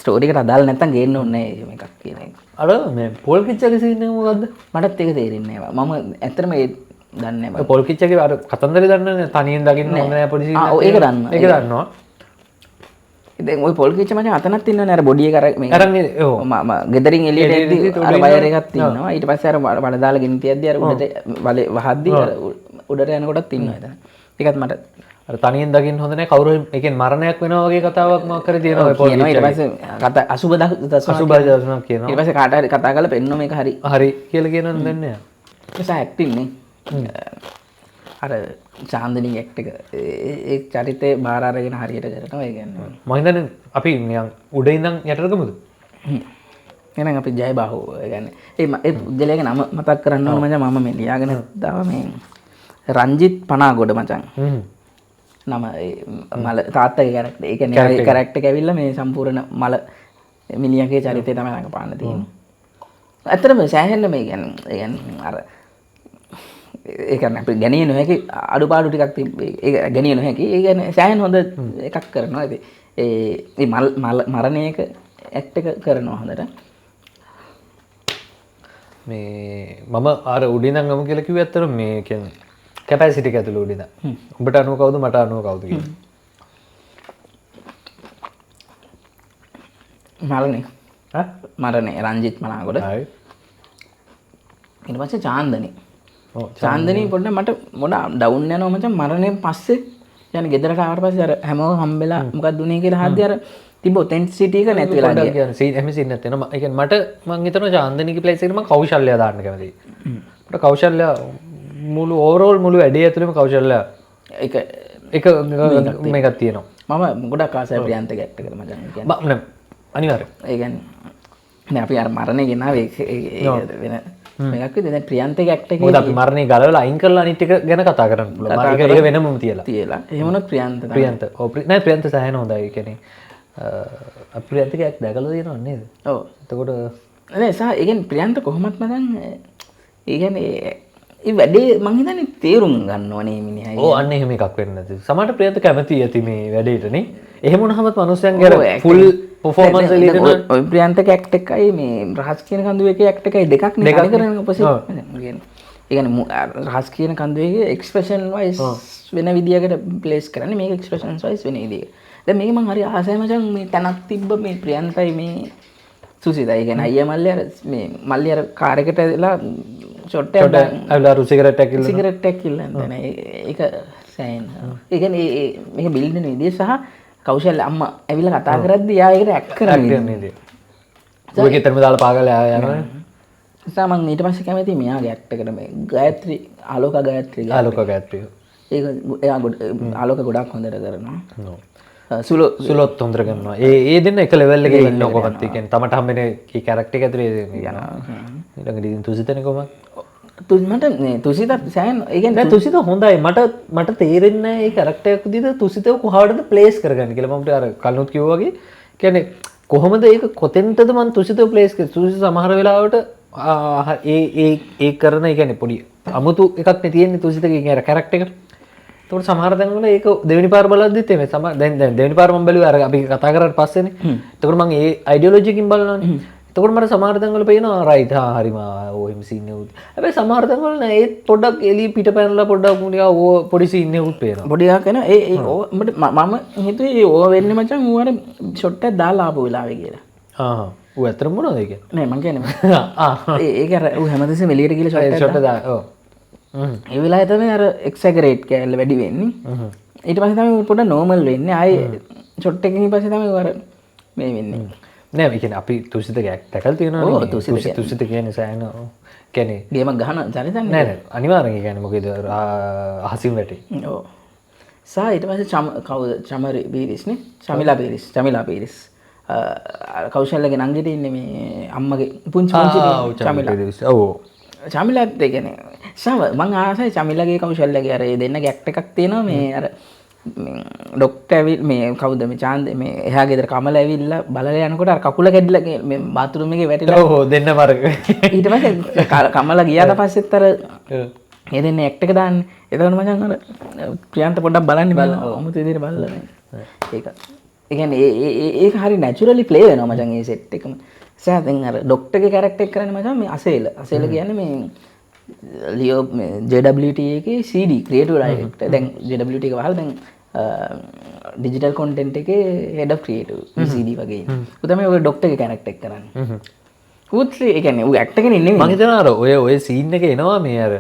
ස්ටෝරි එකට අදාළ නැත්තම් ගේන්න ඕනේ නැහැ මේකක් කියන එක. අර මේ පොල් කිච්චගේ සීන් එක මොකද්ද? මටත් ඒක තේරෙන්නේ නැහැ. මම ඇත්තටම ඒ දන්නේ නැහැ. පොල් කිච්චගේ අර කතන්දරේ දන්නනේ තනියෙන් දකින්න හොඳ නැහැ පොඩි සීන්. ඒක දන්නවා. ඒක දන්නවා. දැන් ওই පොල් කිච්ච මචං අතනක් ඉන්නවනේ අර බොඩි එක අර මේ අරන් ඔව් මම ගෙදරින් එළියට එද්දි අර වයර් එකක් තියෙනවා. ඊට පස්සේ අර වල දාලා ගෙන තියද්දි අර උඩට වලේ වහද්දි අර උඩට යනකොටත් ඉන්නවා එතන. ඒකත් මට අර තනියෙන් දකින්න හොඳ නැහැ කවුරු ඒ කියන්නේ මරණයක් වෙනවා වගේ කතාවක් මොකක් කරේ තියෙනවා ඔය පොල් කියනවා. ඊට කිච්චගේ. පස්සේ කතා අසුබ දසුණක් අසුබ දසුණක් කියනවා. ඊට පස්සේ කාට හරි කතා කරලා පෙන්නන මේක හරි හරි කියලා කියනවද දන්නේ නැහැ. නිසා ඇක්ටින් නේ අර චාන්දනී ඇක්ට් එක ඒ චරිතේ බාර අරගෙන හරියට කරනවා. ඒ කියන්නේ මම හිතන්නේ අපි නිකන් උඩ ඉඳන් යටට ගමුද? එහෙනම් අපි ජය බාහුව. ඒ කියන්නේ ඒ පුද්ගලයාගේ නම මතක් කරන්න ඕන මචං. මම මේ ලියාගෙන දාව මේ රංජිත් පනාගොඩ මචං. නම මල තාත්තගේ කැරක්ටර්. ඒ කියන්නේ කැරක්ටර් එක ඇවිල්ලා මේ සම්පූර්ණ මල මිනිහගේ චරිතය තමයි රඟපාන්න තියෙන්නේ. ඇත්තටම සෑහෙන්න මේ කියන්නේ අර ඒ කියන්නේ අපි ගැණිය නොහැකි අඩුපාඩු ටිකක් තිබ්බේ. ඒක ගැණිය නොහැකි. ඒ කියන්නේ සෑහෙන හොඳ එකක් කරනවා. ඉතින් ඒ මරණයක ඇක්ට් එක කරනවා හොඳට. මේ මම අර උඩින් ගමු කියලා කිව්වේ ඇත්තට මේ කියන්නේ කැපැසිටි එක ඇතුළේ උඩින්. උඹට අනුව කවුද මට අනුව කවුද කියලා. මරණේ රංජිත් මනාගොඩ. හරි. ඊට පස්සේ චාන්දනී. චාන්දනී පොඩ්ඩක් මට මොන ඩවුන් යනවා මචං මරණයෙන් පස්සේ. يعني ගෙදරට ආවට පස්සේ අර හැමෝම හම්බෙලා මොකක්ද උනේ කියලා හද්දි අර තිබ්බ ඔතෙන්ටිසිටි එක නැති වෙලා ගියා. කියන්නේ සීන් එහෙම සීන් නැත්නම් ඒ කියන්නේ මට මං හිතනවා චාන්දනීගේ ප්ලේස් එකට මම කෞශල්‍ය දාන්න කැමතියි. මට කෞශල්‍ය මුළු ඕවරෝල් මුළු වැඩේ ඇතුළේම කෞශල්‍ය එක මේකක් තියෙනවා. මම ගොඩක් ආසයි ප්‍රියන්ත ගැට් එකට මචං. ඒ කියන්නේ අනිවාර්යයෙන්. ඒ කියන්නේ දැන් අපි අර මරණේ ගෙනාවේ ඒක වෙන මේකක් විදිහට දැන් ප්‍රියන්තගේ ඇක්ට් එකේ මොකද අපි මරණේ ගලවලා අයින් කරලා අනිත් එක ගැන කතා කරන්න පුළුවන්. ඒක වෙනමම තියලා. එහෙම වුණොත් ප්‍රියන්ත නෑ ප්‍රියන්ත සෑහෙන හොඳයි. ඒ කියන්නේ අප්‍රියන්තගේ ඇක්ට් දැකලා තියෙනව නේද? ඔව්. එතකොට නෑ සහ ඒ කියන්නේ ප්‍රියන්ත කොහොමත් මචං ඒ කියන්නේ ඒ වැඩේ මං හිතන්නේ තේරුම් ගන්න ඕනේ මිනිහා. ඔව් අන්න එහෙම එකක් වෙන්නේ නැති. සමහරට ප්‍රියන්ත කැමති ඇති මේ වැඩේට නේ. එහෙම වුණාමත් මිනිස්සුන්ගේ අර ෆුල් performance එළියට යන ඔය ප්‍රියන්තගේ ඇක්ට් එකයි මේ රහස් කියන කන්දුවේගේ ඇක්ට් එකයි දෙකක් නේ කරන්නේ ඔපොසිට්. ඒ කියන්නේ රහස් කියන කන්දුවේගේ එක්ස්ප්‍රෙෂන් වයිස් වෙන විදියකට ප්ලේස් කරන්නේ මේක එක්ස්ප්‍රෙෂන්ස් වයිස් වෙන විදියකට. දැන් මේක මං හරි ආසයි මචං මේ තනක් තිබ්බ මේ ප්‍රියන්තයි මේ සුසිතයි. ඒ කියන්නේ අයියා මල්ලි අර මේ මල්ලි අර කාර් එකට ඇදලා ෂොට් එකක් අවිලාරු සිගරට් එකක් ඉල්ලන සිගරට් එකක් ඉල්ලන තැන ඒක සෑහෙන. ඒ කියන්නේ මේක බිල්ඩ් වෙන විදිය සහ කෞශල්‍ය අම්මා ඇවිල්ලා කතා කරද්දී යා ඒකට ඇක්ට් කරන විදිය. ඔයගේ තරම දාලා පාගලා යනවා. නිසා මම ඊට පස්සේ කැමති මෙයාගේ ඇක්ට් එකට මේ ගායත්‍රි ආලෝක ගායත්‍රි. ඒක එයා ආලෝක ගොඩක් හොඳට කරනවා. සුලොත් හොඳට කරනවා. ඒ දෙන්න එක ලෙවල් එකේ ඉන්න කොහොමද කියන්නේ තමට හම්බෙන කී කැරක්ටර් එක ඇතුලේ යනවා. ඊළඟට ඉතින් තුසිතනේ කොහොමද? මට මේ තුසිත සෑහෙන ඒ කියන්නේ තුසිත හොඳයි. මට තේරෙන්නේ නැහැ මේ කැරක්ටර් එක විදිහට තුසිතව කොහාටද ප්ලේස් කරගන්න කියලා. මම අර කල්නොත් කිව්වා වගේ කියන්නේ කොහොමද ඒක කොතෙන්ටද මම තුසිතව ප්ලේස් කරේ. තුසිත සමහර වෙලාවට ඒ කරන ඒ කියන්නේ පොඩි අමුතු එකක් නේ තියෙන්නේ තුසිතගේ කැරක්ටර් එකට. එතකොට සමහර තැන්වල ඒක දෙවෙනි පාර බලද්දිත් එමේ දැන් දෙවෙනි පාර මම බැලුවා අර අපි කතා කරාට පස්සේනේ. එතකොට මම ඒ අයිඩියොලොජි එකකින් බලනවානේ. එතකොට මට සමහර තැන්වල පේනවා රයිට් හරිම ඔහෙම සීන් එකක්. හැබැයි සමහර තැන්වල නෑ ඒත් පොඩ්ඩක් එළිය පිට පැනලා පොඩ්ඩක් නිකන් පොඩි සීන් එකක් පේනවා. පොඩි එකක් එන මම හිතුවේ ඕව වෙන්නේ මචං ඌ අර ෂොට් එකක් දාලා ආපු වෙලාවේ කියලා. ඌ ඇත්තටම මොනවද ඒ කියන්නේ? නෑ මං කියන්නේ ඒක අර ඌ හැමදෙස්සෙම එළියට ගිහලා ෂොට් එක දා ඔව්. ඒ වෙලාවේ තමයි අර එක්සැගරේට් කැල්ල වැඩි වෙන්නේ. ඊට පස්සේ තමයි පොඩ්ඩක් නෝමල් වෙන්නේ. ආයේ ෂොට් එකකින් පස්සේ තමයි අර මේ වෙන්නේ. නෑ ඒ කියන්නේ අපි තුසිතගේ ඇක්ට් එකල් තියෙනවනේ. ඔව් තුසිත කියන්නේ සෑහෙන කියන්නේ ගේමක් ගහන චරිතන්නේ. නෑ අනිවාර්යෙන් කියන්නේ මොකද අහසින් වැටේ. ඔව්. සා ඊට පස්සේ කවුද චමරි බීරිස් නේ? චමිලා බීරිස්. කෞශල්‍යගේ නංගිට ඉන්නේ මේ අම්මගේ පුංචි චමිලා. ඔව්. චමිලාත් ඒ කියන්නේ මං ආසයි චමිලාගේ කෞශල්‍යගේ අර ඒ දෙන්නගේ ඇක්ට් එකක් තියෙනවා මේ අර ඩොක්ටර් ඇවිත් මේ කවුද මේ චාන්ද මේ එහා ගෙදර කමල ඇවිල්ලා බලලා යනකොට අර කකුල කැඩිලා මේ බාත්රූම් එකේ වැටිලා ඔව් දෙන්න මරක ඊට පස්සේ කමල ගියාට පස්සෙත් අර ඒ දෙන්නේ ඇක්ට් එක දාන්නේ එතකොට මචං අර ප්‍රියන්ත පොඩ්ඩක් බලන්න අමුතු විදිහට බලලා ඒක ඒ කියන්නේ ඒක හරි නැචරලි ප්ලේ වෙනවා මචං මේ සෙට් එකම සෑ දැන් අර ඩොක්ටර්ගේ කැරක්ටර් එක කරන්නේ මචං මේ අසේල කියන්නේ මේ ලියෝ JWT එකේ CD ක්‍රියේටිව් ඩයරෙක්ටර් දැන් JWT එක වහලා දැන් ඩිජිටල් කොන්ටෙන්ට් එකේ හෙඩ් ඔෆ් ක්‍රියේටිව් CD වගේ ඌ තමයි ඔය ඩොක්ටර්ගේ කැරක්ටර් එක කරන්නේ ඌත් ඒ කියන්නේ ඌ ඇක්ටර් කෙනෙක් නෙමෙයි මම හිතනවා අර ඔය සීන් එක එනවා මේ අර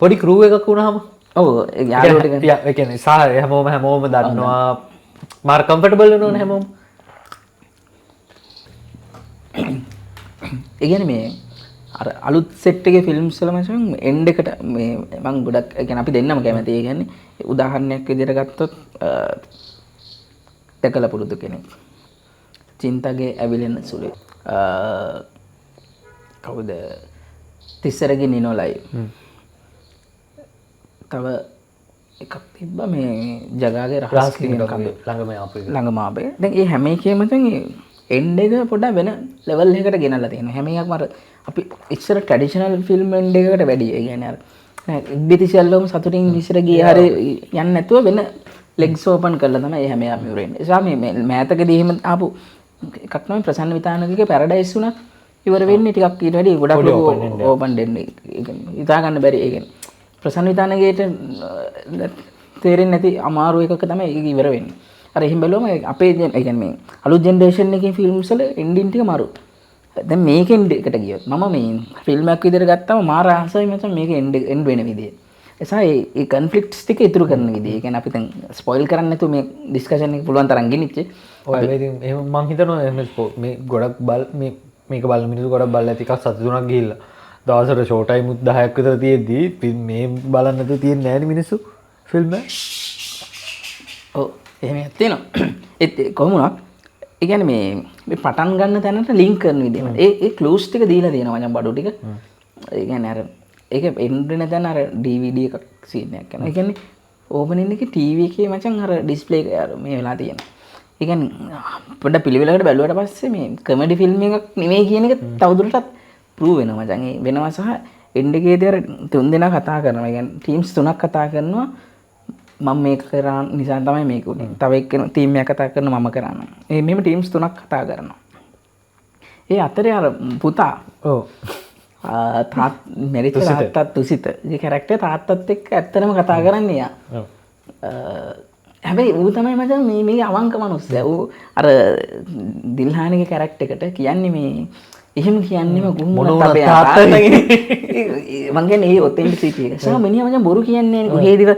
පොඩි ක්‍රූ එකක් වුණාම ඔව් යාළුවෝ ටික ඒ කියන්නේ සහ හැමෝම දන්නවා මාර කම්ෆර්ටබල් වෙනවනේ හැමෝම ඒ කියන්නේ මේ අර අලුත් සෙට් එකේ ෆිල්ම්ස් වල මචං එන්ඩ් එකට මේ මම ගොඩක් ඒ කියන්නේ අපි දෙන්නම කැමති. ඒ කියන්නේ උදාහරණයක් විදිහට ගත්තොත් දැකලා පුරුදු කෙනෙක්. චින්තගේ ඇවිලෙන සුළු. කවුද? තිස්සරගේ නිනෝලයි. තව එකක් තිබ්බා මේ ජගාගේ රහස් කියන කඳු ළඟම ආපේ. දැන් මේ හැම එකේම මචං එන්ඩ් එක පොඩ්ඩක් වෙන ලෙවල් එකකට ගෙනල්ලා තියෙනවා. හැම එකක්ම අර අපි ඉස්සර ට්‍රැඩිෂනල් ෆිල්ම් එන්ඩ් එකකට වැඩි. ඒ කියන්නේ අර ඉක්බිතිසල්ලෝම සතුටින් විසිර ගියේ හරිය යන්නේ නැතුව වෙන ලෙග්ස් ඕපන් කරලා තමයි හැම එකම ඉවරෙන්නේ. ඒ නිසා මේ මෑතකදී එහෙම ආපු එකක් තමයි ප්‍රසන්න විතානකගේ පැරඩයිස් උනත් ඉවර වෙන්නේ ටිකක් ඊට වැඩි ගොඩක් ඕපන් දෙන්නේ. ඒක හිතා ගන්න බැරි. ඒ කියන්නේ ප්‍රසන්න විතානගේට තේරෙන්නේ නැති අමාරු එකක තමයි ඒක ඉවර වෙන්නේ. අර එහෙම බැලුවම අපේ ඒ කියන්නේ අලුත් ජෙනරේෂන් එකේ ෆිල්ම්ස් වල එන්ඩින් ටික මාරු. දැන් මේකෙන් එකට ගියොත් මම මේ ෆිල්ම් එකක් විදිහට ගත්තම මාර ආසයි මචං මේක එන්ඩ් වෙන විදිය. එසා ඒ කන්ෆ්ලික්ට්ස් ටික ඉතුරු කරන විදිය. ඒ කියන්නේ අපි දැන් ස්පොයිල් කරන්නේ නැතුව මේ ඩිස්කෂන් එක පුළුවන් තරම් ගෙනිච්ච. ඔය ඉතින් එහෙම මං හිතනවා එහෙම මේ ගොඩක් මේක බලන මිනිස්සු ගොඩක් බලලා ඇති එකක් සතුටුණක් ගිහිල්ලා. දවසට ෂෝ ටයිම් 10ක් විතර තියෙද්දි මේ බලන්න නැතුව තියෙන්නේ නැහැ නේ මිනිස්සු ෆිල්ම් එක. ඔව් එහෙම තියෙනවා. ඒත් කොහොම වුණත් ඒ කියන්නේ මේ පටන් ගන්න තැනට ලින්ක් කරන විදිහම ඒ ක්ලූස් ටික දීලා තියෙනවා මචං බඩු ටික. ඒ කියන්නේ අර ඒක එන්ඩ් වෙන තැන අර DVD එකක් සීන් එකක් කරනවා. ඒ කියන්නේ ඕපනින් එකේ TV එකේ මචං අර ඩිස්ප්ලේ එක අර මේ වෙලා තියෙනවා. ඒ කියන්නේ පොඩ්ඩක් පිළිවෙලකට බැලුවට පස්සේ මේ කමෙඩි ෆිල්ම් එකක් නෙමෙයි කියන එක තවදුරටත් ප්‍රූව් වෙනවා මචං. ඒ වෙනවා සහ එන්ඩ් එකේදී අර තුන් දෙනා කතා කරනවා. ඒ කියන්නේ ටීම්ස් තුනක් කතා කරනවා. මම මේක කරා නිසා තමයි මේක උනේ. තව එක්කෙනෙක් ටීම් එකක් කතා කරනවා මම කරනවා. මෙහෙම ටීම්ස් තුනක් කතා කරනවා. ඒ අතරේ අර පුතා ඔව් මෙරිච්ච තාත්තත් තුසිත. ඒ කැරක්ටර් තාත්තත් එක්ක ඇත්තටම කතා කරන්නේ යා. ඔව්. හැබැයි ඌ තමයි මචං මේ අවංක මනුස්සයා. ඌ අර දිල්හානිගේ කැරක්ටර් එකට කියන්නේ මේ එහෙම කියන්නේම ගුම්මනත් අපේ තාත්තගේ මං කියන්නේ ඒ ඔතෙන්ටිසිටි එක. සම මිනිහා මචං බොරු කියන්නේ නැහැ. කොහේදිව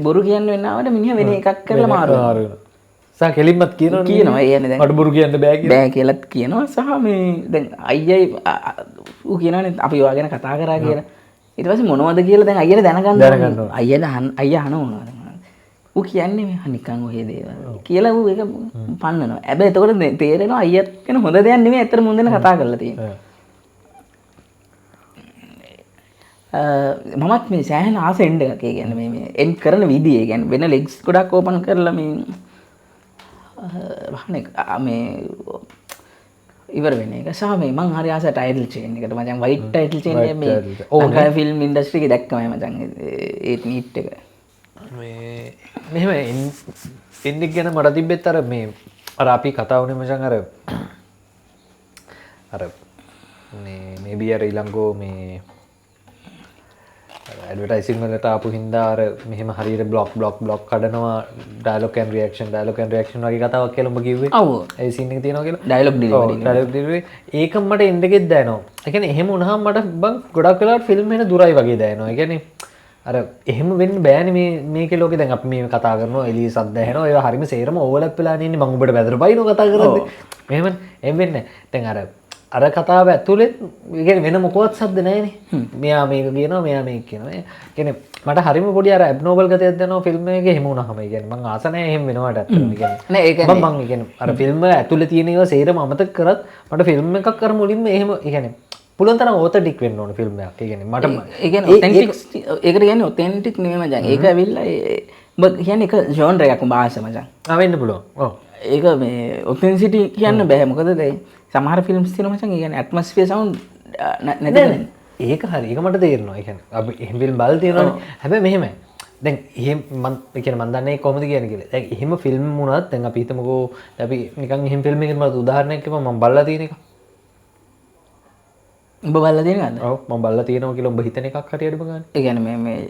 බොරු කියන්න වෙනවට මිනිහා වෙන එකක් කරලා මාරු වෙනවා. සහ කෙලින්මත් කියනවා ඒ කියන්නේ දැන් මට බොරු කියන්න බෑ කියලා. බෑ කියලාත් කියනවා. සහ මේ දැන් අයියයි ඌ කියනවානේ අපි ඔයා ගැන කතා කරා කියලා. ඊට පස්සේ මොනවද කියලා දැන් අයියට දැනගන්න ඕනේ. අයියා අහන මොනවද? ඌ කියන්නේ මේ නිකන් ඔහේ දේවල් කියලා ඌ ඒක පන්නනවා. හැබැයි එතකොට තේරෙනවා අයියත් කියන හොඳ දෙයක් නෙමෙයි ඇත්තට මුන් දෙන කතා කරලා තියෙන්නේ. මමත් මේ සෑහෙන ආස එන්ඩ් එකක්. ඒ කියන්නේ මේ එන්ඩ් කරන විදිය. ඒ කියන්නේ වෙන ලෙග්ස් ගොඩක් ඕපන් කරලා මේ වහන එක මේ ඉවර වෙන එක. සහ මේ මං හරි ආස ටයිටල් චේන්ජ් එකට මචං වයිට් ටයිටල් චේන්ජ් එක මේ ලංකාවේ ෆිල්ම් ඉන්ඩස්ට්‍රි එකේ දැක්කමයි මචං ඒ නීට් එක. මෙහෙම එන්ඩ් එක ගැන මට තිබ්බෙත් අර මේ අර අපි කතා වුණේ මචං අර මේ බී අර ඊළඟෝ මේ ඇඩ්වර්ටයිසින් වලට ආපු හින්දා අර මෙහෙම හරියට බ්ලොක් කඩනවා ඩයලොග් ඇන්ඩ් රියැක්ෂන් වගේ කතාවක් කියලා ඔබ කිව්වේ. ඔව්. ඒ සීන් එක තියෙනවා කියලා. Dialogue delivery. ඒක මට එන්ඩ් එකෙත් දැනෙනවා. ඒ කියන්නේ එහෙම වුණාම මට බං ගොඩක් වෙලාවට ෆිල්ම් එක දුරයි වගේ දැනෙනවා. ඒ කියන්නේ අර එහෙම වෙන්න බෑනේ මේකේ ලෝකේ දැන් අපි මේ කතා කරනවා එළිය සද්ද ඇහෙනවා ඒවා හරියම සේරම ඕවර්ලැප් වෙලා ඉන්නේ මම ඔබට වැදර බයිනෝ කතා කරද්දී. එහෙම එම් වෙන්නේ. දැන් අර කතාව ඇතුලේ ඒ කියන්නේ වෙන මොකවත් සද්ද නැහැනේ. මෙයා මේක කියනවා මෙයා මේක කියනවා. ඒ කියන්නේ මට හරියම පොඩි අර ඇබ්නෝමල් ගතියක් දැනෙනවා ෆිල්ම් එකේ එහෙම වුණාම. ඒ කියන්නේ මං ආස නැහැ එහෙම වෙනවට ඇත්තටම. ඒ කියන්නේ නෑ ඒක මං ඒ කියන්නේ අර ෆිල්ම් එක ඇතුලේ තියෙන ඒවා සේරම අමතක කරත් මට ෆිල්ම් එකක් කර මුලින්ම එහෙම ඒ කියන්නේ පුළුවන් තරම් ඔතෙන්ටික් වෙන්න ඕන ෆිල්ම් එකක්. ඒ කියන්නේ මට ඒ කියන්නේ ඔතෙන්ටික් ඒකට කියන්නේ ඔතෙන්ටික් නෙමෙයි මචං. ඒක ඇවිල්ලා උඹ කියන්නේ එක ජෝන්ර් එකක් උඹ ආස මචං. වෙන්න පුළුවන්. ඔව්. ඒක මේ ඔතෙන්සිටි කියන්න බෑ මොකද දැන් සමහර ෆිල්ම්ස් තියෙනවා මචං. ඒ කියන්නේ ඇට්මොස්ෆියර් සවුන්ඩ් නැති. ඒක හරි. ඒක මට තේරෙනවා. ඒ කියන්නේ අපි එහෙම ෆිල්ම් බලලා තියෙනවානේ. හැබැයි මෙහෙමයි. දැන් එහෙම මම කියන්නේ මම දන්නේ කොහොමද කියන්නේ කියලා. දැන් එහෙම ෆිල්ම් වුණත් දැන් අපි හිතමුකෝ අපි නිකන් එහෙම ෆිල්ම් එකකට මම උදාහරණයක් කියපුවා මම බලලා තියෙන එක. උඹ බලලා තියෙනවද? ඔව් මම බලලා තියෙනවා කියලා උඹ හිතන එකක් හරියට බලන්න. ඒ කියන්නේ මේ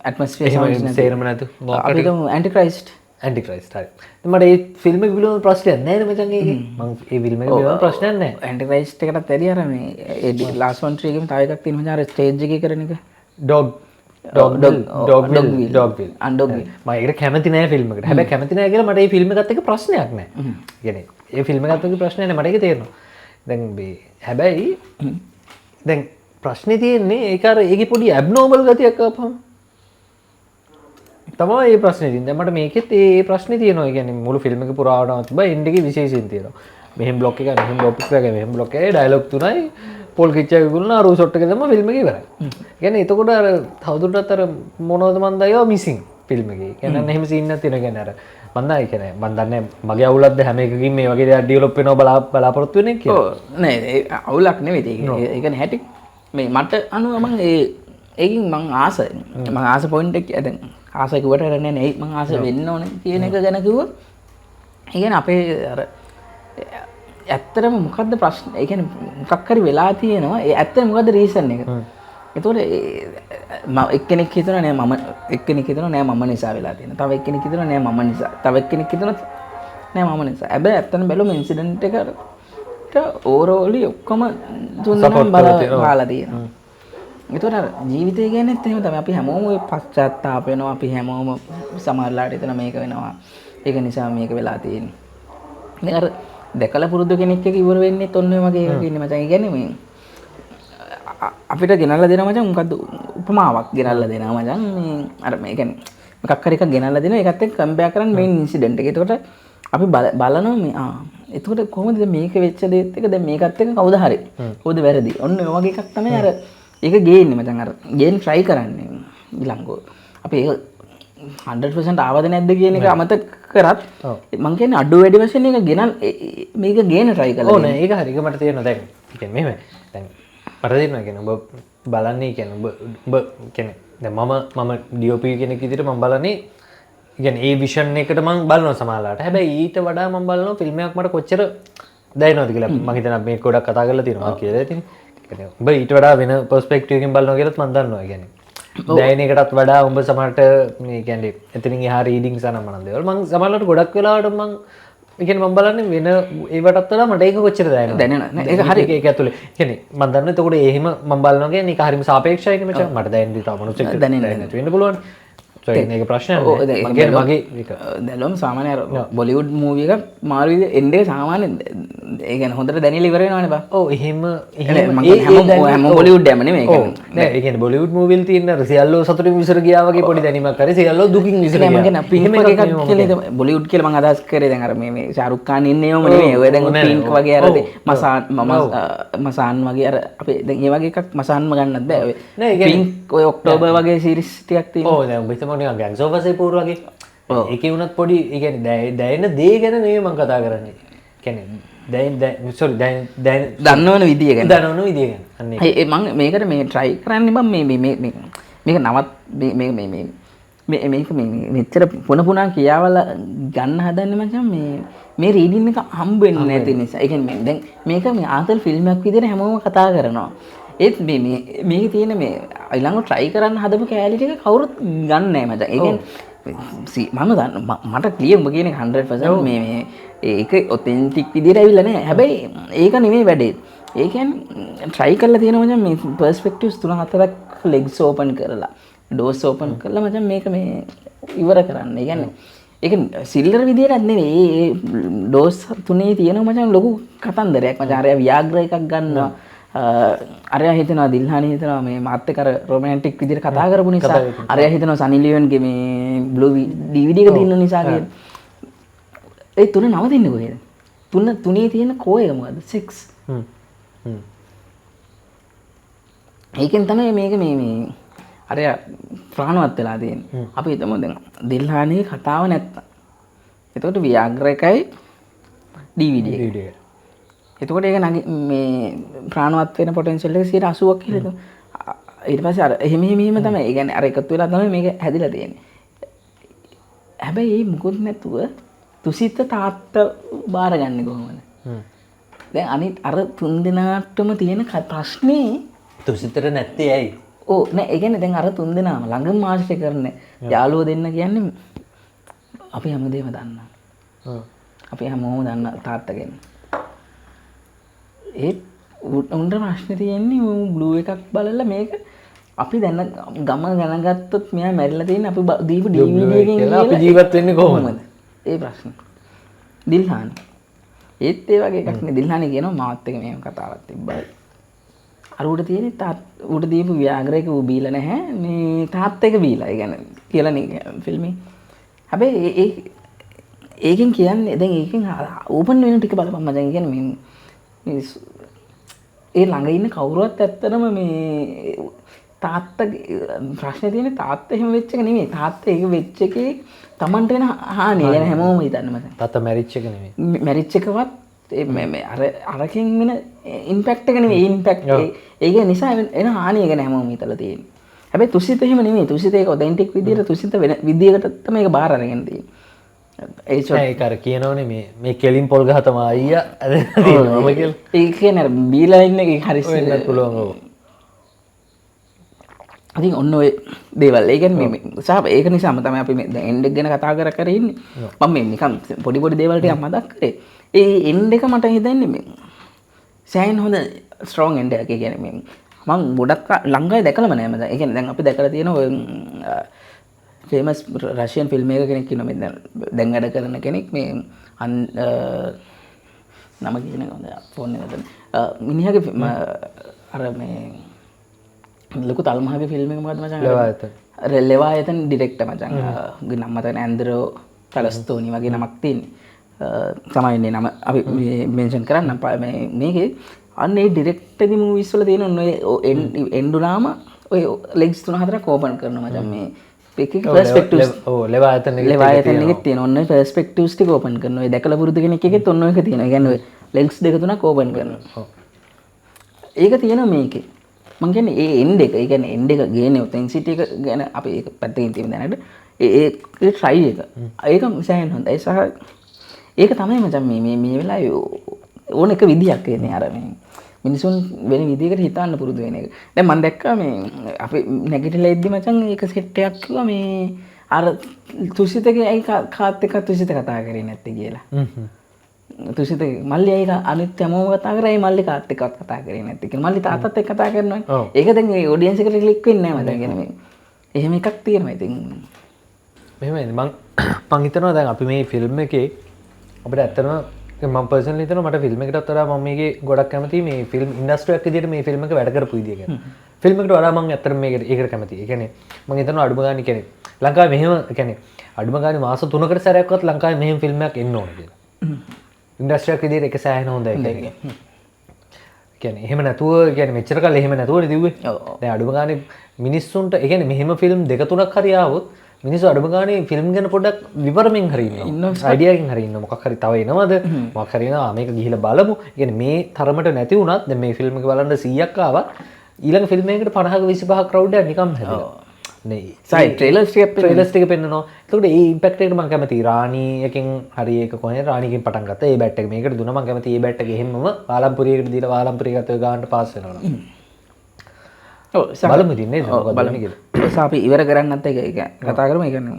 ඇට්මොස්ෆියර් සවුන්ඩ්ස් නැති. තේරෙම නැතු. අපි හිතමු ඇන්ටික්‍රයිස්ට්. ඇන්ටික්‍රයිස්ට් හරි. මට ඒ ෆිල්ම් එක පිළිබඳව ප්‍රශ්නයක් නැහැ නේ මචං ඒකේ. මම ඒ ෆිල්ම් එක පිළිබඳව ප්‍රශ්නයක් නැහැ. ඇන්ටික්‍රයිස්ට් එකටත් වැඩි අර මේ ඒ ලාස්ට් වන් 3 එකේම තව එකක් තියෙනවා මචං අර ස්ටේජ් එකේ කරන එක. ඩොග්විල්. මම ඒකට කැමති නෑ ෆිල්ම් එකට. හැබැයි කැමති නෑ කියලා මට ඒ ෆිල්ම් එකත් එක්ක ප්‍රශ්නයක් නෑ. කියන්නේ ඒ ෆිල්ම් එකත් එක්ක ප්‍රශ්නයක් නෑ මට ඒක තේරෙනවා. දැන් මේ හැබැයි දැන් ප්‍රශ්නේ තියෙන්නේ ඒක අර ඒකේ පොඩි ඇබ්නෝමල් ගතියක් ආපහම. තමයි මේ ප්‍රශ්නේ තියෙන්නේ. දැන් මට මේකෙත් ඒ ප්‍රශ්නේ තියෙනවා. ඒ කියන්නේ මුළු ෆිල්ම් එක පුරාවටම තිබ්බා එන්ඩ් එකේ විශේෂයෙන් තියෙනවා. මෙහෙම බ්ලොක් එක මෙහෙම බ්ලොක් එක මෙහෙම බ්ලොක් එකේ ඩයලොග් තුනයි පොල් කිච්චා විකුණන අර ෂොට් එක තමයි ෆිල්ම් එක ඉවරයි. කියන්නේ එතකොට අර තවදුරටත් අර මොනවද මන් දයෝ මිසින් ෆිල්ම් එකේ. කියන්නේ එහෙම සීන් එකක් තියෙනවා. කියන්නේ අර මන් දන්නේ කියන්නේ මන් දන්නේ මගේ අවුලක්ද හැම එකකින් මේ වගේ දෙයක් ඩෙවලොප් වෙනවා බලාපොරොත්තු වෙන්නේ කියලා. ඔව් නෑ අවුලක් නෙවෙයි ඒක. ඒක නේ හැටි. මේ මට අනුව මම ඒකින් මං ආසයි. මං ආස පොයින්ට් එක දැන් ආස කිව්වට කරන්නේ නෑ මං ආස වෙන්න ඕනේ කියන එක ගැන කිව්වොත් ඒ කියන්නේ අපේ අර ඇත්තටම මොකද්ද ප්‍රශ්න? ඒ කියන්නේ මොකක් හරි වෙලා තියෙනවා. ඒ ඇත්තටම මොකද්ද රීසන් එක? ඒතකොට එක්කෙනෙක් හිතනවා නෑ මම එක්කෙනෙක් හිතනවා නෑ මම නිසා වෙලා තියෙනවා. තව එක්කෙනෙක් හිතනවා නෑ මම නිසා. තව එක්කෙනෙක් හිතනවා නෑ මම නිසා. හැබැයි ඇත්තටම බැලුවම ඉන්සිඩන්ට් එකට ඕවරෝලි ඔක්කොම තුන්දෙනාම බලලා තියෙනවා. ඒතකොට අර ජීවිතය කියන්නේත් එහෙම තමයි. අපි හැමෝම ඔය පශ්චාත්තාප වෙනවා. අපි හැමෝම සමහරලාට හිතන මේක වෙනවා. ඒක නිසා මේක වෙලා තියෙන්නේ. ඉතින් අර දැකලා පුරුදු කෙනෙක් එක්ක ඉවර වෙන්නේ ඔන්න ඔය වගේ එකක් ඉන්නේ මචං. ඒ කියන්නේ මේ අපිට ගෙනල්ලා දෙනවා මචං මොකද්ද උපමාවක් ගෙනල්ලා දෙනවා මචං. මේ අර මේ කියන්නේ මොකක් හරි එකක් ගෙනල්ලා දෙනවා ඒකත් එක්ක කම්බෑක් කරන්න මේන් ඉන්සිඩන්ට් එක. ඒකට අපි බලනවා මේ එතකොට කොහොමද මේක වෙච්ච දේත් එක දැන් මේකත් එක්ක කවුද හරි කවුද වැරදි. ඔන්න ඔය වගේ එකක් තමයි අර ඒක ගේන්නේ මචං. අර ගේන් try කරන්නේ ඊළඟෝ. අපි ඒක 100% ආවද නැද්ද කියන එක අමතක කරත් මං කියන්නේ අඩු වැඩි වශයෙන් එක ගෙනල් මේක ගේන try කරලා. ඕ නෑ ඒක හරි. ඒක මට තේරෙනවා. දැන් කියන්නේ මෙහෙම දැන් මට තේරෙනවා කියන්නේ ඔබ බලන්නේ කියන්නේ ඔබ කියන්නේ දැන් මම DOP කෙනෙක් විදිහට මම බලන්නේ කියන්නේ ඒ විෂන් එකට මම බලනවා සමහරලාට. හැබැයි ඊට වඩා මම බලනවා ෆිල්ම් එකක් මට කොච්චර දැනෙනවද කියලා. මම හිතනවා මේක ගොඩක් කතා කරලා තියෙනවා කියලා. ඉතින් කියන්නේ ඔබ ඊට වඩා වෙන පර්ස්පෙක්ටිව් එකකින් බලනවා කියලාත් මම දන්නවා. කියන්නේ දැන් එකටත් වඩා උඹ සමහරට මේ කියන්නේ එතනින් එහා රීඩින්ග්ස් අනම්මන දේවල් මම සමහරවිට ගොඩක් වෙලාවට මම කියන්නේ මම බලන්නේ වෙන ඒවටත් වඩා මට ඒක කොච්චර දැනෙනවද ඒක හරි ඒක ඇතුලේ කියන්නේ මම දන්නවා එතකොට එහෙම මම බලනවා කියන්නේ ඒක හරිම සාපේක්ෂයි නේ මචං මට දැනෙන්නේ තව මොනොත් දැනෙන්නේ නැති වෙන්න පුළුවන් ඒක ප්‍රශ්නයක් නෑ මගේ ඒක දැලොම් සාමාන්‍ය බොලිවුඩ් මූවි එකක් මාරු විදිහට එන්නේ සාමාන්‍ය ඒ කියන්නේ හොඳට දැනෙලා ඉවර වෙනවනේ බා. ඔව් එහෙම හැම බොලිවුඩ් එකම නෙමෙයි ඒක. නෑ ඒ කියන්නේ බොලිවුඩ් මූවිල් තියෙන සියල්ලෝ සතුටින් විසිර ගියා වගේ පොඩි දැනීමක් හරි සියල්ලෝ දුකින් විසිර ගියා. මම කියන්නේ පින්ක් එකක් කියලා බොලිවුඩ් කියලා මම අදහස් කරේ දැන් අර මේ ශාරුක් ખાන් ඉන්නේවම නෙමෙයි. ඔය දැන් පින්ක් වගේ අර මසාන් වගේ අර අපේ දැන් මේ වගේ එකක් මසාන්ම ගන්නත් බෑ. ඔය පින්ක් ඔය ඔක්ටෝබර් වගේ සීරීස් ටිකක් තියෙනවා. ඔව් දැන් ඔබ නිකන් ගෑන්ග්ස් ඔෆ් වසේපුර වගේ. ඒකේ වුණත් පොඩි ඒ කියන්නේ දැනෙන දේ ගැන නෙවෙයි මම කතා කරන්නේ. කියන්නේ සෝරි දන්නවන විදිය ගැන. දන්නවන විදිය ගැන. අන්න ඒ මම මේකට මේ try කරන්නේ බං මේක නවත් මේක මෙච්චර පුන පුනා කියවලා ගන්න හදන්නේ මචං මේ රීඩින් එක හම්බ වෙන්නේ නැති නිසා. ඒ කියන්නේ දැන් මේක මේ ආතල් ෆිල්ම් එකක් විදිහට හැමෝම කතා කරනවා. ඒත් මේක තියෙන මේ ඊළඟ try කරන්න හදපු කැලිටි එක කවුරුත් ගන්න නැහැ මචං. ඒ කියන්නේ මම දන්න මට ක්ලියර් උඹ කියන 100% මේ ඒක ඔතෙන්ටික් විදිහට ඇවිල්ලා නැහැ. හැබැයි ඒක නෙමෙයි වැඩේ. ඒ කියන්නේ try කරලා තියෙනවා මචං මේ පර්ස්පෙක්ටිව්ස් 3-4ක් legs open කරලා doors open කරලා මචං මේක මේ ඉවර කරන්න. ඒ කියන්නේ ඒක සිල්ලර් විදිහටත් නෙවෙයි. ඒ doors තුනේ තියෙනවා මචං ලොකු කතන්දරයක් මචං. අරයා ව්‍යාග්‍ර එකක් ගන්නවා. අරයා හිතනවා දිල්හානි හිතනවා මේ මාත් එක්ක අර රොමැන්ටික් විදිහට කතා කරපු නිසා අරයා හිතනවා සනි ලියොන්ගේ මේ බ්ලූ DVD එක දින්න නිසා කියලා. ඒ තුන නවතින්නේ කොහෙද? තුනේ තියෙන කෝ එක මොකද්ද? 6. ඒකෙන් තමයි මේක මේ අර ප්‍රාණවත් වෙලා තියෙන්නේ. අපි හිතමු දැන් දිල්හානිගේ කතාව නැත්තම්. එතකොට ව්‍යාග්‍ර එකයි DVD එක. එතකොට ඒක මේ ප්‍රාණවත් වෙන පොටෙන්ෂල් එක 80ක් කියලා හිතමු. ඊට පස්සේ අර එහෙම තමයි. ඒ කියන්නේ අර එකතු වෙලා තමයි මේක හැදිලා තියෙන්නේ. හැබැයි මේ මුකුත් නැතුව තුසිත තාත්තා බාරගන්නේ කොහොමද? දැන් අනිත් අර තුන් දෙනාටම තියෙන ප්‍රශ්නේ තුසිතට නැත්තේ ඇයි? ඕ නෑ ඒ කියන්නේ දැන් අර තුන් දෙනාම ළඟම ආශ්‍රය කරන යාළුවෝ දෙන්න කියන්නේ අපි හැමදේම දන්නවා. අපි හැමෝම දන්න තාත්තා ගැන. ඒත් උන්ට ප්‍රශ්නේ තියෙන්නේ බ්ලූ එකක් බලලා මේක අපි දැන් ගම ගණන් ගත්තොත් මෙයා මැරිලා තියෙන්නේ අපි දීපු DVD එකකින් කියලා අපි ජීවත් වෙන්නේ කොහොමද? ඒ ප්‍රශ්නේ. දිල්හාන්. ඒත් ඒ වගේ එකක් නේ දිල්හානි කියනවා මාත් එක මෙහෙම කතාවක් තිබ්බා. අර උඩ තියෙන්නේ උඩ දීපු ව්‍යාග්‍රයක ඌ බීලා නැහැ. මේ තාත්තා එක බීලා. ඒ කියන්නේ කියලා නේ ෆිල්ම් එක. හැබැයි ඒකෙන් කියන්නේ දැන් ඒකෙන් ඕපන් වෙන ටික බලපන් මචං. කියන්නේ මේ ඒ ළඟ ඉන්න කවුරුවත් ඇත්තටම මේ තාත්තගේ ප්‍රශ්නේ තියෙන්නේ තාත්තා එහෙම වෙච්ච එක නෙමෙයි. තාත්තා ඒක වෙච්ච එකේ Tamanට වෙන හානිය ගැන හැමෝම හිතන්න මචං. තාත්තා මැරිච් එක නෙමෙයි. මැරිච් එකවත් මේ අරකින් වෙන ඉම්පැක්ට් එක නෙමෙයි. ඉම්පැක්ට් ඒක නිසා එන හානිය ගැන හැමෝම හිතලා තියෙන්නේ. හැබැයි තුසිත එහෙම නෙමෙයි. තුසිත ඒක ඔතෙන්ටික් විදියට තුසිත වෙන විදියකට තමයි ඒක බාර අරගෙන තියෙන්නේ. ඒක අර කියනවනේ මේ කෙලින් පොල් ගහ තමයි අයියා ඇදලා තියෙනවා කියලා. ඒ කියන්නේ අර බීලා ඉන්න එක හරිස් වෙන්න පුළුවන් ඔව්. ඉතින් ඔන්න ඔය දේවල් ඒ කියන්නේ මේ ඒක නිසාම තමයි අපි මේ දැන් එන්ඩ් එක ගැන කතා කර ඉන්නේ. මම මේ නිකන් පොඩි දේවල් ටිකක් මතක් කරේ. ඒ එන්ඩ් එක මට හිතෙන්නේ මේ සෑහෙන හොඳ ස්ට්‍රෝං එන්ඩ් එකක්. ඒ කියන්නේ මේ මම ගොඩක් ළඟයි දැකලම නෑ මම. ඒ කියන්නේ දැන් අපි දැකලා තියෙන ඔය ෆේමස් රෂියන් ෆිල්ම් එක කෙනෙක් ඉන්නවා මේ දැන් වැඩ කරන කෙනෙක් මේ නම කියන්නේ හොඳ ෆෝන් එකකට මිනිහාගේ අර මේ ලොකු තල්මහගේ ෆිල්ම් එක මොකද්ද මචං? ලෙවායතන්. ලෙවායතන් ඩිරෙක්ටර් මචං. නම මතක නෑ ඇන්ද්‍රෝ තලස්තෝනි වගේ නමක් තියෙන්නේ. තමයි නම අපි මෙන්ෂන් කරන්න මේකේ අන්න ඒ ඩිරෙක්ටර්ගේ මූවිස් වල තියෙන ඔන්න ඔය එන්ඩුනාම ඔය ලෙග්ස් 3-4ක් ඕපන් කරනවා මචං මේ එකක පර්ස්පෙක්ටිව්ස්. ඔව් ලෙවායතන් එකේ තියෙන ඔන්න පර්ස්පෙක්ටිව්ස් ටික ඕපන් කරනවා. ඒ දැකලා පුරුදු කෙනෙක් එකෙත් ඔන්න ඔයක තියෙනවා. ඒ කියන්නේ ඔය ලෙග්ස් දෙක තුනක් ඕපන් කරනවා. ඒක තියෙනවා මේකේ. මං කියන්නේ ඒ එන්ඩ් එක, ඒ කියන්නේ එන්ඩ් එක ගේන්නේ ඔතෙන්සිටි එක ගැන අපි ඒක පැත්තකින් තියමු දැනට. ඒ ට්‍රයි එක. ඒක සෑහෙන හොඳයි. සහ ඒක තමයි මචං මේ වෙලාවේ ඕන එක විදියක් එන්නේ අර මේ මිනිසුන් වෙන විදිහකට හිතන්න පුරුදු වෙන එක. දැන් මම දැක්කා මේ අපි නැගිටලා ඉද්දි මචං ඒක සෙට් එකක් කිව්වා මේ අර තුසිතගේ අයි කාත් එක්ක තුසිත කතා කරේ නැත්තේ කියලා. තුසිත මල්ලි අයි අනිත් හැමෝම කතා කරා මල්ලි කාත් එක්කවත් කතා කරේ නැත්තේ කියලා. මල්ලි තාත්තත් එක්ක කතා කරනවා. ඒක දැන් ඒ ඔඩියන්ස් එකට ක්ලික් වෙන්නේ නැහැ මචං. කියන්නේ මේ එහෙම එකක් තියෙනවා ඉතින්. මෙහෙමයි මං හිතනවා දැන් අපි මේ ෆිල්ම් එකේ අපිට ඇත්තටම මම පර්සනලි හිතනවා මට ෆිල්ම් එකටත් වඩා මම මේකේ ගොඩක් කැමතියි මේ ෆිල්ම් ඉන්ඩස්ට්‍රි එකක් විදිහට මේ ෆිල්ම් එක වැඩ කරපු විදිය ගැන. ෆිල්ම් එකට වඩා මම ඇත්තටම ඒකට කැමතියි. ඒ කියන්නේ මම හිතනවා අඩුම ගානේ කියන්නේ ලංකාවේ මෙහෙම කියන්නේ අඩුම ගානේ මාස 3කට සැරයක්වත් ලංකාවේ මෙහෙම ෆිල්ම් එකක් එන්න ඕන කියලා. ඉන්ඩස්ට්‍රි එකක් විදිහට එක සෑහෙන හොඳයි කියන්නේ. කියන්නේ එහෙම නැතුව කියන්නේ මෙච්චර කල් එහෙම නැතුවනේ දිව්වේ. දැන් අඩුම ගානේ මිනිස්සුන්ට ඒ කියන්නේ මෙහෙම ෆිල්ම් දෙක තුනක් හරි ආවොත් මිනිස්සු අඩුම ගානේ ෆිල්ම් ගැන පොඩ්ඩක් විවරමින් හරි ඉන්නවා. අයිඩියාකින් හරි ඉන්නවා. මොකක් හරි තව එනවද? මොකක් හරි එනවා මේක ගිහිල්ලා බලමු. ඒ කියන්නේ මේ තරමට නැති වුණත් දැන් මේ ෆිල්ම් එක බලන්න 100ක් ආවා. ඊළඟ ෆිල්ම් එකකට 50ක 25ක ක්‍රවුඩ් එකක් නිකම් හැදෙනවා. නේ. සයි ට්‍රේලර්ස් ටික පෙන්නනවා. එතකොට ඒ ඉම්පැක්ට් එකට මම කැමතියි. රාණී එකෙන් හරි ඒක කොහේ රාණීකින් පටන් ගත්තා. ඒ බැට් එක මේකට දුන්නා මම කැමතියි. ඒ බැට් එක එහෙමම ආලම්පුරියකට දීලා ආලම්පුරියකට ගානට පාස් වෙනවා. බලමු ඉතින් නේද මොකක්ද වෙන්නේ කියලා. අපි ඉවර කරන්නත් ඒක කතා කරමු. ඒ කියන්නේ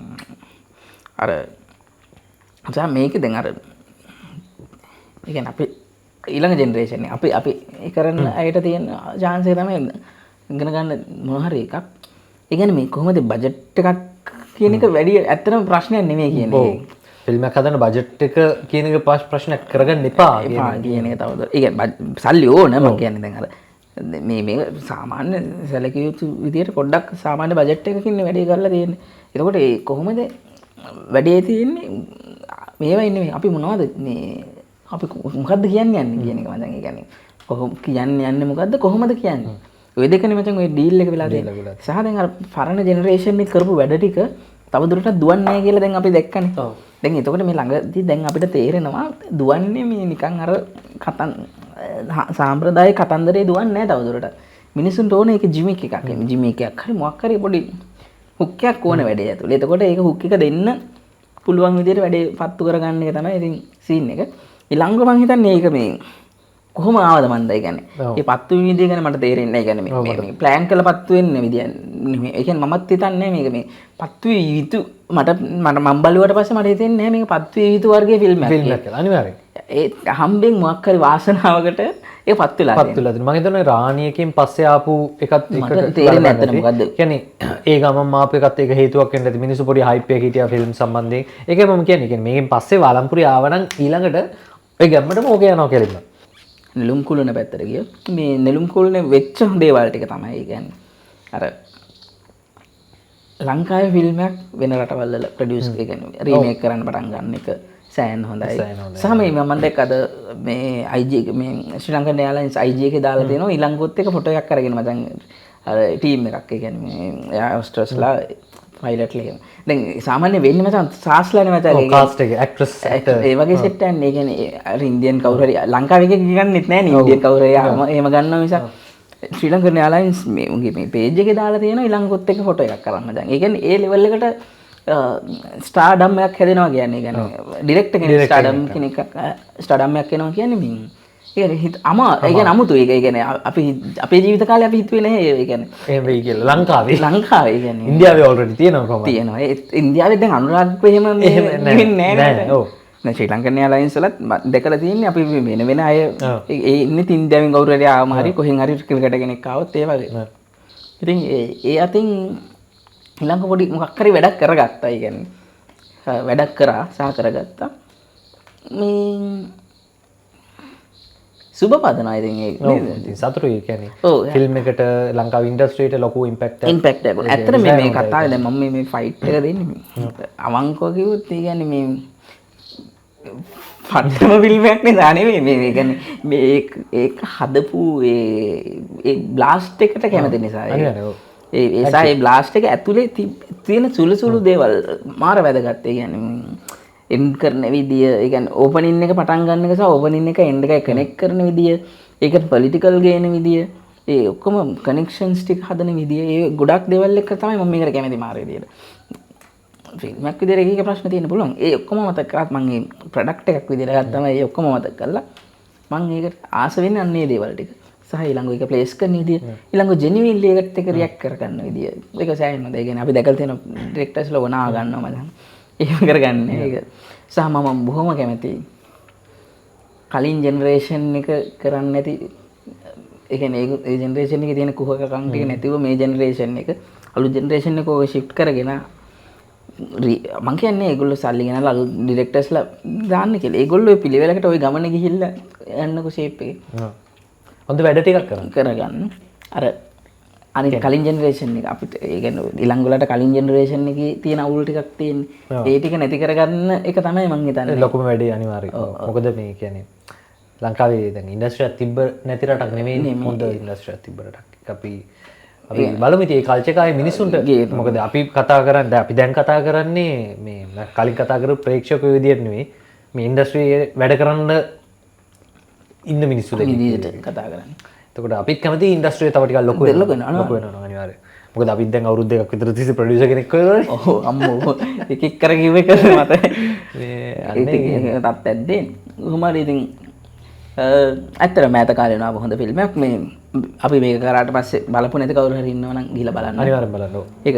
අර දැන් මේකේ දැන් අර ඒ කියන්නේ අපි ඊළඟ ජෙනරේෂන් එක අපි ඒ කරන්න අයට තියෙන chance එක තමයි ඉගෙන ගන්න මොන හරි එකක්. ඒ කියන්නේ මේ කොහොමද බජට් එකක් කියන එක වැඩි ඇත්තටම ප්‍රශ්නයක් නෙමෙයි කියන්නේ. ෆිල්ම් එකක් හදන්න බජට් එක කියන එක ප්‍රශ්නයක් කරගන්න එපා කියන එක තවද. ඒ කියන්නේ සල්ලි ඕන මම කියන්නේ දැන් අර මේ සාමාන්‍ය සැලකිය යුතු විදිහට පොඩ්ඩක් සාමාන්‍ය බජට් එකකින් වැඩි කරලා තියෙන්නේ. එතකොට ඒ කොහොමද වැඩි තියෙන්නේ මේවා ඉන්නේ අපි මොනවද මේ අපි මොකද්ද කියන්නේ කියන එක මම දැන් ඒ කියන්නේ කොහොම කියන්නේ මොකද්ද කොහොමද කියන්නේ. ඔය දෙකනේ මචං ඔය ඩීල් එක වෙලා තියෙන්නේ. සහ දැන් අර පරණ ජෙනරේෂන් එක කරපු වැඩ ටික තවදුරටත් දුවන්නේ නැහැ කියලා දැන් අපි දැක්කනේ. ඔව්. දැන් එතකොට මේ ළඟදී දැන් අපිට තේරෙනවා දුවන්නේ මේ නිකන් අර සාම්ප්‍රදායික කතන්දරේ දුවන්නේ නැහැ තවදුරටත්. මිනිසුන්ට ඕනේ ඒක ජිමික් එකක්. ජිමික් එකක් හරි මොකක් හරි පොඩි හුක් එකක් ඕනේ වැඩේ ඇතුලේ. එතකොට ඒක හුක් එක දෙන්න පුළුවන් විදිහට වැඩේ පත්තු කරගන්න එක තමයි ඉතින් සීන් එක. ඊළඟට මම හිතන්නේ ඒක මේ කොහොම ආවද මන්ද ඒ කියන්නේ. මේ පත්තු වෙන විදිය ගැන මට තේරෙන්නේ නැහැ. ඒ කියන්නේ මේ ප්ලෑන් කරලා පත්තු වෙන්නේ විදිය නෙමෙයි. ඒ කියන්නේ මමත් හිතන්නේ මේක මේ පත්තු විය යුතු මට මම බලුවට පස්සේ මට හිතෙන්නේ නැහැ මේක පත්තු විය යුතු වර්ගයේ ෆිල්ම් එකක් කියලා. අනිවාර්යෙන්. ඒ හම්බෙන් මොකක් හරි වාසනාවකට ඒක පත්තු වෙලා තියෙනවා. මම හිතන්නේ රාණියකින් පස්සේ ආපු එකත් එකට තේරෙන්නේ නැත්තේ මොකද්ද? කියන්නේ ඒ ගමන් ආපු එකත් ඒක හේතුවක් වෙන්න ඇති. මිනිස්සු පොඩි හයිප් එකක් හිටියා ෆිල්ම් සම්බන්ධයෙන්. ඒකයි මම කියන්නේ මේකෙන් පස්සේ වලම්පුරි ආවනම් ඊළඟට ඔය ගැම්මටම ඕක යනවා කියලා. නෙළුම් කුළුණ පැත්තට ගියොත් මේ නෙළුම් කුළුණේ වෙච්ච දේවල් ටික තමයි ඒ කියන්නේ අර ලංකාවේ ෆිල්ම් එකක් වෙන රටවල් වල ප්‍රොඩියුස් ඒ කියන්නේ රීමේක් කරන්න පටන් ගන්න එක සෑහෙන හොඳයි. සහ මේ මම දැක්ක අද මේ IG මේ ශ්‍රී ලංකන් එයාර්ලයින්ස් IG එකේ දාලා තියෙනවා ඊළඟොත් එක ෆොටෝ එකක් අරගෙන මචං අර ටීම් එකක් ඒ කියන්නේ මේ ඇස්ට්‍රස්ලා පයිලට්ලා කියන. දැන් සාමාන්‍ය වෙන්නේ මචං සාස්ලානේ මචං ඒ කාස්ට් එක ඇක්ට්‍රස් ඒ වගේ සෙට් එකක් නේ. ඒ කියන්නේ අර ඉන්දියන් කවුරු හරි ලංකාවේ එකක් ගන්නෙත් නැහැ නේ. ඉන්දියන් කවුරු හරි එහෙම ගන්නවා මිසක් ශ්‍රී ලංකන් එයාර්ලයින්ස් මේ උගේ මේ පේජ් එකේ දාලා තියෙනවා ඊළඟොත් එක ෆොටෝ එකක් අරන් මචං. ඒ කියන්නේ ඒ ලෙවල් එකට ස්ටාර්ඩම් එකක් හැදෙනවා කියන්නේ. ඒ කියන්නේ ඩිරෙක්ටර් කෙනෙක් ස්ටාර්ඩම් කෙනෙක් ස්ටාර්ඩම් එකක් එනවා කියන්නේ මේ ඒ කියන්නේ අමුතු ඒක. ඒ කියන්නේ අපි අපේ ජීවිත කාලේ අපි හිතුවේ නැහැ ඒ කියන්නේ එහෙම වෙයි කියලා. ලංකාවේ ඒ කියන්නේ ඉන්දියාවේ ඔල්රෙඩි තියෙනවා කොහොමද? තියෙනවා. ඒ ඉන්දියාවේ දැන් අනුරාධපුර එහෙම නෙවෙන්නේ නැහැ. ඔව්. දැන් ශ්‍රී ලංකන් එයාර්ලයින්ස් වලත් දැකලා තියෙන්නේ අපි වෙන වෙන අය ඒ ඉන්නේ ඉන්දියාවෙන් කවුරු හරි ආවම හරි කොහෙන් හරි ක්‍රිකට් කෙනෙක් ආවොත් ඒ වගේ. ඉතින් ඒ අතින් ඊළඟ පොඩි මොකක් හරි වැඩක් කරගත්තා. ඒ කියන්නේ වැඩක් කරා සහ කරගත්තා. මේ සුබ පදනවා ඉතින් ඒක නේද? සතුටුයි කියන්නේ. ෆිල්ම් එකට ලංකාවේ ඉන්ඩස්ට්‍රියට ලොකු ඉම්පැක්ට් එකක්. ඇත්තට මේ කතාවේ දැන් මම මේ ෆයිට් එක දෙන්නේ අවංකව කිව්වොත් ඒ කියන්නේ මේ පට්ටම ෆිල්ම් එකක් නේද නෙවෙයි මේ කියන්නේ මේ ඒක හදපු ඒ බ්ලාස්ට් එකට කැමති නිසා ඒ බ්ලාස්ට් එක ඇතුලේ තියෙන සුළු සුළු දේවල් මාර වැදගත්. ඒ කියන්නේ එන්ඩ් කරන විදිය, ඒ කියන්නේ ඕපනින් එක පටන් ගන්න එක සහ ඕපනින් එක එන්ඩ් එක කනෙක්ට් කරන විදිය, ඒකට පොලිටිකල් ගේන විදිය, ඒ ඔක්කොම කනෙක්ෂන්ස් ටික හදන විදිය, ඒ ගොඩක් දේවල් එක තමයි මම මේකට කැමති මාර විදියට. ෆිල්ම් එකක් විදියට එකක ප්‍රශ්න තියෙන්න පුළුවන්. ඒ ඔක්කොම මතක කරත් මම මේ ප්‍රොඩක්ට් එකක් විදියට ගත්තම ඒ ඔක්කොම මතක කරලා මම ඒකට ආස වෙන්නේ අන්නේ දේවල් ටික. සහ ඊළඟ එක ප්ලේස් කරන විදිය, ඊළඟ ජෙනුවින්ලි ඒකට එක රියැක්ට් කරගන්න විදිය. ඒක සෑහෙන හොඳයි. ඒ කියන්නේ අපි දැකලා තියෙන ඩිරෙක්ටර්ස්ලා වුණා ගන්නවා මම. එහෙම කරගන්නේ ඒක. සහ මම බොහොම කැමතියි. කලින් ජෙනරේෂන් එක කරන්නේ නැති ඒ කියන්නේ ඒ ජෙනරේෂන් එකේ තියෙන කුහකකම් ටික නැතිව මේ ජෙනරේෂන් එක අලුත් ජෙනරේෂන් එක ඔය ෂිෆ්ට් කරගෙන මම කියන්නේ ඒගොල්ලෝ සල්ලි ගෙනල්ලා අලුත් ඩිරෙක්ටර්ස්ලා දාන්න කියලා. ඒගොල්ලෝ ඔය පිළිවෙලකට ඔය ගමන ගිහිල්ලා යන්නකෝ ෂේප් එකේ. හොඳ වැඩ ටිකක් කරගන්න. අර අනිත් කලින් ජෙනරේෂන් එක අපිට ඒ කියන්නේ ඊළඟ වලට කලින් ජෙනරේෂන් එකේ තියෙන අවුල් ටිකක් තියෙන්නේ. ඒ ටික නැති කරගන්න එක තමයි මම හිතන්නේ. ලොකුම වැඩේ අනිවාර්යයෙන්. මොකද මේ කියන්නේ ලංකාවේ දැන් ඉන්ඩස්ට්‍රියක් තිබ්බ නැති රටක් නෙවෙයි හොඳ ඉන්ඩස්ට්‍රියක් තිබ්බ රටක්. අපි බලමු ඉතින් ඒ කල්චර් එකයි මිනිසුන්ට මොකද අපි කතා කරන්නේ අපි දැන් කතා කරන්නේ මේ කලින් කතා කරපු ප්‍රේක්ෂකයෝ විදියට නෙවෙයි මේ ඉන්ඩස්ට්‍රියේ වැඩ කරන්න ඉන්න මිනිස්සු දෙවිදියට කතා කරන්නේ. එතකොට අපිත් කැමති ඉන්ඩස්ට්‍රිය තව ටිකක් ලොකු වෙනවා අනිවාර්යයෙන්. මොකද අපිත් දැන් අවුරුදු දෙකක් විතර තිස්සේ ප්‍රොඩියුසර් කෙනෙක් වෙනවනේ. ඔව් අම්මෝ එක එක කර කිව්ව එක මත මේ අන්නේ තත්ත්වයෙන් කොහොම හරි ඉතින් ඇත්තටම මෑත කාලේ නාව හොඳ ෆිල්ම් එකක් මේ අපි මේක කරාට පස්සේ බලපු නැති කවුරු හරි ඉන්නවනම් ගිහලා බලන්න. අනිවාර්යෙන් බලන්න. ඒක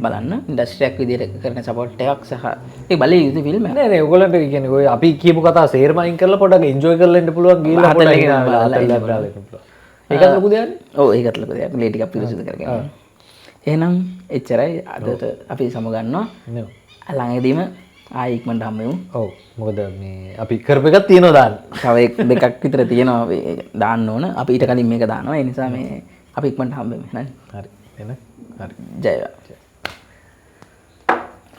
බලන්න ඉන්ඩස්ට්‍රියක් විදියට කරන සපෝට් එකක් සහ ඒ බලේ යුතු ෆිල්ම් එකක්. නෑ නෑ ඔයගොල්ලන්ට කියන්නේ ඔය අපි කියපු කතා සේරම අයින් කරලා පොඩ්ඩක් එන්ජොයි කරලා ඉන්න පුළුවන් ගිහලා පොඩ්ඩක් ඉන්න පුළුවන්. ඒකත් ලොකු දෙයක් නේ. ඔව් ඒකත් ලොකු දෙයක්. මේ ටිකක් පිළිසුදු කරගන්න. එහෙනම් එච්චරයි අදට අපි සමුගන්නවා. ළඟදීම ආයි ඉක්මනට හම්බෙමු. ඔව් මොකද මේ අපි කරපු එකක් තියෙනවා දාන්න. තව දෙකක් විතර තියෙනවා දාන්න ඕන. අපි ඊට කලින් මේක දානවා. ඒ නිසා මේ අපි ඉක්මනට හම්බෙමු. හරි. හරි. එන. හරි. ජය වේවා.